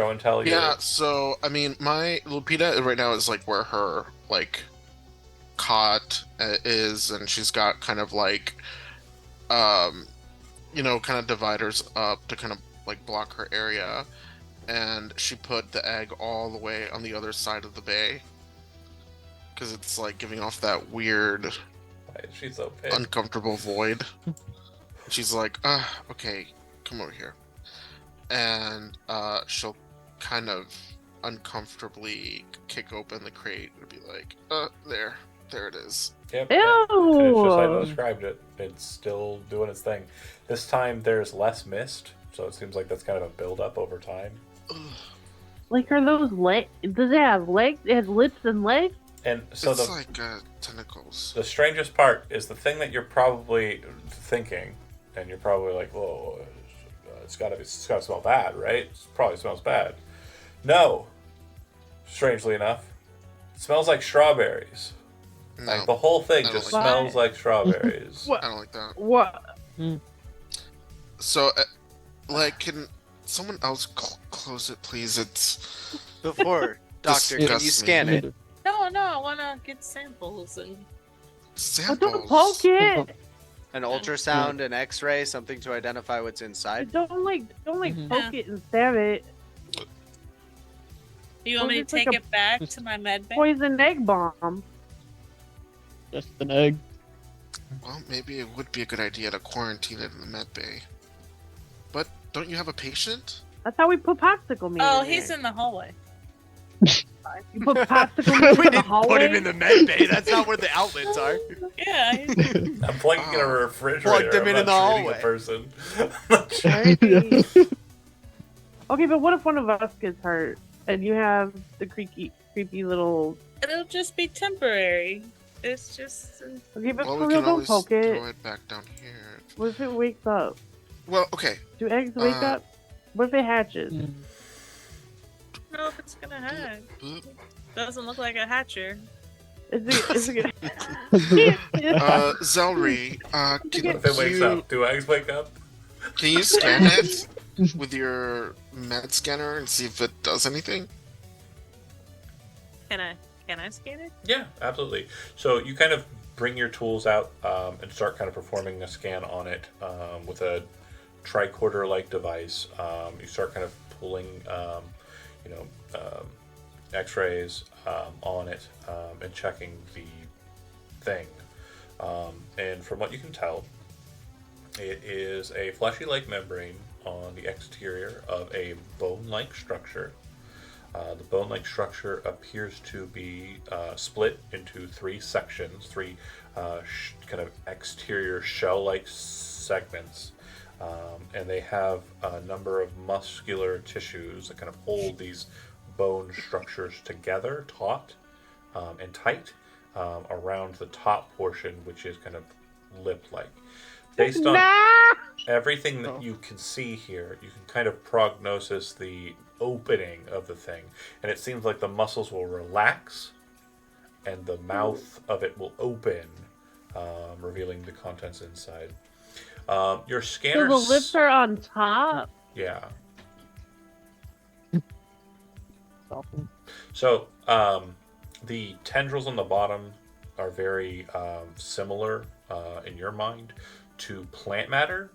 and tell?
Yeah, so I mean, my Lupita right now is like where her like cot is, and she's got kind of like kind of dividers up to kind of like block her area, and she put the egg all the way on the other side of the bay because it's like giving off that weird
Why is she so pissed?
uncomfortable void. She's like, okay, come over here. And she'll kind of uncomfortably kick open the crate and be like, there it is.
Yep.
Ew.
And it's just like I described it. It's still doing its thing. This time there's less mist, so it seems like that's kind of a build up over time.
Like, are those legs? Does it have legs? It has lips and legs?
And so
It's
the
like tentacles.
the strangest part is the thing that you're probably thinking, and you're probably like, "Whoa, It's gotta smell bad, right? It probably smells bad. No. Strangely enough, it smells like strawberries.
No,
Like the whole thing
I don't
just
like
smells
that.
like strawberries.
What?
I don't like that.
What?
So, like, can someone else close it, please? It's
Before, Doctor, can you
Disgust
scan
me.
it?
No, I want to get samples and.
Oh, don't
samples.
poke it.
An ultrasound, an X-ray, something to identify what's inside.
Don't
Mhm.
poke it and stab it.
You want me to
it's like
take
a-
it back to my med bay?
Poison egg bomb.
Just an egg.
Well, maybe it would be a good idea to quarantine it in the med bay. But don't you have a patient?
That's how we put popsicle meat.
Oh,
in
he's
there.
in the hallway.
You put popsicle meat
We
in the
didn't
hallway.
put him in the med bay. That's not where the outlets are.
Yeah.
I'm plugging in a
Oh.
refrigerator.
Plugged them
I'm
in
not
the
treating
hallway.
a person.
Maybe. Okay, but what if one of us gets hurt and you have the creepy little?
It'll just be temporary. It's just.
Okay, but
Well,
for
we
real,
can
don't
always
poke
throw
it.
it back down here.
What if it wakes up?
Well, okay.
Do eggs wake
Uh,
up? What if it hatches?
I don't know if it's gonna hatch.
Boop.
Doesn't look like a hatcher.
Is it gonna?
Zelri, can
If it wakes
you
up, do eggs wake up?
can you scan it with your med scanner and see if it does anything?
Can I scan it?
Yeah, absolutely. So you kind of bring your tools out and start kind of performing a scan on it with a tricorder-like device. You start kind of pulling, X-rays on it and checking the thing. And from what you can tell, it is a fleshy-like membrane on the exterior of a bone-like structure. The bone-like structure appears to be split into three sections, three kind of exterior shell-like segments, and they have a number of muscular tissues that kind of hold these bone structures together, taut and tight, around the top portion, which is kind of lip-like. Based on everything that you can see here, you can kind of prognosis the opening of the thing, and it seems like the muscles will relax and the mouth of it will open, revealing the contents inside. Your
So
scanner.
the lips are on top.
Yeah. So the tendrils on the bottom are very similar in your mind to plant matter,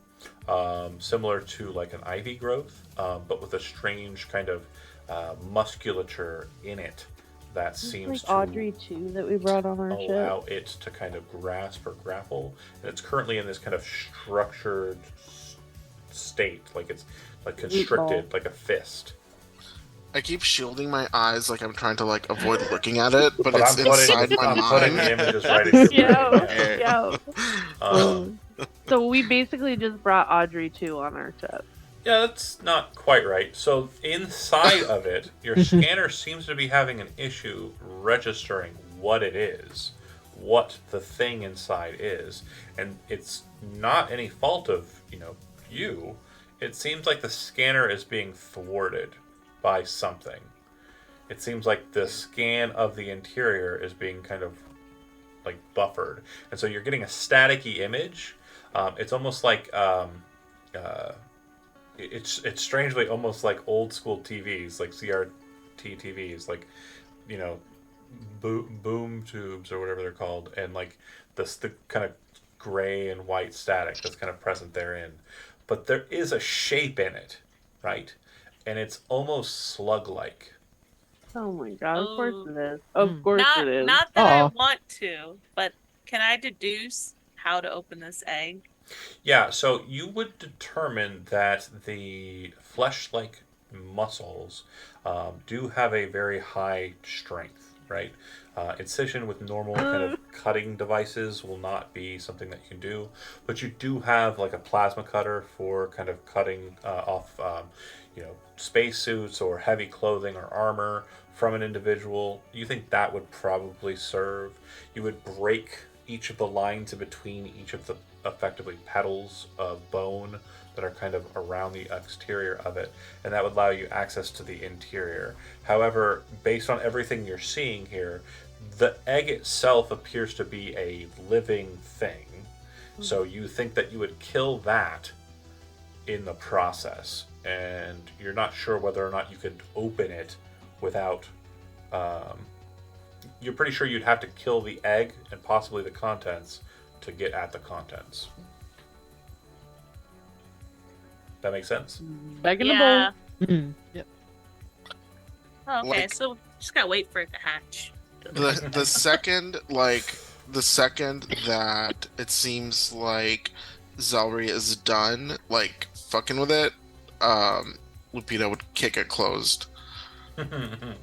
similar to like an ivy growth, but with a strange kind of musculature in it that seems
like
to
Audrey too that we brought on our ship.
allow it to kind of grasp or grapple, and it's currently in this kind of structured state, like it's like constricted, like a fist.
I keep shielding my eyes like I'm trying to like avoid looking at it, but it's
I'm
inside my
putting
mind.
the images right in your brain.
Yo. So we basically just brought Audrey 2 on our ship.
Yeah, that's not quite right. So inside of it, your scanner seems to be having an issue registering what it is, what the thing inside is, and it's not any fault of you. It seems like the scanner is being thwarted by something. It seems like the scan of the interior is being kind of like buffered, and so you're getting a staticky image. It's almost like it's strangely almost like old school TVs, like CRT TVs, like boom tubes or whatever they're called, and like the kind of gray and white static that's kind of present therein. But there is a shape in it, right? And it's almost slug-like.
Oh my god, of course it is. Of course
Not,
it is.
not that I want to, but can I deduce how to open this egg?
Yeah, so you would determine that the flesh-like muscles do have a very high strength, right? Incision with normal kind of cutting devices will not be something that you can do, but you do have like a plasma cutter for kind of cutting off, spacesuits or heavy clothing or armor from an individual. You think that would probably serve? You would break each of the lines in between each of the effectively petals of bone that are kind of around the exterior of it, and that would allow you access to the interior. However, based on everything you're seeing here, the egg itself appears to be a living thing. So you think that you would kill that in the process, and you're not sure whether or not you could open it without... you're pretty sure you'd have to kill the egg and possibly the contents to get at the contents. That makes sense?
Back in
Yeah.
the bowl.
Yep.
Oh, okay,
Like-
so just gotta wait for it to hatch.
The second that it seems like Zelri is done like fucking with it, Lupita would kick it closed. The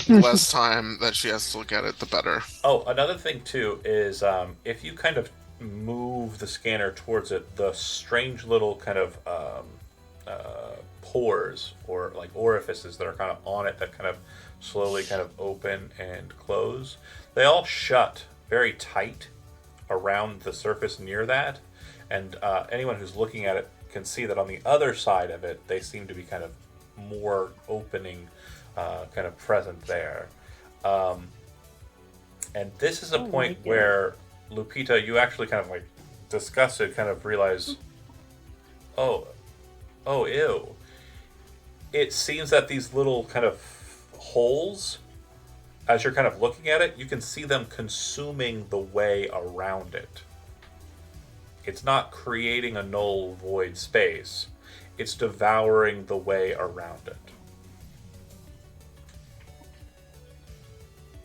less time that she has to look at it, the better.
Oh, another thing too is if you kind of move the scanner towards it, the strange little kind of pores or like orifices that are kind of on it that kind of slowly kind of open and close, they all shut very tight around the surface near that, and anyone who's looking at it can see that on the other side of it they seem to be kind of more opening, kind of present there. And this is a point where Lupita, you actually kind of like disgusted kind of realize, oh ew. It seems that these little kind of holes, as you're kind of looking at it, you can see them consuming the way around it. It's not creating a null void space. It's devouring the way around it.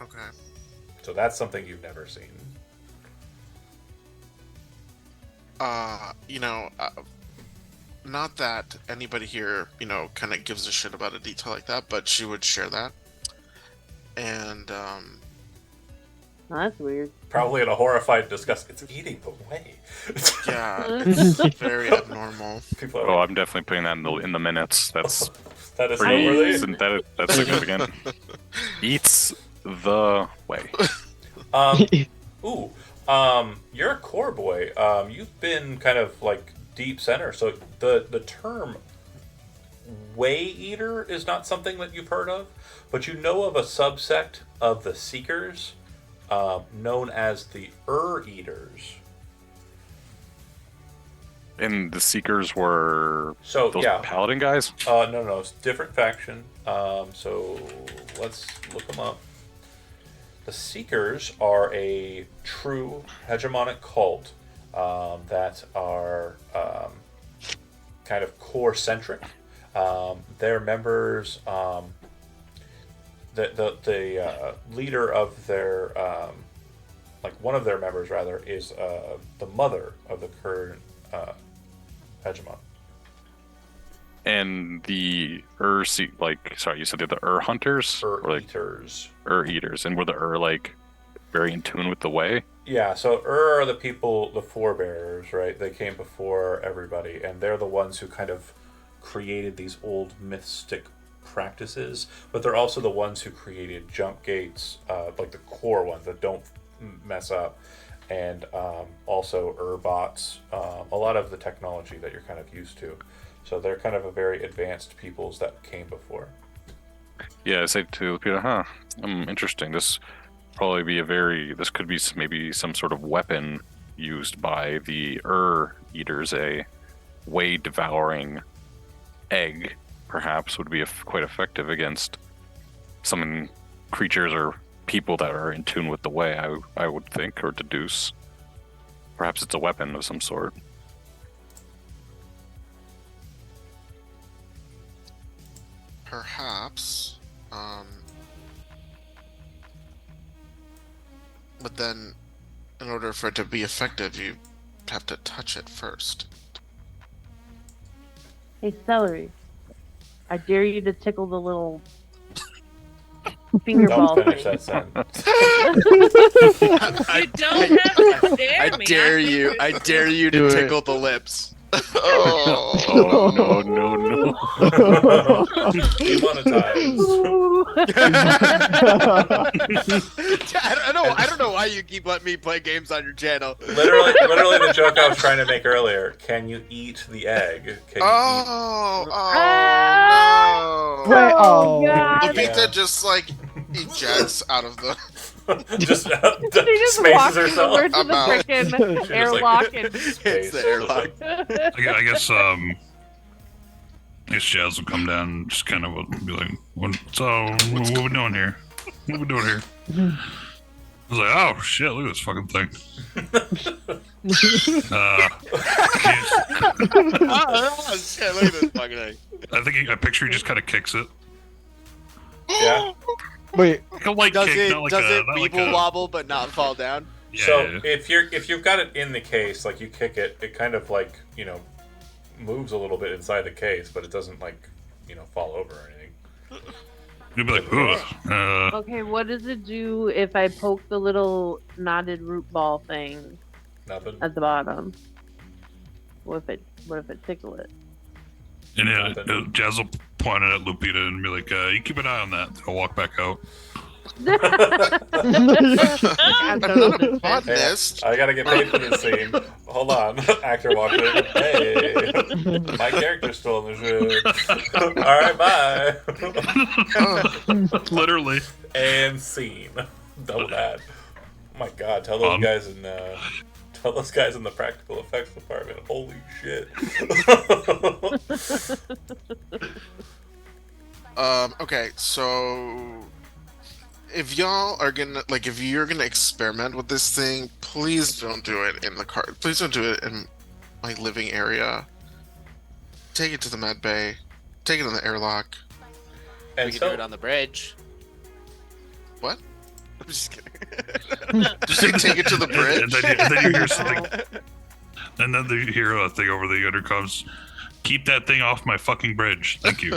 Okay.
So that's something you've never seen.
Not that anybody here, kind of gives a shit about a detail like that, but she would share that. And,
Oh, that's weird.
Probably in a horrified disgust. It's eating the way.
yeah, it's very abnormal.
People are
Oh,
like,
I'm definitely putting that in the minutes. That's
that is
pretty.
noteworthy.
That's significant. Eats the way.
You're a core boy. You've been kind of like deep center. So the term way eater is not something that you've heard of, but you know of a subsect of the Seekers known as the eaters.
And the Seekers were
So
those
yeah,
paladin guys?
no, it's a different faction. So let's look them up. The Seekers are a true hegemonic cult that are kind of core-centric. Their members, the leader of their, one of their members rather, is the mother of the current hegemon.
And the sorry, you said they're the hunters?
Eaters.
Eaters. And were the very in tune with the way?
Yeah, so are the people, the forebearers, right? They came before everybody, and they're the ones who kind of created these old mystic practices, but they're also the ones who created jump gates, like the core ones that don't mess up, and also bots, a lot of the technology that you're kind of used to. So they're kind of a very advanced peoples that came before.
Yeah, I say to Lupita, interesting. This could be maybe some sort of weapon used by the eaters, a way devouring egg, perhaps, would be quite effective against some creatures or people that are in tune with the way, I would think, or deduce. Perhaps it's a weapon of some sort.
Perhaps. But then, in order for it to be effective, you have to touch it first.
Hey, Celery. I dare you to tickle the little finger ball
Don't finish
thing.
that sentence.
You don't have to dare me.
I dare you to tickle the lips.
Oh no no no!
Demonetized.
I don't know why you keep letting me play games on your channel.
Literally the joke I was trying to make earlier. Can you eat the egg? Can you
No.
Wait,
Oh,
oh.
God.
Lupita just like ejects out of the.
just
She just
spaces
walks
herself?
over to
I'm
the
out.
frickin'
She's
airlock
like,
and
space.
the airlock.
I guess Jazz will come down and just kind of be like, what we doing here? What we doing here? I was like, oh shit, look at this fucking thing.
Oh shit! Look at this fucking thing.
I think I picture he just kind of kicks it.
Yeah.
Wait,
Like a light
Does
kick,
it
not like
does
a,
it
not like
weeble
a,
wobble but not fall down?
Yeah,
So
yeah.
if you've got it in the case, like you kick it, it kind of like moves a little bit inside the case, but it doesn't like fall over or anything.
You'd be like, ugh.
Okay, what does it do if I poke the little knotted root ball thing
Nothing.
at the bottom? What if it tickle it?
And Jazz will point it at Lupita and be like, you keep an eye on that. I'll walk back out.
Botanist.
I gotta get paid for this scene. Hold on. Actor walks in. Hey, my character's still in the shit. Alright, bye.
Literally.
And scene. Double that. Oh my god, tell those guys in the practical effects department. Holy shit.
Okay, so if y'all are gonna if you're gonna experiment with this thing, please don't do it in the car. Please don't do it in my living area. Take it to the med bay. Take it in the airlock.
And
We can do it on the bridge.
What? I'm just kidding. Just take it to the bridge.
And then you hear something. And then you hear a thing over the intercoms. Keep that thing off my fucking bridge. Thank you.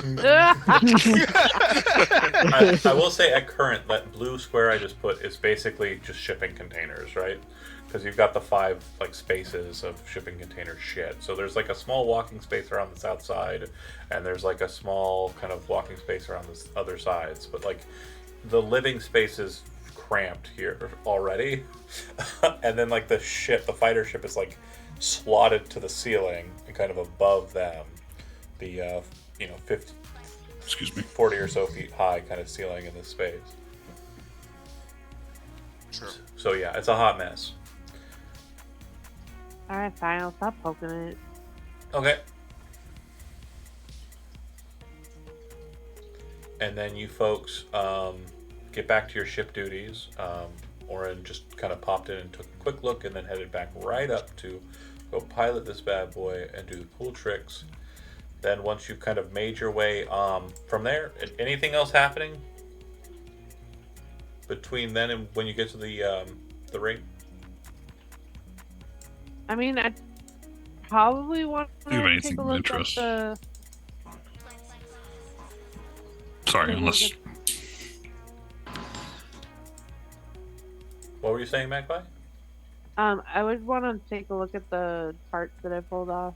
I will say at current, that blue square I just put is basically just shipping containers, right? Because you've got the 5 spaces of shipping container shit. So there's a small walking space around the south side, and there's a small kind of walking space around the other sides. But the living space is cramped here already, and then the fighter ship is slotted to the ceiling and kind of above them, the 50,
excuse me,
40 or so feet high kind of ceiling in this space.
Sure.
So yeah, it's a hot mess.
Alright, fine, I'll stop poking it.
Okay. And then you folks get back to your ship duties. Oren just kind of popped in and took a quick look and then headed back right up to go pilot this bad boy and do the cool tricks. Then once you've kind of made your way from there, anything else happening between then and when you get to the ring?
I mean, I probably want
Think of
to
anything
take a
of
look
interest.
at the...
Sorry, unless
What were you saying, Magpie?
I would want to take a look at the parts that I pulled off.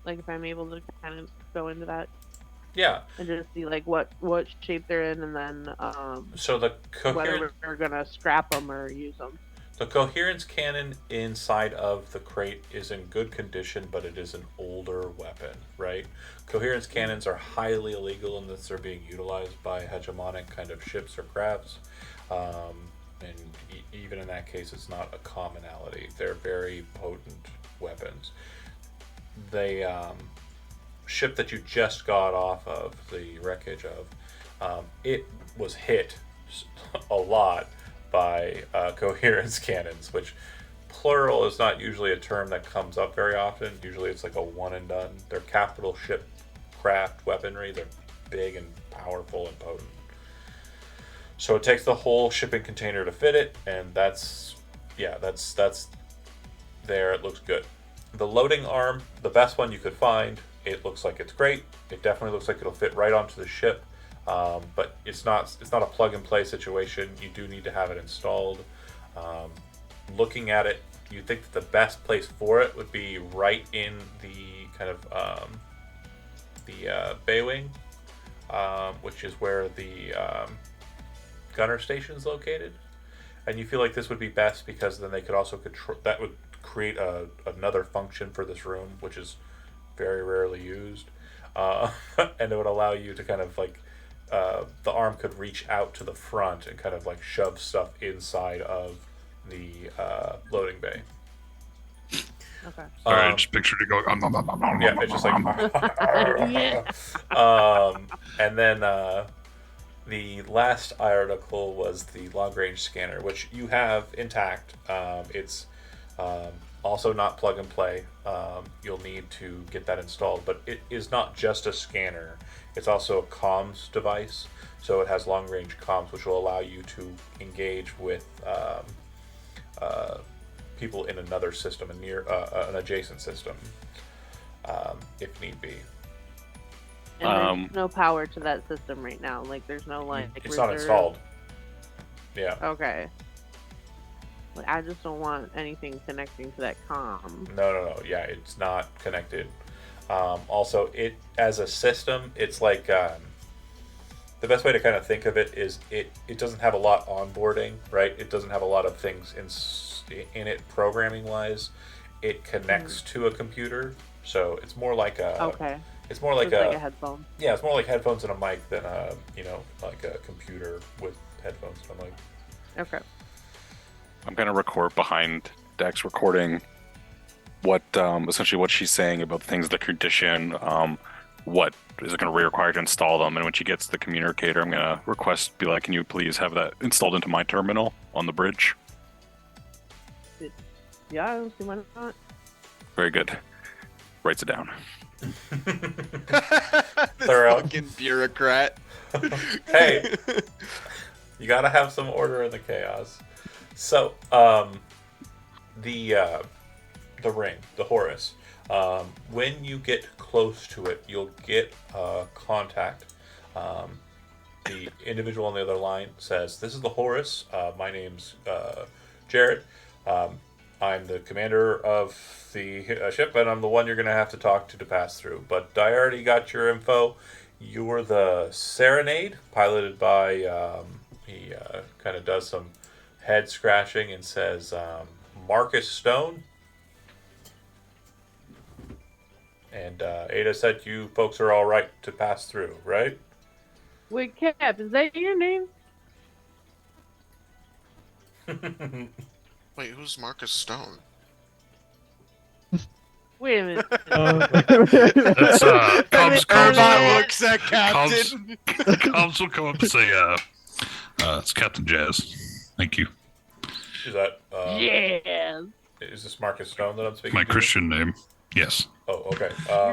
If I'm able to kind of go into that.
Yeah.
And just see what shape they're in, and then
So the
whether we're gonna scrap them or use them.
The coherence cannon inside of the crate is in good condition, but it is an older weapon, right? Coherence cannons are highly illegal unless they're being utilized by hegemonic kind of ships or crafts. And even in that case, it's not a commonality. They're very potent weapons. The ship that you just got off of, the wreckage of, it was hit a lot by coherence cannons, which plural is not usually a term that comes up very often. Usually it's a one and done. They're capital ship craft weaponry. They're big and powerful and potent. So it takes the whole shipping container to fit it, and that's there. It looks good. The loading arm, the best one you could find, it looks like it's great. It definitely looks like it'll fit right onto the ship. But it's not a plug and play situation. You do need to have it installed. Looking at it, you think that the best place for it would be right in the kind of the Bay Wing, which is where the gunner station is located. And you feel like this would be best because then they could also control. That would create another function for this room, which is very rarely used, and it would allow you to kind of like the arm could reach out to the front and kind of like shove stuff inside of the loading bay.
Okay.
Sorry, I just pictured it going.
Yeah, it's just like. And then the last article was the long range scanner, which you have intact. It's also not plug and play. You'll need to get that installed, but it is not just a scanner. It's also a comms device. So it has long range comms, which will allow you to engage with people in another system, an adjacent system, if need be.
And there's no power to that system right now. Like, there's no like.
It's not installed. Yeah.
Okay. Like, I just don't want anything connecting to that comm.
No. Yeah, it's not connected. Also, it as a system, it's like the best way to kind of think of it is it doesn't have a lot onboarding, right? It doesn't have a lot of things in it programming wise. It connects to a computer, so it's more like a.
Okay.
It's more like
a headphone.
Yeah, it's more like headphones and a mic than like a computer with headphones and a mic.
Okay.
I'm gonna record behind Dex, recording what essentially what she's saying about things, the condition, what is it going to require to install them, and when she gets the communicator, I'm gonna request, be like, can you please have that installed into my terminal on the bridge?
Yeah, I don't see why not.
Very good. Writes it down.
This fucking bureaucrat.
Hey, you gotta have some order in the chaos. So, the ring, the Horus. When you get close to it, you'll get contact. The individual on the other line says, "This is the Horus. My name's Jared. I'm the commander of the ship, and I'm the one you're going to have to talk to pass through. But I already got your info. You're the Serenade, piloted by." He kind of does some head scratching and says, "Marcus Stone." And Ada said you folks are all right to pass through, right?
Wait, Cap, is that your name?
Wait, who's Marcus Stone?
Wait a minute.
That's
Irma looks at Captain.
Comms will come up and say, it's Captain Jazz. Thank you.
Is that
Yeah.
Is this Marcus Stone that I'm speaking
My
to?
Christian name. Yes.
Oh, okay.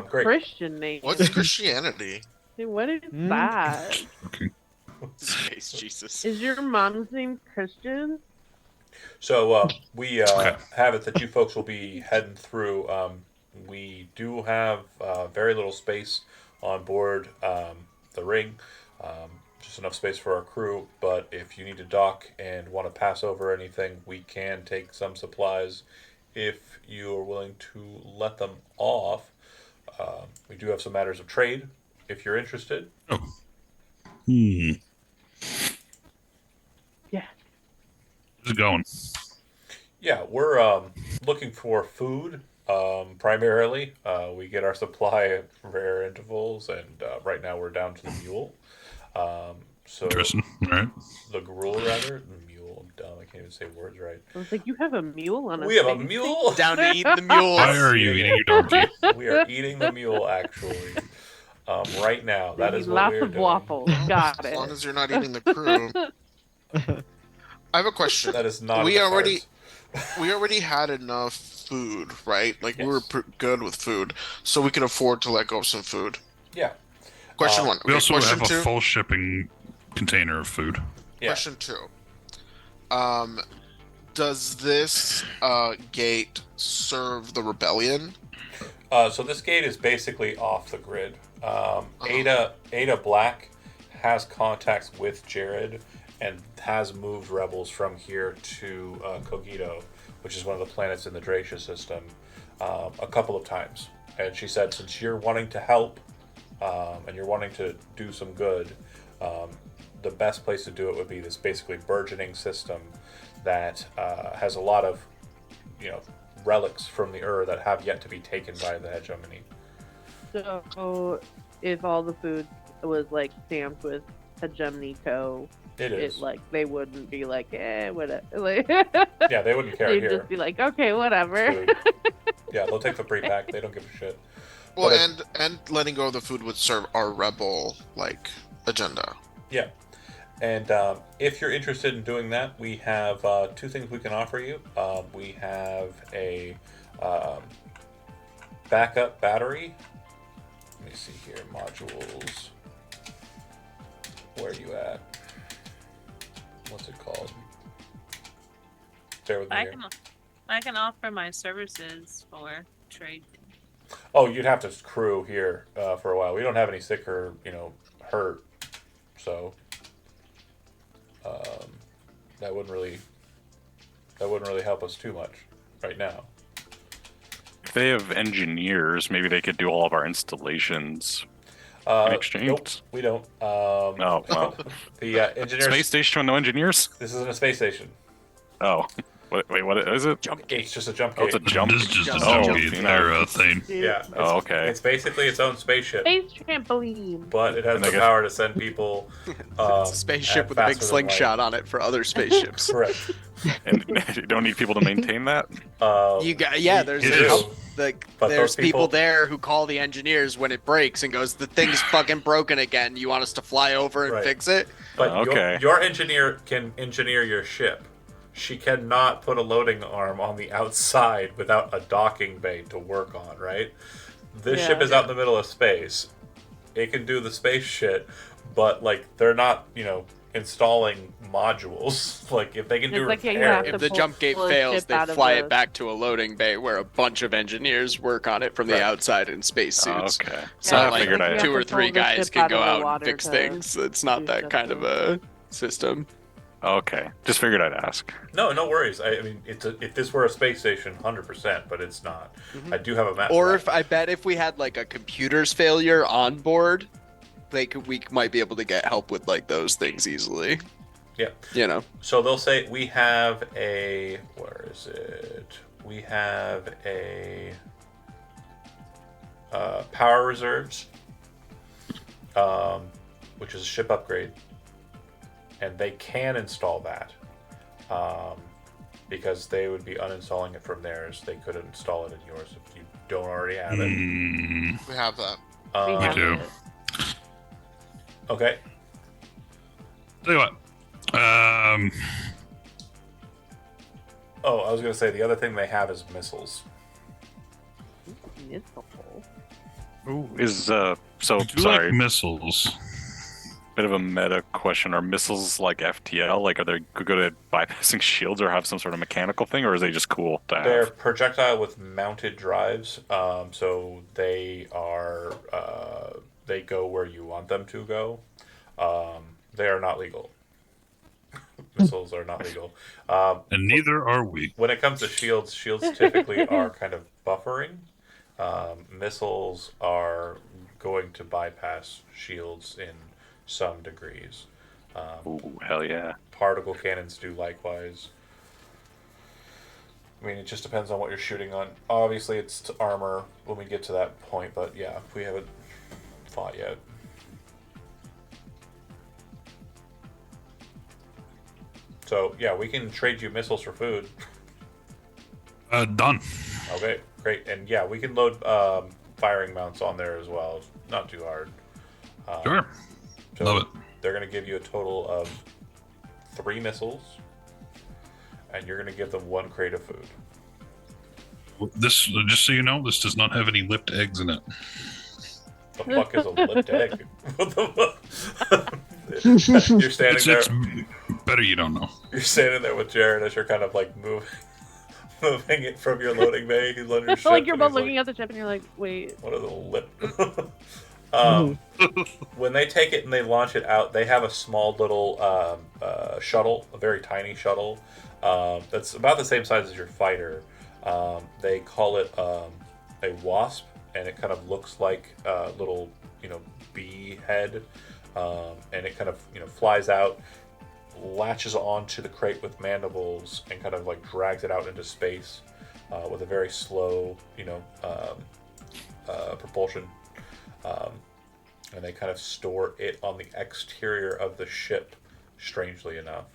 Great.
Christian name.
What's Christianity?
Dude, what is that?
Okay.
Space Jesus.
Is your mom's name Christian?
So we have it that you folks will be heading through. We do have very little space on board the ring, just enough space for our crew. But if you need to dock and want to pass over anything, we can take some supplies if you are willing to let them off. We do have some matters of trade if you're interested.
Oh.
Yeah.
How's it going?
Yeah, we're looking for food primarily. We get our supply at rare intervals, and right now we're down to the mule. So
Interesting. All right.
the gruel, rather. The mule. I'm dumb. I can't even say words right.
I was like, you have a mule on a
We have a
face?
mule.
Down to eat the mule.
Why are you eating your donkey?
We are eating the mule, actually. Right now, that
They
is
need
what
lots
we're
of
doing.
waffles. Got
As long
it.
as you're not eating the crew. I have a question.
That is not.
We
in the
already-
cards.
We already had enough food, right? Like, we were good with food, so we could afford to let go of some food.
Yeah.
Question one.
We also
question
have
two.
a full shipping container of food.
Yeah.
Question two. Does this gate serve the rebellion?
So this gate is basically off the grid. Ada Black has contacts with Jared and has moved rebels from here to Cogito, which is one of the planets in the Dracia system, a couple of times. And she said, since you're wanting to help and you're wanting to do some good, the best place to do it would be this basically burgeoning system that has a lot of, relics from the that have yet to be taken by the hegemony.
So, if all the food was like stamped with hegemony co, they wouldn't be like, whatever. Like,
yeah, they wouldn't care.
They'd
here.
just be like, okay, whatever.
Yeah, they'll take the pre-pack. They don't give a shit.
Well, and letting go of the food would serve our rebel agenda.
Yeah, and if you're interested in doing that, we have 2 things we can offer you. We have a backup battery. Let me see here, modules. Where are you at? What's it called? Bear with me here.
I can offer my services for trade.
Oh, you'd have to crew here for a while. We don't have any sick or hurt, so that wouldn't really help us too much right now.
If they have engineers, maybe they could do all of our installations in exchange.
Nope, we don't.
Oh, well.
The engineers.
Space station with no engineers?
This isn't a space station.
Oh. Wait, what is it?
Jump gate.
It's just a jump gate.
Oh, it's a jump
This is just a jump gate there thing.
Yeah.
Oh, okay.
It's basically its own spaceship.
Space trampoline.
But it has the power to send people.
It's a spaceship with a big slingshot on it for other spaceships.
Correct.
And you don't need people to maintain that?
There's people there who call the engineers when it breaks and goes, the thing's fucking broken again. You want us to fly over and fix it?
But your engineer can engineer your ship. She cannot put a loading arm on the outside without a docking bay to work on, right? This ship is out in the middle of space. It can do the space shit, but they're not, installing modules. If they can do repair.
If the jump gate fails, they fly it back to a loading bay where a bunch of engineers work on it from the outside in spacesuits.
Okay.
It's not like 2 or 3 guys can go out and fix things. It's not that kind of a system.
Okay. Just figured I'd ask.
No worries. I mean, if this were a space station, 100%, but it's not. Mm-hmm. I do have a map.
Or if we had a computer's failure on board, we might be able to get help with those things easily.
Yeah. So they'll say we have a. Where is it? We have a power reserves, which is a ship upgrade. And they can install that because they would be uninstalling it from theirs. They could install it in yours if you don't already have it.
We have that.
We do.
Okay.
Tell you what.
I was going to say the other thing they have is missiles.
Ooh, sorry.
Missiles.
Bit of a meta question. Are missiles like FTL? Are they good at bypassing shields or have some sort of mechanical thing, or is they just cool to have?
They're projectile with mounted drives, so they are they go where you want them to go. They are not legal. Missiles are not legal.
And neither are we.
When it comes to shields typically are kind of buffering. Missiles are going to bypass shields in some degrees.
Ooh, hell yeah.
Particle cannons do likewise. I mean, it just depends on what you're shooting on. Obviously, it's to armor when we get to that point, but yeah, we haven't fought yet. So, yeah, we can trade you missiles for food.
Done.
Okay, great. And yeah, we can load firing mounts on there as well. It's not too hard.
Sure.
So
love it.
They're going to give you a total of 3 missiles, and you're going to give them 1 crate of food.
This, just so you know, this does not have any lipped eggs in it.
The fuck is a lipped egg? What the fuck? You're standing there.
It's better you don't know.
You're standing there with Jared as you're kind of moving it from your loading bay. He's on your ship.
You're both looking at the ship and you're like, wait.
What are the lip? When they take it and they launch it out, they have a small little shuttle, a very tiny shuttle, that's about the same size as your fighter. They call it a Wasp, and it kind of looks like a little, bee head, and it kind of, flies out, latches onto the crate with mandibles, and kind of like drags it out into space with a very slow, propulsion. And they kind of store it on the exterior of the ship, strangely enough.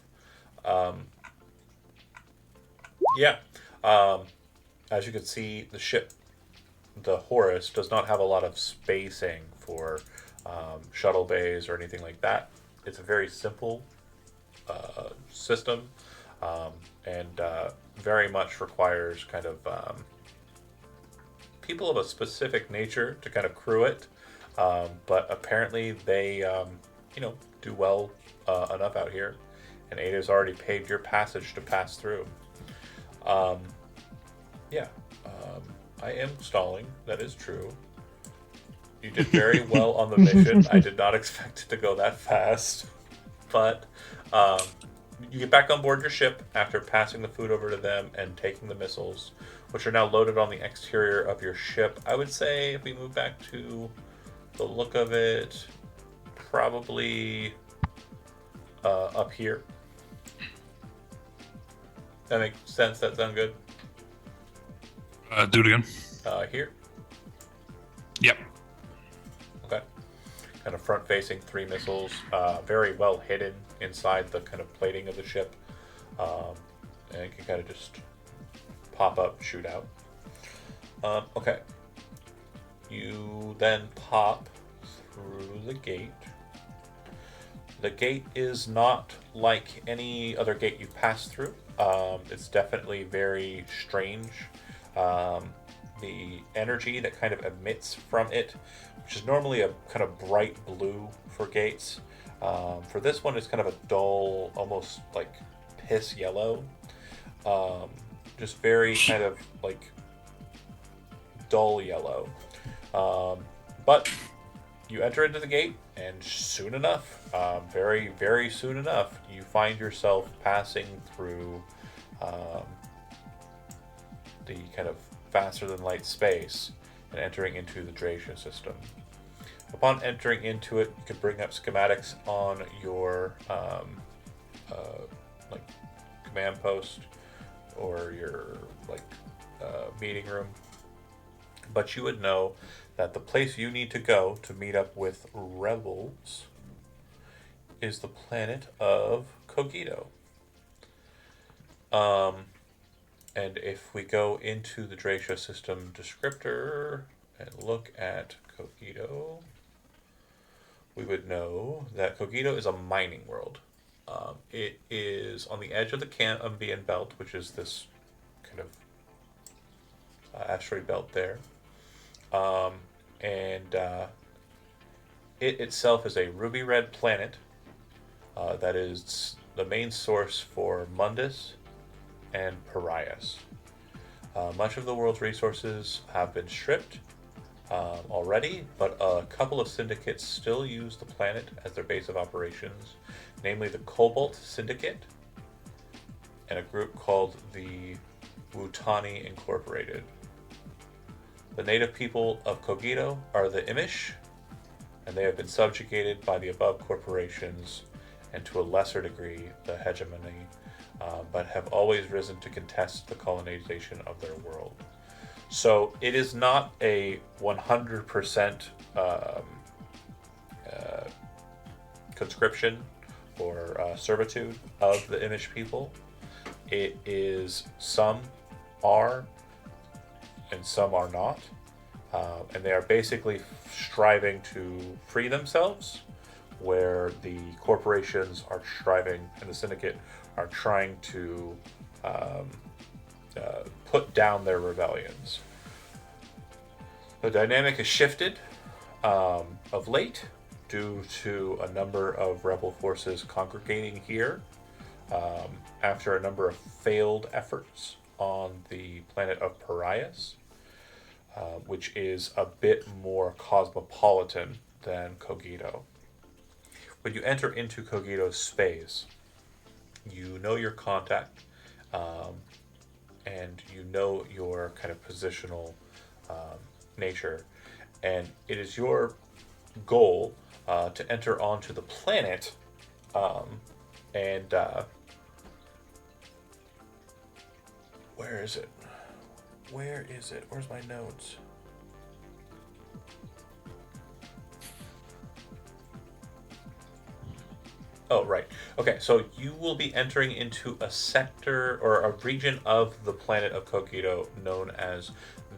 As you can see, the ship, the Horus, does not have a lot of spacing for shuttle bays or anything like that. It's a very simple system, and very much requires kind of people of a specific nature to kind of crew it. But apparently they, do well enough out here, and Ada's already paid your passage to pass through. I am stalling. That is true. You did very well on the mission. I did not expect it to go that fast. But you get back on board your ship after passing the food over to them and taking the missiles, which are now loaded on the exterior of your ship. I would say if we move back to the look of it, probably up here. That makes sense? That sound good?
Do it again.
Here?
Yep.
Okay. Kind of front-facing 3 missiles, very well hidden inside the kind of plating of the ship, and it can kind of just pop up, shoot out. Okay. You then pop through the gate. The gate is not like any other gate you've passed through. It's definitely very strange. The energy that kind of emits from it, which is normally a kind of bright blue for gates, for this one it's kind of a dull, almost like piss yellow. Just very kind of like dull yellow. But you enter into the gate, and soon enough, very, very soon enough, you find yourself passing through the kind of faster than light space and entering into the Dracia system. Upon entering into it, you can bring up schematics on your like command post or your meeting room. But you would know that the place you need to go to meet up with rebels is the planet of Cogito. And if we go into the Dracia system descriptor and look at Cogito, we would know that Cogito is a mining world. It is on the edge of the Cambian belt, which is this kind of asteroid belt there. And it itself is a ruby red planet that is the main source for Mundus and Parias. Much of the world's resources have been stripped already, but a couple of syndicates still use the planet as their base of operations, namely the Cobalt Syndicate and a group called the Wutani Incorporated. The native people of Cogito are the Imish, and they have been subjugated by the above corporations and to a lesser degree the hegemony, but have always risen to contest the colonization of their world. So it is not a 100% conscription or servitude of the Imish people. It is some are and some are not. And they are basically striving to free themselves, where the corporations are striving and the syndicate are trying to put down their rebellions. The dynamic has shifted of late due to a number of rebel forces congregating here after a number of failed efforts on the planet of Parias, which is a bit more cosmopolitan than Cogito. When you enter into Cogito's space, you know your contact, and you know your kind of positional nature, and it is your goal to enter onto the planet, and where is it? Where is it? Where's my notes? Oh, right. Okay, so you will be entering into a sector or a region of the planet of Kokido known as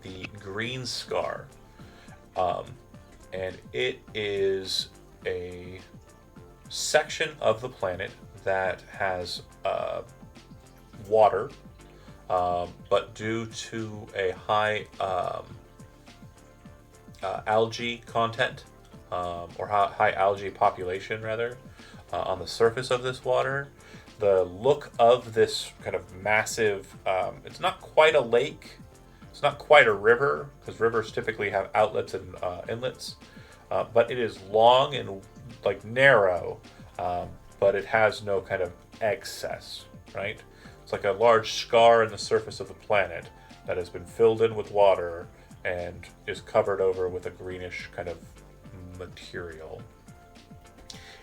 the Green Scar. And it is a section of the planet that has water, but due to a high algae content, or high algae population, rather, on the surface of this water, the look of this kind of massive, it's not quite a lake, it's not quite a river, because rivers typically have outlets and inlets, but it is long and like narrow, but it has no kind of excess, right? It's like a large scar in the surface of the planet that has been filled in with water and is covered over with a greenish kind of material.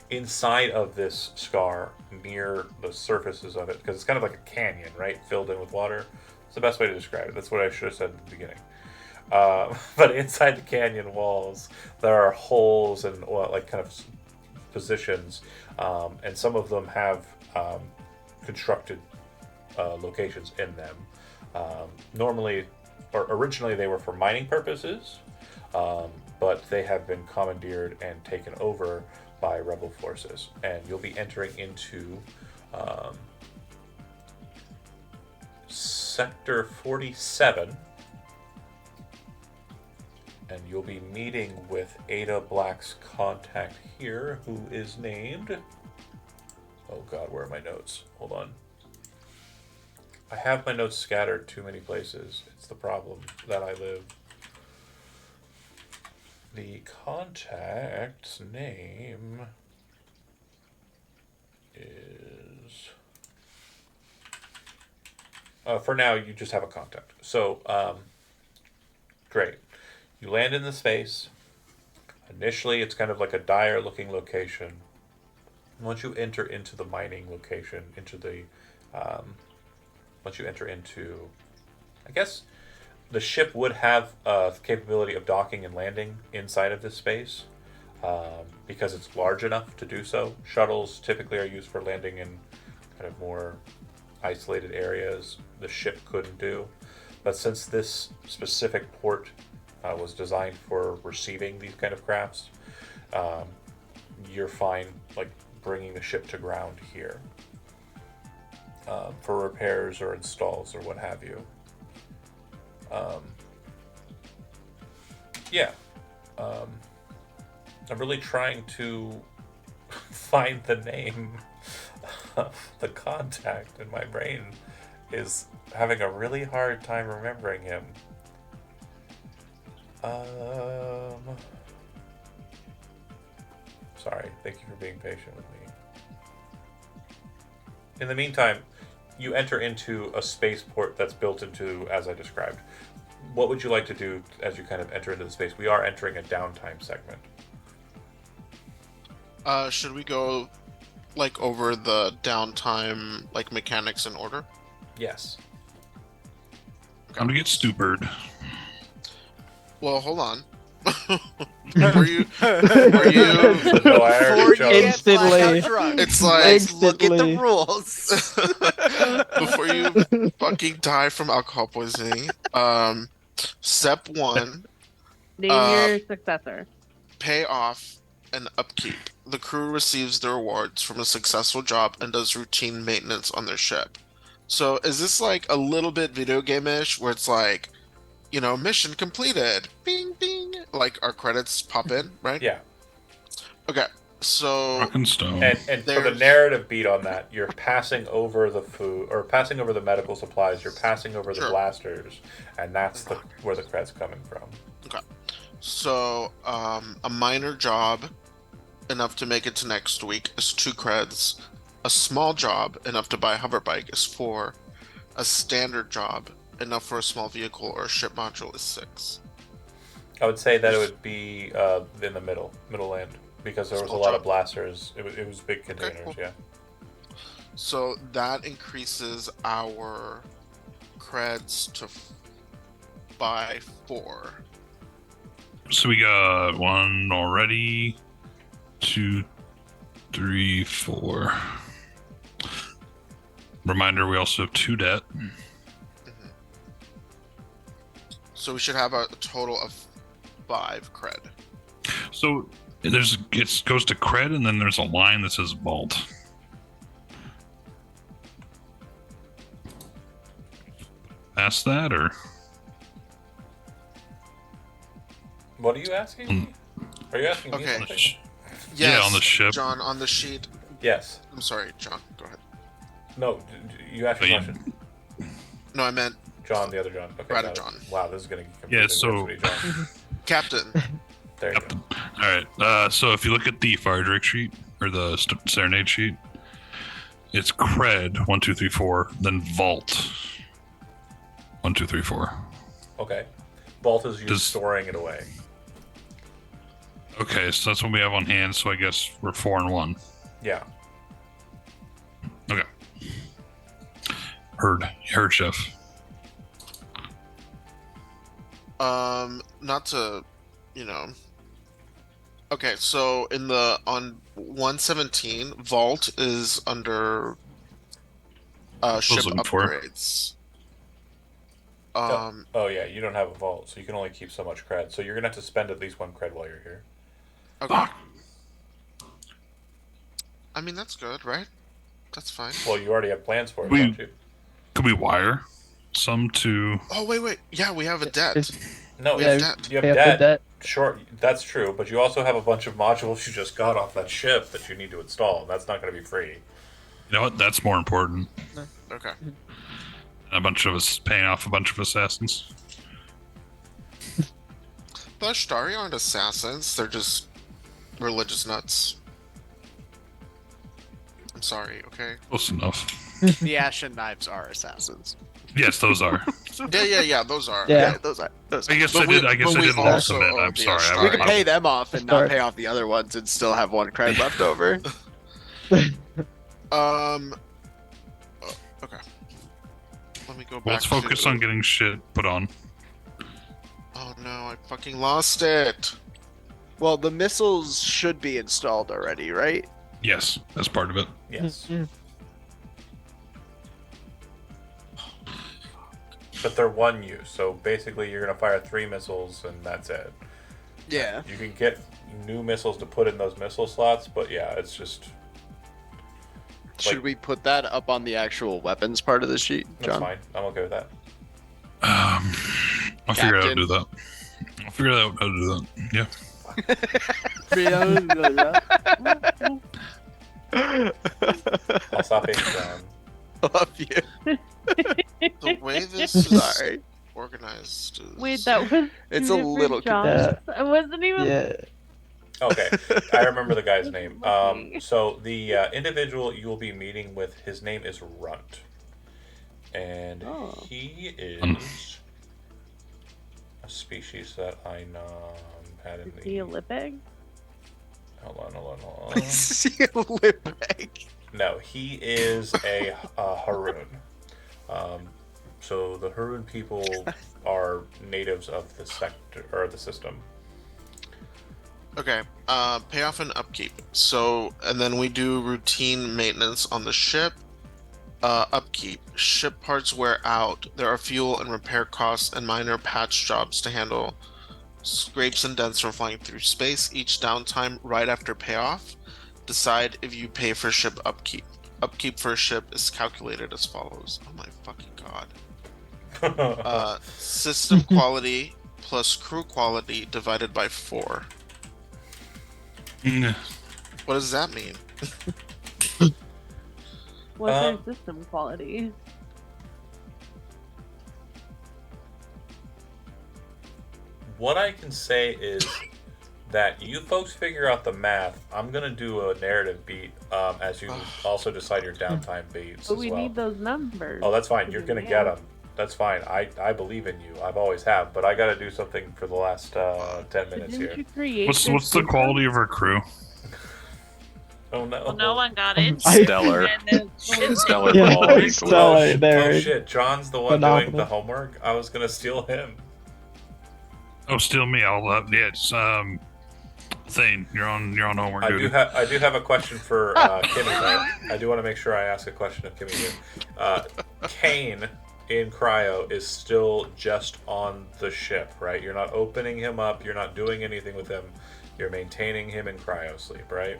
Inside of this scar, near the surfaces of it, because it's kind of like a canyon, right? Filled in with water. It's the best way to describe it. That's what I should have said at the beginning. But inside the canyon walls, there are holes and like kind of positions, and some of them have constructed locations in them. Normally, or originally, they were for mining purposes, but they have been commandeered and taken over by rebel forces, and you'll be entering into Sector 47, and you'll be meeting with Ada Black's contact here, who is named... Oh god, where are my notes? Hold on. I have my notes scattered too many places. It's the problem that I live. The contact's name is... for now, you just have a contact. So, great. You land in the space. Initially, it's kind of like a dire-looking location. Once you enter into the mining location, once you enter into... I guess... The ship would have the capability of docking and landing inside of this space, because it's large enough to do so. Shuttles typically are used for landing in kind of more isolated areas the ship couldn't do. But since this specific port was designed for receiving these kind of crafts, you're fine like bringing the ship to ground here for repairs or installs or what have you. I'm really trying to find the name of the contact, and my brain is having a really hard time remembering him. Sorry, thank you for being patient with me. In the meantime, you enter into a spaceport that's built into, as I described. What would you like to do as you kind of enter into the space? We are entering a downtime segment.
Should we go, like, over the downtime, like, mechanics in order?
Yes.
Time to get stupid.
Well, hold on.
Were you
No, I already chose.
Instantly.
It's like,
look at the rules.
before you fucking die from alcohol poisoning, step 1,
Name your successor.
pay off and upkeep. The crew receives their rewards from a successful job and does routine maintenance on their ship. So is this like a little bit video game-ish where it's like, you know, mission completed, bing bing, like our credits pop in, right?
Yeah.
Okay, so
Rock and stone.
And for the narrative beat on that, you're passing over the food, or passing over the medical supplies, you're passing over the blasters, and that's where the cred's coming from.
Okay, so a minor job enough to make it to next week is 2 creds. A small job enough to buy a hover bike is 4. A standard job enough for a small vehicle or a ship module is 6.
I would say that it would be in the middle land, because there was a lot of blasters. It was big containers, okay, cool. Yeah.
So that increases our creds by 4.
So we got 1 already. 2, 3, 4. Reminder: we also have 2 debt.
Mm-hmm. So we should have a total of 5 cred.
So it goes to cred, and then there's a line that says vault. Past that, or
what are you asking me? Are you asking me something?
Yes,
yeah, on the ship.
John, on the sheet.
Yes.
I'm sorry, John. Go ahead.
No, you asked me a question.
No, I meant
John, the other John. Okay,
right, John.
Wow, this is gonna get
confusing.
Yeah, so
John.
Captain.
There you go.
All right. So if you look at the fire drake sheet or the serenade sheet, it's cred 1, 2, 3, 4, then vault 1, 2, 3, 4.
Okay. Vault is you storing it away.
Okay, so that's what we have on hand. So I guess we're 4 and 1.
Yeah.
Okay. Heard, Chef.
Not to, Okay, so on 117, vault is under ship upgrades.
Oh yeah, you don't have a vault, so you can only keep so much cred. So you're gonna have to spend at least 1 cred while you're here.
Okay. I mean, that's good, right? That's fine.
Well, you already have plans for it, don't you?
Could we wire some to...
Oh, wait. Yeah, we have a debt.
No, you have debt. Sure, that's true, but you also have a bunch of modules you just got off that ship that you need to install. That's not going to be free.
You know what? That's more important.
Okay.
A bunch of us paying off a bunch of assassins.
The Ashtari aren't assassins. They're just religious nuts. I'm sorry, okay?
Close enough.
The Ashen Knives are assassins.
Yes, those are.
Yeah, those are.
Yeah, those are.
I guess I didn't ultimate. I'm sorry.
We can pay them off and not pay off the other ones and still have 1 cred left over.
Okay. Let me go back.
Let's focus on getting shit put on.
Oh no, I fucking lost it.
Well, the missiles should be installed already, right?
Yes, that's part of it.
Yes. But they're 1 use, so basically you're gonna fire 3 missiles and that's it.
Yeah.
You can get new missiles to put in those missile slots, but yeah, it's just...
Should we put that up on the actual weapons part of the sheet, John?
That's fine. I'm okay with that.
I'll figure out how to do that. Yeah.
I'll stop being John.
Love you.
The way this is organized is...
Wait, that was...
It's a little...
It wasn't even...
Yeah.
Okay, I remember the guy's name. So the individual you will be meeting with, his name is Runt. And he is a species that I had in the...
Is he a lipeg?
Hold on.
Is he a lipeg?
No, he is a Haroon. So the Haroon people are natives of the sector or the system.
Okay, payoff and upkeep. So, and then we do routine maintenance on the ship. Upkeep. Ship parts wear out. There are fuel and repair costs and minor patch jobs to handle. Scrapes and dents from flying through space. Each downtime right after payoff. Decide if you pay for ship upkeep. Upkeep for a ship is calculated as follows. Oh my fucking god. System quality plus crew quality divided by 4. What does that mean?
What's their system quality?
What I can say is that you folks figure out the math. I'm gonna do a narrative beat as you also decide your downtime beats.
But
as
we
well.
need those numbers.
Oh, that's fine. You're gonna get them. That's fine. I believe in you. I've always have, but I got to do something for the last 10 minutes
Didn't
here.
you create
What's
this
the quality of
system?
our crew?
Oh no.
Well, no one got in.
Stellar.
And then
Stellar
Yeah,
quality.
stellar. There.
Oh shit, John's the one doing the homework? I was gonna steal him.
Oh, steal me. I'll it's Thane, you're on homework duty.
I do have a question for Kimmy though. I do want to make sure I ask a question of Kimmy here. Kane in cryo is still just on the ship, right? You're not opening him up, you're not doing anything with him, you're maintaining him in cryo sleep, right?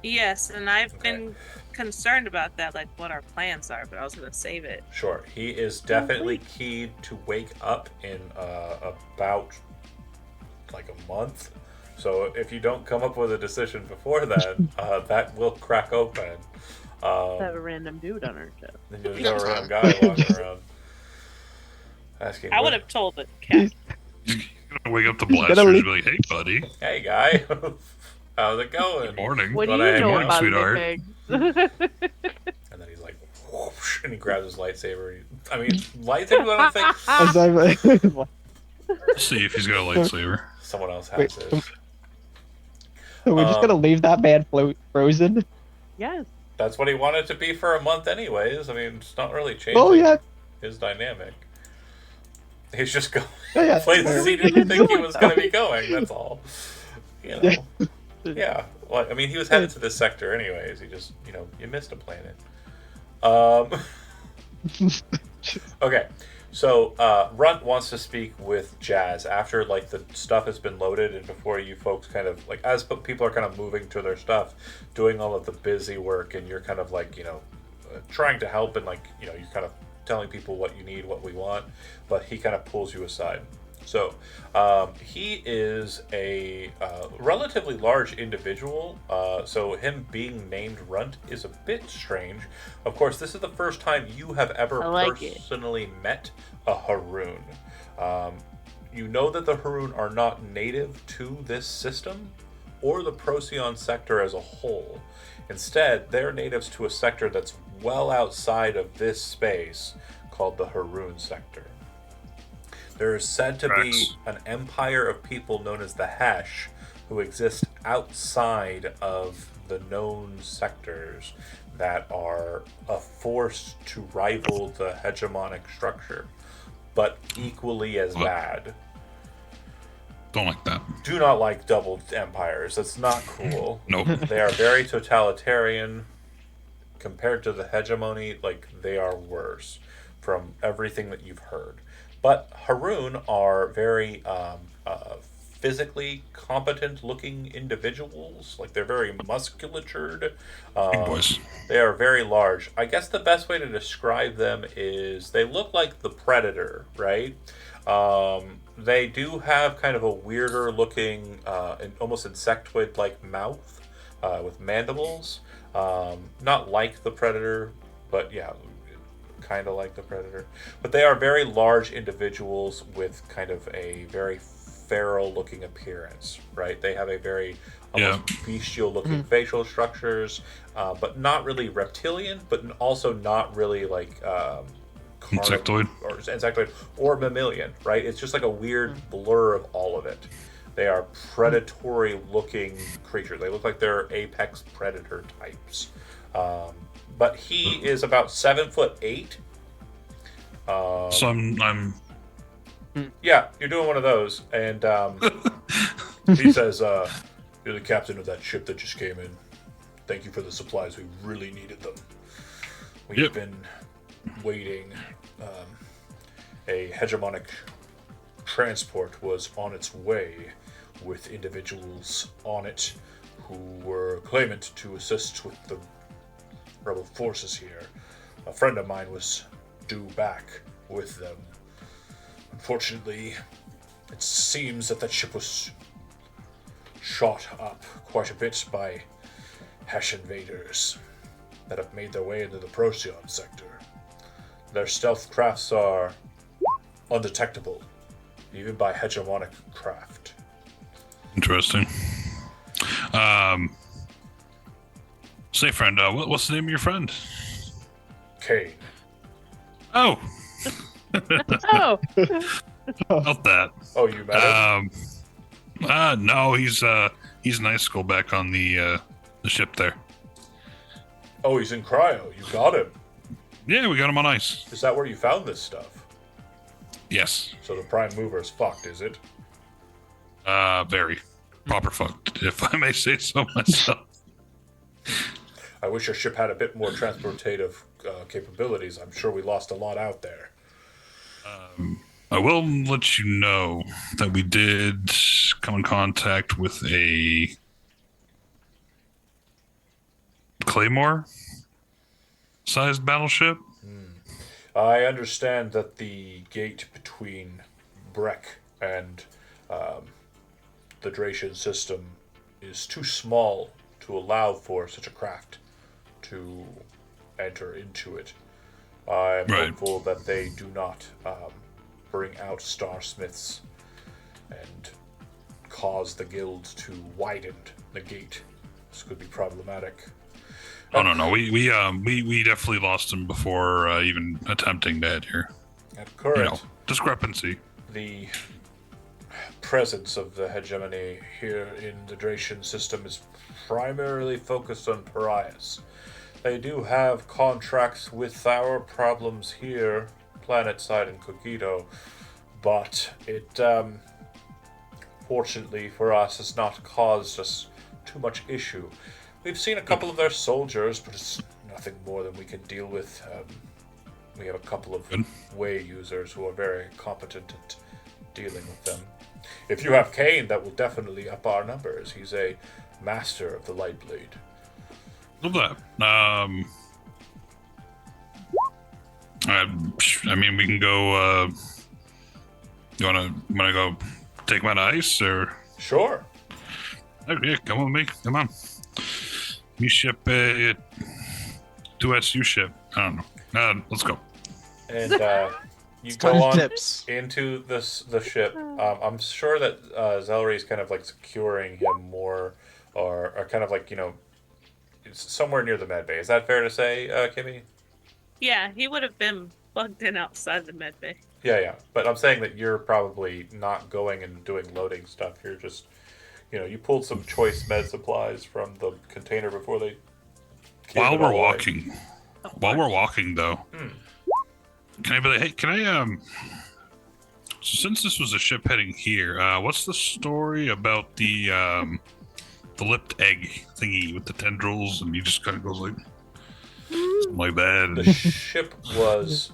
Yes, and I've been concerned about that, like what our plans are, but I was gonna save it.
Sure. He is definitely keyed to wake up in about like a month. So if you don't come up with a decision before then, that will crack open.
Have a random dude on our ship.
Then you'll have a random guy walking around asking.
I would have told the cat.
You're gonna wake up the blasters and be like, "Hey, buddy.
Hey, guy. How's it going?
Good morning.
What do you know
morning,
about
sweetheart."
the pig?
And then he's like, whoosh, and he grabs his lightsaber. I mean, lightsaber. I don't think
See if he's got a lightsaber.
someone else has it.
So we're just gonna leave that man frozen?
Yes.
That's what he wanted to be for a month, anyways. I mean, it's not really changing his dynamic. He's just going places he didn't think he was going to be going. That's all. You know. Yeah. Well, I mean, he was headed to this sector, anyways. He just, you missed a planet. Okay. So, Runt wants to speak with Jazz after, like, the stuff has been loaded and before you folks kind of, like, as people are kind of moving to their stuff, doing all of the busy work, and you're kind of, like, trying to help and, like, you're kind of telling people what you need, what we want, but he kind of pulls you aside. So, he is a relatively large individual, so him being named Runt is a bit strange. Of course, this is the first time you have ever personally met a Haroon. You know that the Haroon are not native to this system or the Procyon sector as a whole. Instead, they're natives to a sector that's well outside of this space called the Haroon sector. There is said to be an empire of people known as the Hesh who exist outside of the known sectors that are a force to rival the hegemonic structure, but equally as bad.
Don't like that.
Do not like double empires. That's not cool.
Nope.
They are very totalitarian. Compared to the hegemony, like, they are worse from everything that you've heard. But Haroon are very physically competent looking individuals. Like, they're very musculatured.
Big boys.
They are very large. I guess the best way to describe them is they look like the Predator, right? They do have kind of a weirder looking, almost insectoid like mouth with mandibles. Not like the Predator, but yeah, kind of like the Predator. But they are very large individuals with kind of a very feral looking appearance, right? They have a very almost bestial looking facial structures, but not really reptilian, but also not really like
insectoid
or mammalian, right? It's just like a weird blur of all of it. They are predatory looking creatures. They look like they're apex predator types. But he is about 7'8".
So I'm.
Yeah, you're doing one of those, and he says, "You're the captain of that ship that just came in. Thank you for the supplies. We really needed them. We've been waiting. A hegemonic transport was on its way with individuals on it who were claimant to assist with the rebel forces here. A friend of mine was due back with them. Unfortunately, it seems that ship was shot up quite a bit by Hesh invaders that have made their way into the Procyon sector. Their stealth crafts are undetectable, even by hegemonic craft."
Interesting. Say, friend, what's the name of your friend?
Kane.
Oh,
Oh.
About that.
Oh, you met him?
No, he's an icicle back on the ship there.
Oh, he's in cryo. You got him.
Yeah, we got him on ice.
Is that where you found this stuff?
Yes.
So the prime mover is fucked, is it?
Very proper fucked, if I may say so myself.
I wish your ship had a bit more transportative capabilities. I'm sure we lost a lot out there.
I will let you know that we did come in contact with a Claymore-sized battleship.
I understand that the gate between Breck and the Dracian system is too small to allow for such a craft to enter into it. I'm hopeful that they do not bring out starsmiths and cause the guild to widen the gate. This could be problematic.
Oh no, we definitely lost him before even attempting to head here.
At current,
discrepancy.
The presence of the hegemony here in the Dracian system is primarily focused on pariahs. They do have contracts with our problems here, planetside and Cogito, but it, fortunately for us, has not caused us too much issue. We've seen a couple of their soldiers, but it's nothing more than we can deal with. We have a couple of way users who are very competent at dealing with them. If you have Kane, that will definitely up our numbers. He's a master of the light blade.
Love that. I mean, we can go. You wanna go take my ice or?
Sure.
Oh, yeah, come with me. Come on. You ship 2SU ship. I don't know. Let's go.
And you go on into the ship. I'm sure that Zelry's kind of like securing him more, or kind of like, it's somewhere near the med bay. Is that fair to say, Kimmy?
Yeah, he would have been plugged in outside the med bay.
Yeah. But I'm saying that you're probably not going and doing loading stuff. You're just, you pulled some choice med supplies from the container before they.
While we're walking, though, can I be like, hey, can I since this was a ship heading here, what's the story about the lipped egg thingy with the tendrils, and he just kind of goes like something like that? And...
The ship was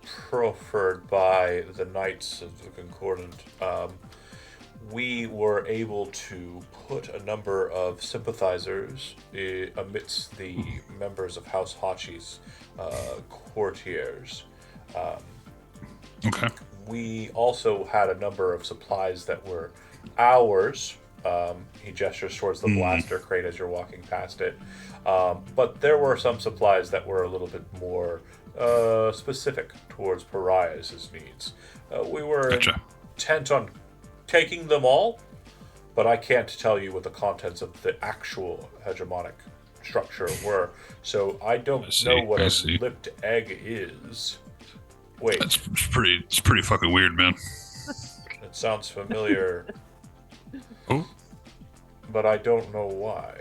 proffered by the Knights of the Concordant. We were able to put a number of sympathizers amidst the members of House Hachi's courtiers.
Okay.
We also had a number of supplies that were ours. He gestures towards the blaster crate as you're walking past it. But there were some supplies that were a little bit more specific towards Pariah's needs. We were intent on taking them all, but I can't tell you what the contents of the actual hegemonic structure were. So I don't know what a lipped egg is. Wait.
It's pretty fucking weird, man.
It sounds familiar.
Oh.
But I don't know why.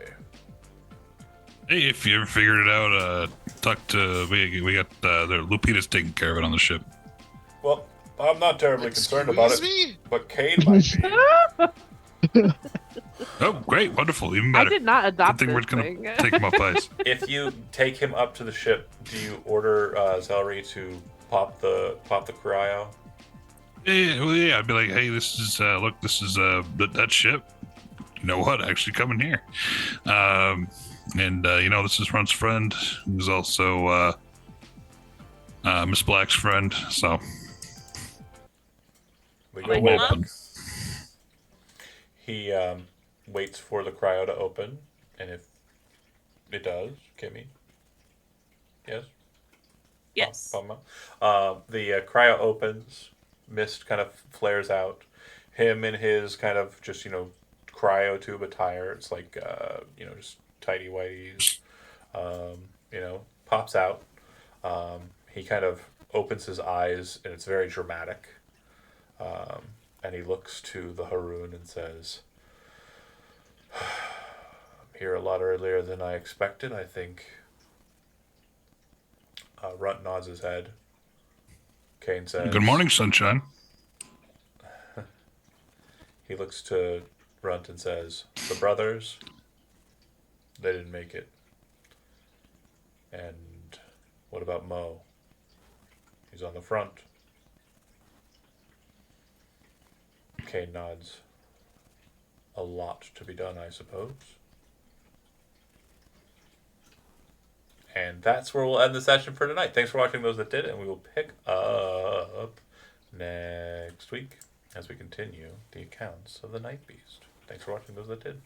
Hey, if you ever figured it out, talk to we got their Lupita's taking care of it on the ship.
Well, I'm not terribly concerned about it, but Kane might be.
Oh, great, wonderful, even better.
I did not adopt
this thing. We're gonna take him up ice.
If you take him up to the ship, do you order Zelry to pop the cryo?
Yeah, I'd be like, hey, this is look, this is that ship. You know what? Actually, coming here, and this is Run's friend, who's also Miss Black's friend. So
we go open. He waits for the cryo to open, and if it does, Kimmy, yes.
Yes.
The cryo opens. Mist kind of flares out. Him in his kind of just, cryo tube attire. It's like, just tidy whities. Pops out. He kind of opens his eyes, and it's very dramatic. And he looks to the Haroon and says, I'm here a lot earlier than I expected, I think. Runt nods his head. Kane says,
Good morning, sunshine.
He looks to Runt and says, the brothers, they didn't make it. And what about Mo? He's on the front. Kane nods. A lot to be done, I suppose. And that's where we'll end the session for tonight. Thanks for watching those that did, and we will pick up next week as we continue the accounts of the Night Beast. Thanks for watching those that did.